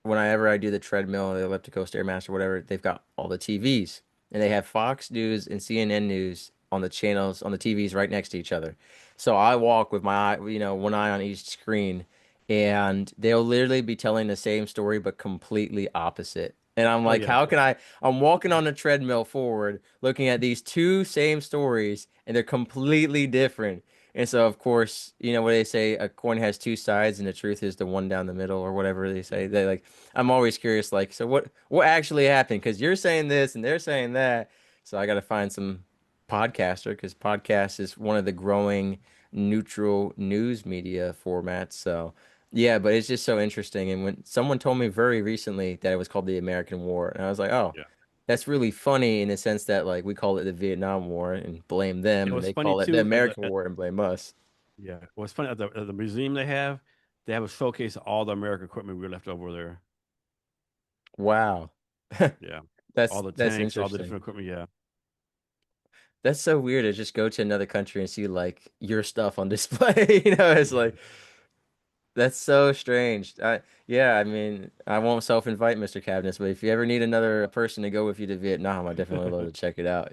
whenever I do the treadmill, the elliptical stairmaster, whatever, they've got all the TVs, and they have Fox News and CNN News on the channels on the TVs right next to each other. So I walk with my eye, one eye on each screen, and they'll literally be telling the same story but completely opposite. And I'm Oh like, yeah. how can I'm walking on a treadmill forward, looking at these two same stories, and they're completely different. And so, of course, you know what they say, a coin has two sides, and the truth is the one down the middle, or whatever they say. They like, I'm always curious, like, so what actually happened? Because you're saying this and they're saying that. So I got to find some podcaster because podcast is one of the growing neutral news media formats. So yeah, but it's just so interesting. And when someone told me very recently that it was called the American War, and I was like, oh, Yeah. that's really funny in the sense that like we call it the Vietnam War and blame them, It and was they funny call it the too. American War and blame us. Yeah. What's funny at the museum they have a showcase of all the American equipment we left over there. Wow. Yeah. All the That's tanks, all the interesting. different equipment. Yeah. That's so weird to just go to another country and see like your stuff on display. It's Yeah. like that's so strange. Yeah, I mean, I won't self-invite Mr. Cavness, but if you ever need another person to go with you to Vietnam, I definitely love to check it out.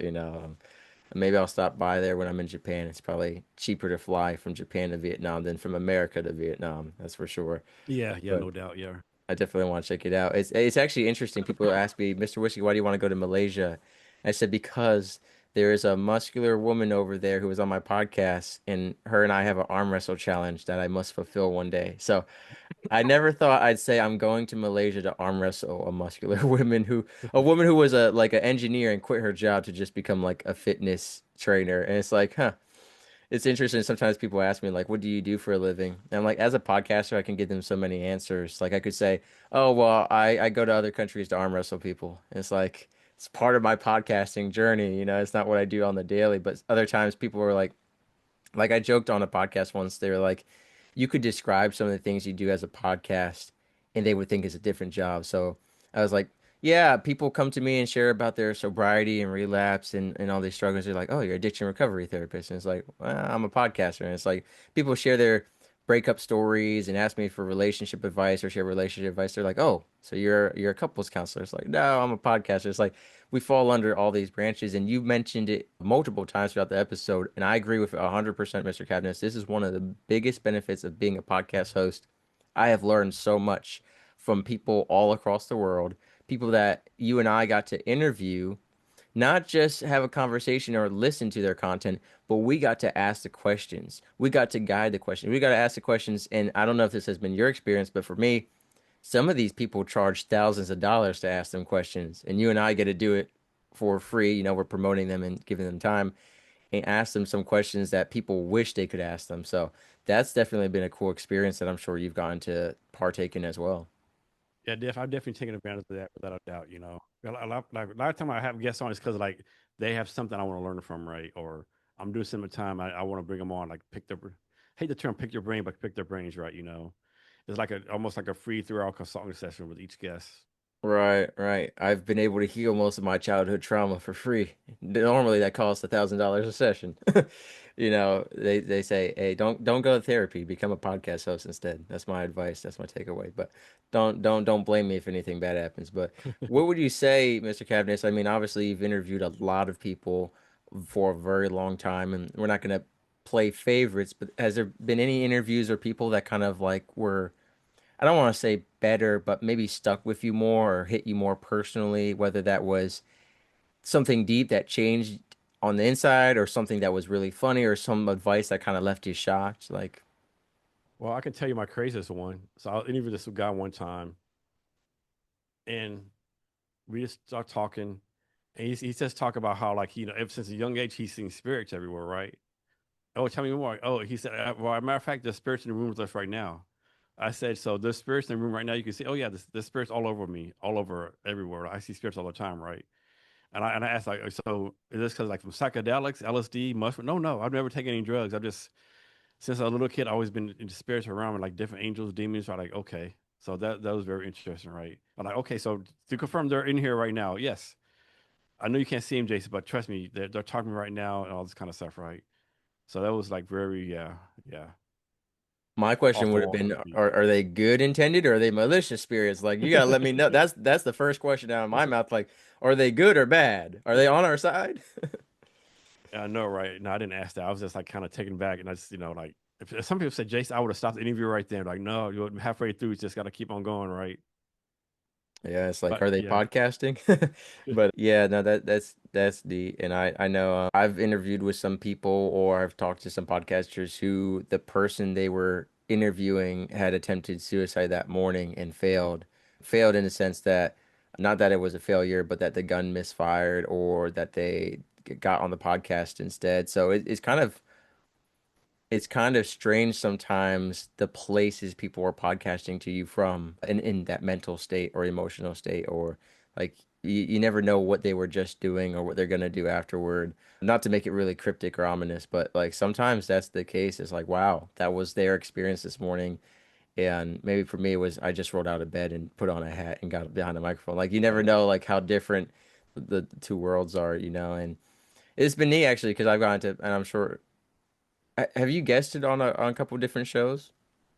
Maybe I'll stop by there when I'm in Japan. It's probably cheaper to fly from Japan to Vietnam than from America to Vietnam, that's for sure. Yeah. Yeah. But No doubt. Yeah. I definitely want to check it out. It's actually interesting. People ask me, Mr. Whiskey, why do you want to go to Malaysia? I said because there is a muscular woman over there who was on my podcast, and her and I have an arm wrestle challenge that I must fulfill one day. So I never thought I'd say I'm going to Malaysia to arm wrestle a muscular a woman who was a like an engineer and quit her job to just become like a fitness trainer. And it's like, huh. It's interesting. Sometimes people ask me, like, what do you do for a living? And I'm like, as a podcaster, I can give them so many answers. Like, I could say, oh, well, I go to other countries to arm wrestle people. And it's like, it's part of my podcasting journey. It's not what I do on the daily. But other times people are like I joked on a podcast once, they were like, you could describe some of the things you do as a podcast and they would think it's a different job. So I was like, yeah, people come to me and share about their sobriety and relapse and all these struggles. They're like, oh, you're addiction recovery therapist. And it's like, well, I'm a podcaster. And it's like people share their breakup stories and ask me for relationship advice or share relationship advice, they're like, "Oh, so you're a couples counselor?" It's like, "No, I'm a podcaster." It's like we fall under all these branches, and you mentioned it multiple times throughout the episode, and I agree with it 100%, Mr. Cavness. This is one of the biggest benefits of being a podcast host. I have learned so much from people all across the world, people that you and I got to interview, not just have a conversation or listen to their content, but we got to ask the questions. We got to guide the questions. We got to ask the questions. And I don't know if this has been your experience, but for me, some of these people charge thousands of dollars to ask them questions. And you and I get to do it for free. You know, we're promoting them and giving them time and ask them some questions that people wish they could ask them. So that's definitely been a cool experience that I'm sure you've gotten to partake in as well. Yeah, I've definitely taken advantage of that without a doubt. A lot of time I have guests on is because like they have something I want to learn from, right? Or I'm doing some time I want to bring them on, like pick their, hate the term pick your brain, but pick their brains, right? It's like a almost like a free 3 hour consulting session with each guest. Right, right. I've been able to heal most of my childhood trauma for free. Normally that costs $1,000 a session. You know, they say, "Hey, don't go to therapy, become a podcast host instead." That's my advice. That's my takeaway. But don't blame me if anything bad happens. But what would you say, Mr. Cavness? I mean, obviously you've interviewed a lot of people for a very long time, and we're not gonna play favorites, but has there been any interviews or people that kind of like were, I don't want to say better, but maybe stuck with you more or hit you more personally, whether that was something deep that changed on the inside or something that was really funny or some advice that kind of left you shocked? Like, Well, I can tell you my craziest one. So I interviewed this guy one time, and we just start talking, and he just talk about how like ever since a young age he's seen spirits everywhere, right? Oh, tell me more. Oh, he said, well, as a matter of fact, there's spirits in the room with us right now. I said, so there's spirits in the room right now. You can see, oh yeah, there's spirits all over me, all over everywhere. I see spirits all the time, right? And I asked like, so is this because like from psychedelics, LSD, mushroom? No, no, I've never taken any drugs. I've just since a little kid, I've always been into spirits around me, like different angels, demons. So I'm like, okay, so that was very interesting, right? I'm like, okay, so to confirm they're in here right now, yes. I know you can't see them, Jason, but trust me, they're talking right now and all this kind of stuff, right? So that was like very, yeah, my off question the would have wall, so been, to speak. are they good intended or are they malicious spirits? Like, you gotta let me know. That's the first question out of my mouth. Like, are they good or bad? Are they on our side? I know, right? No, I didn't ask that. I was just like kind of taken back, and I just, like, if some people said, Jason, I would have stopped the interview right there. Like, no, you're halfway through, you just got to keep on going, right? Yeah, it's like, But are they yeah, podcasting? But yeah, no, that's the, and I know I've interviewed with some people or I've talked to some podcasters who the person they were interviewing had attempted suicide that morning and failed. Failed in the sense that not that it was a failure, but that the gun misfired or that they got on the podcast instead. So it's kind of strange sometimes the places people are podcasting to you from in that mental state or emotional state or like you never know what they were just doing or what they're gonna do afterward. Not to make it really cryptic or ominous, but like sometimes that's the case. It's like, wow, that was their experience this morning. And maybe for me it was I just rolled out of bed and put on a hat and got behind the microphone. Like you never know like how different the two worlds are, you know, and it's been neat actually because I've gotten to, and I'm sure have you guested on a couple of different shows?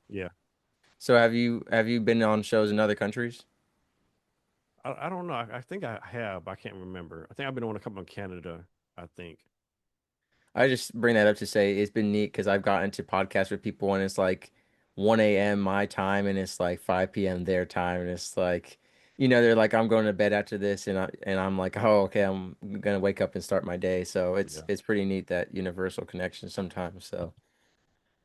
yeah. So have you been on shows in other countries? I don't know. I think I have. I can't remember. I think I've been on a couple in Canada. I think. I just bring that up to say it's been neat because I've gotten to podcast with people and it's like 1 a.m. my time and it's like 5 p.m. their time and it's like, you know, they're like, I'm going to bed after this and I'm like, oh, okay, I'm gonna wake up and start my day. So it's Yeah. it's pretty neat that universal connection sometimes. So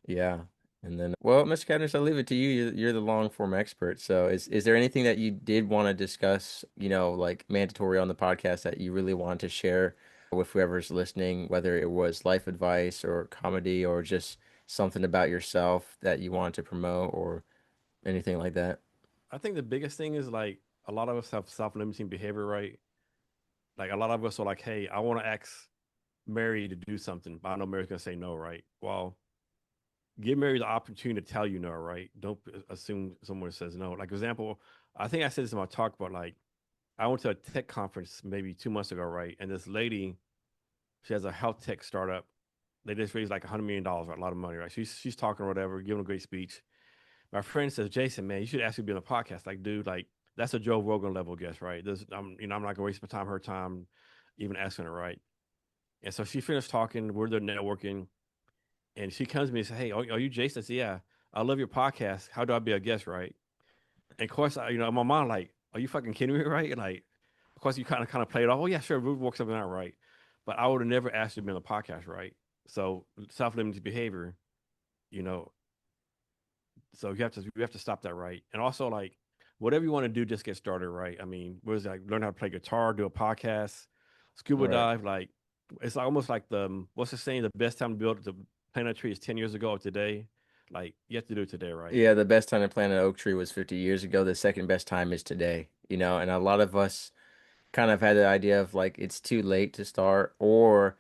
yeah. And then, well, Mr. Cavness, I'll leave it to you. You're the long form expert. So is there anything that you did want to discuss, you know, like mandatory on the podcast that you really want to share with whoever's listening, whether it was life advice or comedy or just something about yourself that you want to promote or anything like that? I think the biggest thing is like a lot of us have self-limiting behavior, right? Like a lot of us are like, hey, I want to ask Mary to do something, but I know Mary's gonna say no, right? Well, give Mary the opportunity to tell you no, right? Don't assume someone says no. Like example, I think I said this in my talk, but like I went to a tech conference maybe 2 months ago, right? And this lady, she has a health tech startup, They just raised like $100 million, right? A lot of money, right? She's talking or whatever, giving a great speech. My friend says, Jason, man, you should actually be on a podcast. Like, dude, like that's a Joe Rogan level guest, right? I'm not gonna waste my time, her time, even asking her, right? And so she finished talking. We're there networking, and she comes to me and says, "Hey, are you Jason?" I said, "Yeah, I love your podcast. How do I be a guest, right?" And of course, in my mind, like, "Are you fucking kidding me, right?" Like, of course, you kind of play it off. Oh yeah, sure, we'll work something out, right? But I would have never asked you to be on a podcast, right? So self-limiting behavior, you know, so you have to stop that, right? And also like whatever you want to do, just get started, right? I mean, what is it, like learn how to play guitar, do a podcast, scuba Right. dive, like it's almost like what's the saying? The best time to build the plant a tree is 10 years ago or today. Like you have to do it today, right? Yeah, the best time to plant an oak tree was 50 years ago. The second best time is today, and a lot of us kind of had the idea of like it's too late to start, or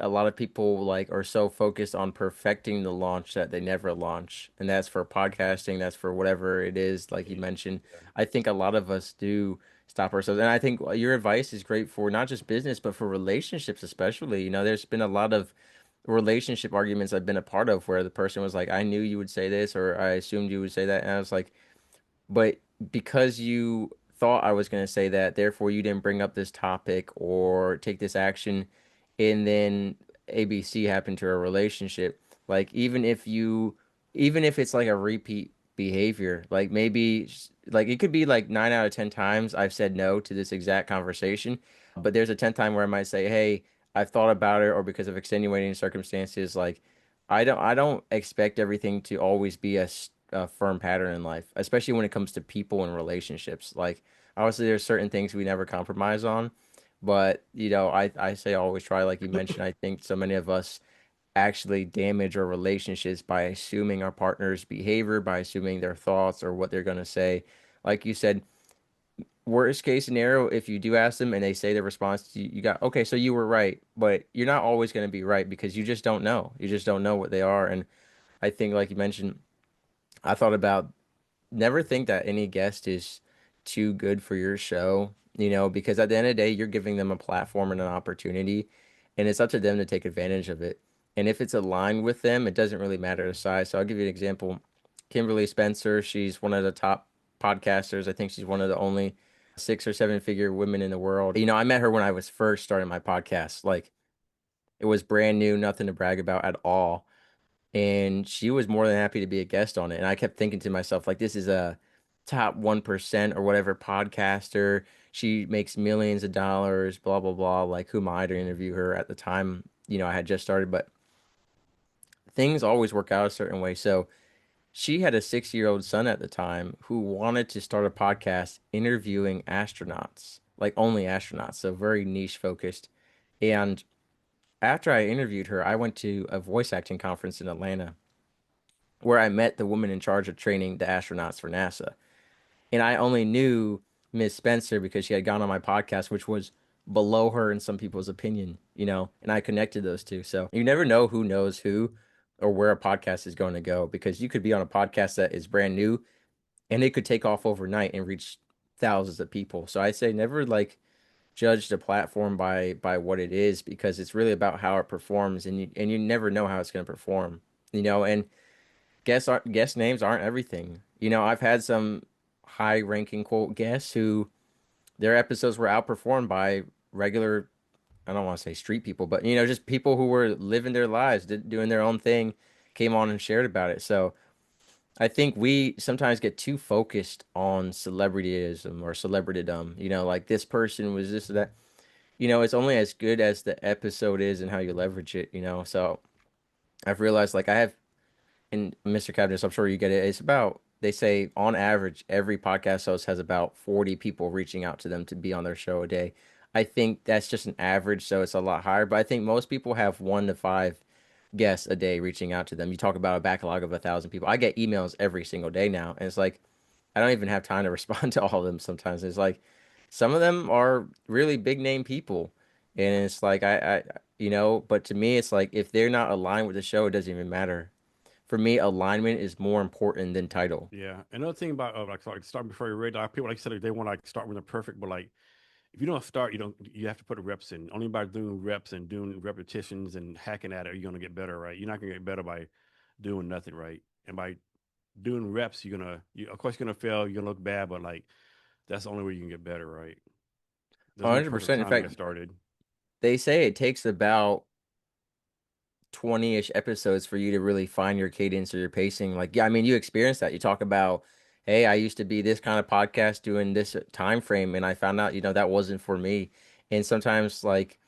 a lot of people like are so focused on perfecting the launch that they never launch. And that's for podcasting, that's for whatever it is, like you Yeah, mentioned. yeah, I think a lot of us do stop ourselves. And I think your advice is great for not just business, but for relationships, especially. There's been a lot of relationship arguments I've been a part of where the person was like, I knew you would say this, or I assumed you would say that. And I was like, but because you thought I was going to say that, therefore you didn't bring up this topic or take this action, and then ABC happened to a relationship. Like even if it's like a repeat behavior, like maybe like it could be like 9 out of 10 times I've said no to this exact conversation, but there's a 10th time where I might say, hey, I've thought about it, or because of extenuating circumstances, like I don't expect everything to always be a firm pattern in life, especially when it comes to people and relationships. Like obviously there's certain things we never compromise on, but I say always try, like you mentioned. I think so many of us actually damage our relationships by assuming our partner's behavior, by assuming their thoughts or what they're going to say. Like you said, worst case scenario, if you do ask them and they say the response, you got, okay, so you were right, but you're not always going to be right because you just don't know. You just don't know what they are. And I think, like you mentioned, I thought about never think that any guest is too good for your show, because at the end of the day, you're giving them a platform and an opportunity, and it's up to them to take advantage of it. And if it's aligned with them, it doesn't really matter the size. So I'll give you an example. Kimberly Spencer, she's one of the top podcasters. I think she's one of the only 6 or 7 figure women in the world. I met her when I was first starting my podcast. Like it was brand new, nothing to brag about at all, and she was more than happy to be a guest on it. And I kept thinking to myself, like, this is a top 1% or whatever podcaster. She makes millions of dollars, blah, blah, blah. Like, who am I to interview her at the time? I had just started, but things always work out a certain way. So she had a 6-year-old son at the time who wanted to start a podcast interviewing astronauts, like only astronauts, so very niche focused. And after I interviewed her, I went to a voice acting conference in Atlanta where I met the woman in charge of training the astronauts for NASA. And I only knew Miss Spencer because she had gone on my podcast, which was below her in some people's opinion, and I connected those two. So you never know who knows who or where a podcast is going to go, because you could be on a podcast that is brand new and it could take off overnight and reach thousands of people. So I say never like judge the platform by what it is, because it's really about how it performs, and you never know how it's going to perform, and guest names aren't everything. I've had some high ranking quote guests who their episodes were outperformed by regular, I don't want to say street people, but just people who were living their lives, doing their own thing, came on and shared about it. So I think we sometimes get too focused on celebrityism or celebritydom, like this person was this or that. It's only as good as the episode is and how you leverage it. So I've realized, like, I have, and Mr. Cavness, I'm sure you get it. It's about, they say on average, every podcast host has about 40 people reaching out to them to be on their show a day. I think that's just an average, so it's a lot higher. But I think most people have 1 to 5 guests a day reaching out to them. You talk about a backlog of 1,000 people. I get emails every single day now, and it's like I don't even have time to respond to all of them sometimes. It's like some of them are really big name people, and it's like but to me, it's like if they're not aligned with the show, it doesn't even matter. For me, alignment is more important than title. yeah. Another thing about like start before you're ready. Like, people like you said, they want to like start when they're perfect, but like if you don't start, you have to put the reps in. Only by doing reps and doing repetitions and hacking at it are you gonna get better, right? You're not gonna get better by doing nothing, right? And by doing reps, of course you're gonna fail, you're gonna look bad, but like that's the only way you can get better, right? There's no perfect 100%. In time to fact, get started. they say it takes about 20-ish episodes for you to really find your cadence or your pacing. Like, yeah, I mean, you experience that. You talk about, hey, I used to be this kind of podcast doing this time frame, and I found out, that wasn't for me. And sometimes, like,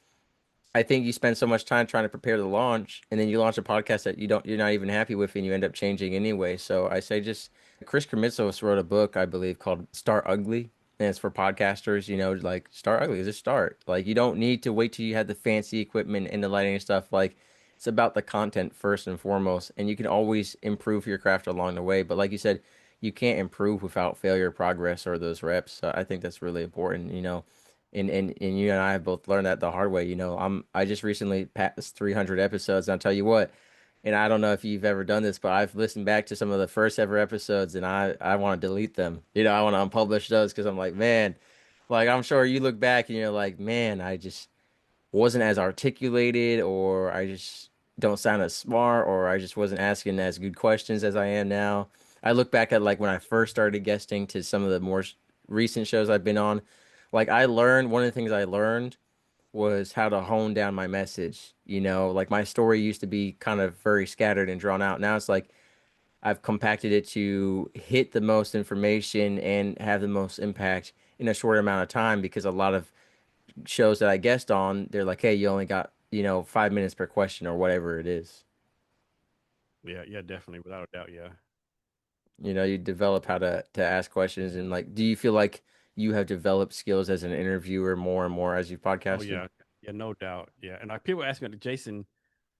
I think you spend so much time trying to prepare the launch, and then you launch a podcast that you're not even happy with, and you end up changing anyway. So I say just Chris Krimitsos wrote a book, I believe, called Start Ugly, and it's for podcasters. Like start ugly, just start. Like you don't need to wait till you have the fancy equipment and the lighting and stuff. Like it's about the content first and foremost, and you can always improve your craft along the way. But like you said, you can't improve without failure, progress, or those reps. So I think that's really important. And you and I have both learned that the hard way. I just recently passed 300 episodes, and I'll tell you what, and I don't know if you've ever done this, but I've listened back to some of the first ever episodes, and I want to delete them. I want to unpublish those because I'm like, man, like I'm sure you look back and you're like, man, I just wasn't as articulated, or I just don't sound as smart, or I just wasn't asking as good questions as I am now. I look back at like when I first started guesting to some of the more recent shows I've been on. Like I learned one of the things I learned was how to hone down my message. Like my story used to be kind of very scattered and drawn out. Now it's like I've compacted it to hit the most information and have the most impact in a short amount of time because a lot of shows that I guest on, they're like, hey, you only got, 5 minutes per question or whatever it is. Yeah, yeah, definitely, without a doubt, yeah. You develop how to ask questions and like, do you feel like you have developed skills as an interviewer more and more as you've Oh podcasted? yeah, yeah, no doubt, yeah. And like people ask me, like, Jason,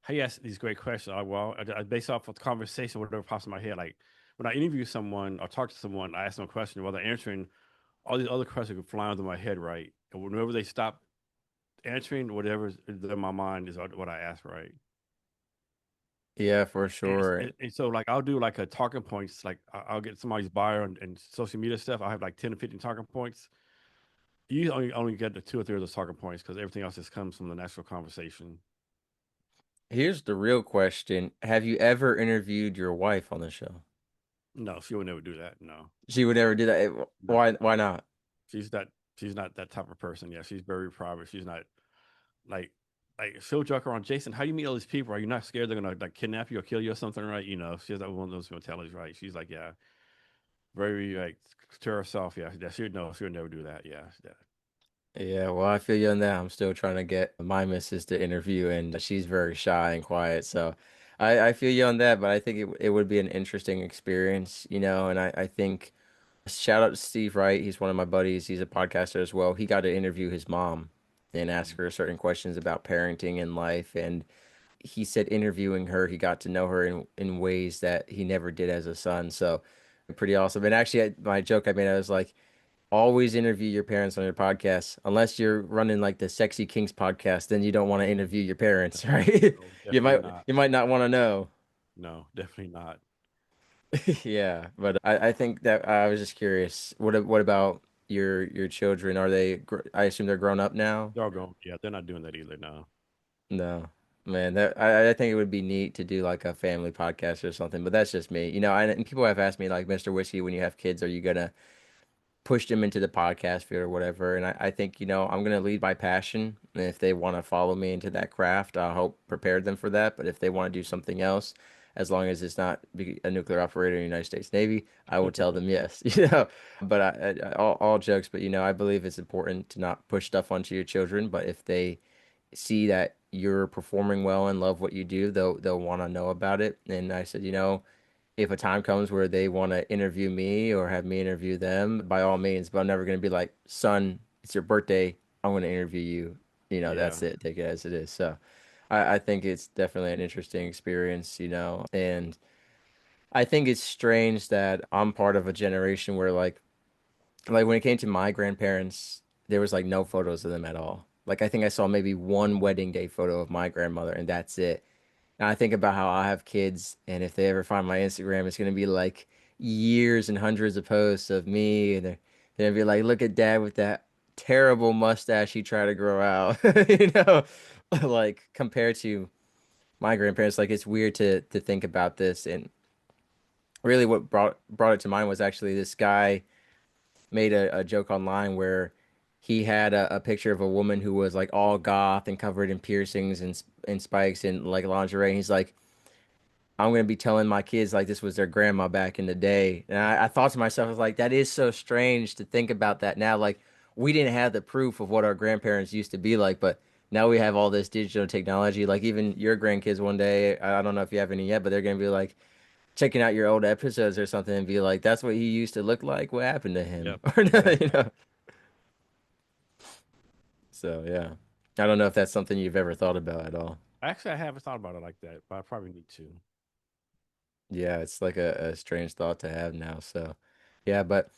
how you ask these great questions? I based off of the conversation, whatever pops in my head. Like when I interview someone or talk to someone, I ask them a question while they're answering. All these other questions go flying through my head, right? And whenever they stop answering, whatever's in my mind is what I ask, right? Yeah, for And, sure. and so like I'll do like a talking points, like I'll get somebody's bio and social media stuff. I have like 10 to 15 talking points. You only get the two or three of those talking points because everything else just comes from the natural conversation. Here's the real question. Have you ever interviewed your wife on the show? No, she would never do that. No, She would never do that. no, Why not? she's that she's not that type of person. Yeah, she's very private. She's not like she'll joke around. Jason, how do you meet all these people? Are you not scared they're gonna like kidnap you or kill you or something, right? She's like one of those mentalities, right? She's like, yeah, very like to herself. Yeah, she would never do that. Yeah, yeah. Yeah, well, I feel you on that. I'm still trying to get my missus to interview, and she's very shy and quiet. So I feel you on that, but I think it would be an interesting experience, and I think shout out to Steve Wright. He's one of my buddies. He's a podcaster as well. He got to interview his mom and ask her certain questions about parenting and life. And he said interviewing her, he got to know her in ways that he never did as a son. So pretty awesome. And actually, my joke I made, I was like, always interview your parents on your podcast, unless you're running like the Sexy Kings podcast, then you don't want to interview your parents, right? No, You definitely might not. you might not want to know. No, definitely not. Yeah, but I think that I was just curious. What about your children? Are they? I assume they're grown up now. They're all going. Yeah, they're not doing that either. No. No, man, that I think it would be neat to do like a family podcast or something. But that's just me. And people have asked me like, Mr. Whiskey, when you have kids, are you gonna push them into the podcast field or whatever? And I think, I'm going to lead by passion. And if they want to follow me into that craft, I hope prepared them for that. But if they want to do something else, as long as it's not be a nuclear operator in the United States Navy, I will tell them yes, But all jokes, but I believe it's important to not push stuff onto your children. But if they see that you're performing well and love what you do, they'll want to know about it. And I said, if a time comes where they want to interview me or have me interview them, by all means, but I'm never going to be like, son, it's your birthday. I'm going to interview you. Yeah, That's it. Take it as it is. So I think it's definitely an interesting experience, and I think it's strange that I'm part of a generation where like when it came to my grandparents, there was like no photos of them at all. Like I think I saw maybe one wedding day photo of my grandmother and that's it. And I think about how I have kids, and if they ever find my Instagram, it's gonna be like years and hundreds of posts of me, and they're gonna be like, "Look at Dad with that terrible mustache he tried to grow out. Like compared to my grandparents, like it's weird to think about this. And really what brought it to mind was actually this guy made a joke online where he had a picture of a woman who was like all goth and covered in piercings and spikes and like lingerie. And he's like, I'm gonna be telling my kids like this was their grandma back in the day. And I thought to myself, I was like, that is so strange to think about that now. Like we didn't have the proof of what our grandparents used to be like, but now we have all this digital technology. Like even your grandkids one day, I don't know if you have any yet, but they're gonna be like checking out your old episodes or something and be like, that's what he used to look like. What happened to him? Yep. Or no, Yep. So yeah, I don't know if that's something you've ever thought about at all. Actually, I haven't thought about it like that, but I probably need to. Yeah, it's like a strange thought to have now. So, yeah, but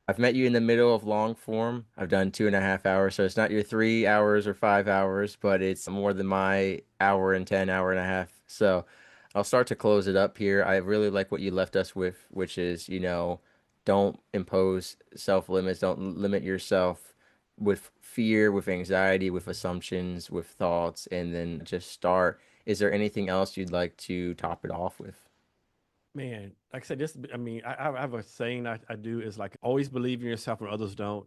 I've met you in the middle of long form. I've done 2.5 hours, so it's not your 3 hours or 5 hours, but it's more than my hour and 10, hour and a half. So I'll start to close it up here. I really like what you left us with, which is, don't impose self limits, don't limit yourself with fear, with anxiety, with assumptions, with thoughts, and then just start. Is there anything else you'd like to top it off with? Man, like I said, this, I mean, I have a saying I do is like always believe in yourself when others don't.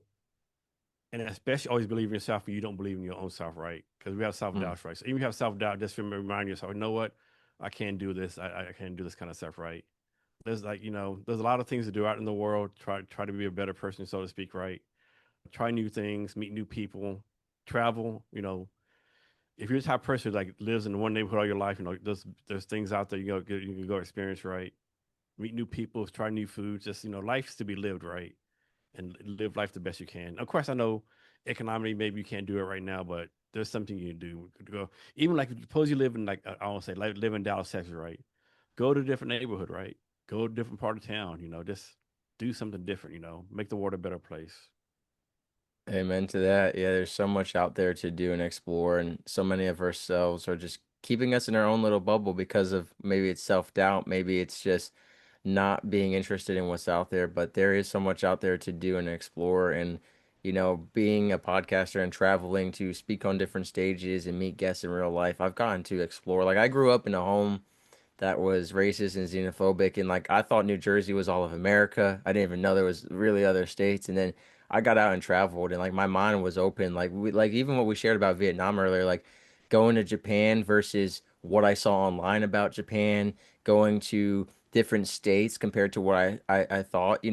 And especially always believe in yourself when you don't believe in your own self, right? Because we have self Mm. doubts, right? So even if you have self doubt, just remind yourself, you know what? I can't do this. I can't do this kind of stuff, right? There's like, there's a lot of things to do out in the world. Try to be a better person, so to speak, right? Try new things, meet new people, travel. If you're the type of person who like lives in one neighborhood all your life, there's things out there you can go experience, right? Meet new people, try new foods. Just life's to be lived, right? And live life the best you can. Of course, I know economically maybe you can't do it right now, but there's something you can do. Go even like suppose you live in like I won't say like live in Dallas, Texas, right? Go to a different neighborhood, right? Go to a different part of town. Just do something different. Make the world a better place. Amen to that. Yeah, there's so much out there to do and explore, and so many of ourselves are just keeping us in our own little bubble because of maybe it's self-doubt, maybe it's just not being interested in what's out there. But there is so much out there to do and explore, and being a podcaster and traveling to speak on different stages and meet guests in real life, I've gotten to explore. Like I grew up in a home that was racist and xenophobic. And like I thought New Jersey was all of America. I didn't even know there was really other states. And then I got out and traveled, and like my mind was open. Like even what we shared about Vietnam earlier, like going to Japan versus what I saw online about Japan, going to different states compared to what I thought.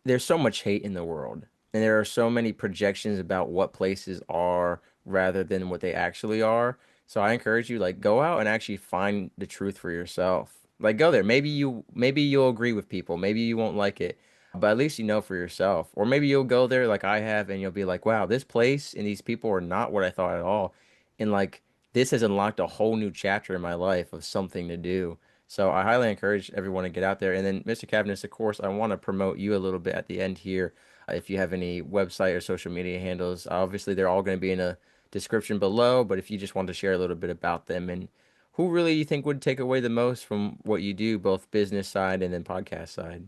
There's so much hate in the world, and there are so many projections about what places are rather than what they actually are. So I encourage you, like, go out and actually find the truth for yourself. Like, go there. Maybe you'll agree with people. Maybe you won't like it, but at least you know for yourself. Or maybe you'll go there like I have, and you'll be like, wow, this place and these people are not what I thought at all. And like, this has unlocked a whole new chapter in my life of something to do. So I highly encourage everyone to get out there. And then, Mr. Cavness, of course, I want to promote you a little bit at the end here. If you have any website or social media handles, obviously they're all going to be in a description below. But if you just want to share a little bit about them and who really you think would take away the most from what you do, both business side and then podcast side.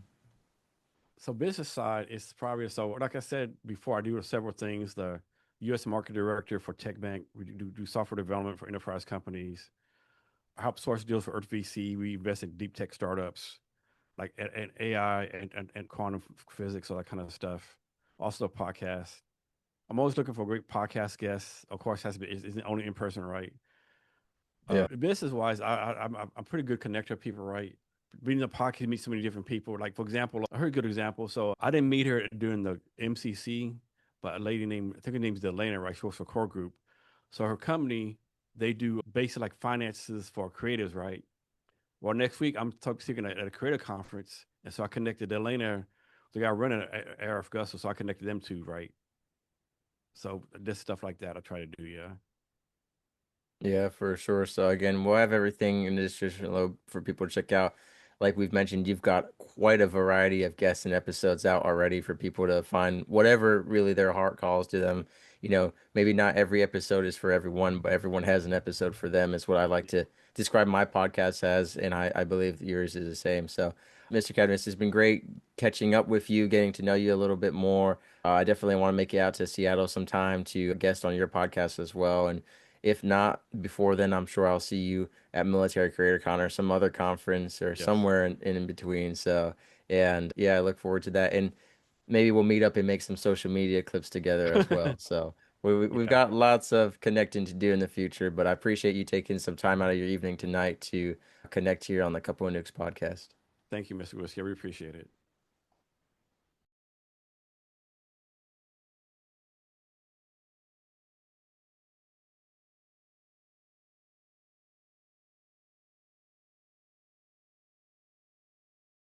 So business side is probably so. Like I said before, I do several things. The U.S. Market Director for Tech Bank. We do software development for enterprise companies. I help source deals for Earth VC. We invest in deep tech startups like and AI and quantum physics, all that kind of stuff. Also, a podcast. I'm always looking for great podcast guests. Of course, has to be is only in person, right? Yeah. Business wise, I'm pretty good connector of people, right? Being in the podcast, you meet so many different people. Like for example, I heard a good example. So I didn't meet her during the MCC, but a lady named I think her name's Delana, right? She works for Core Group. So her company, they do basic like finances for creatives, right? Well, next week I'm speaking at a creator conference, and so I connected Delana, the guy running ARF Gusto, so I connected them too, right? So this stuff like that I try to do, yeah. Yeah, for sure. So again, we'll have everything in the description below for people to check out. Like we've mentioned, you've got quite a variety of guests and episodes out already for people to find whatever really their heart calls to them. Maybe not every episode is for everyone, but everyone has an episode for them, is what I like to describe my podcast as, and I believe yours is the same. So Mr. Cavness, it's been great catching up with you, getting to know you a little bit more. I definitely want to make it out to Seattle sometime to guest on your podcast as well. And if not before then, I'm sure I'll see you at Military Creator Con or some other conference or Yes. somewhere in between. So, and yeah, I look forward to that. And maybe we'll meet up and make some social media clips together as well. So we've Yeah. got lots of connecting to do in the future, but I appreciate you taking some time out of your evening tonight to connect here on the Couple of Nukes podcast. Thank you, Mr. Whiskey. I really appreciate it.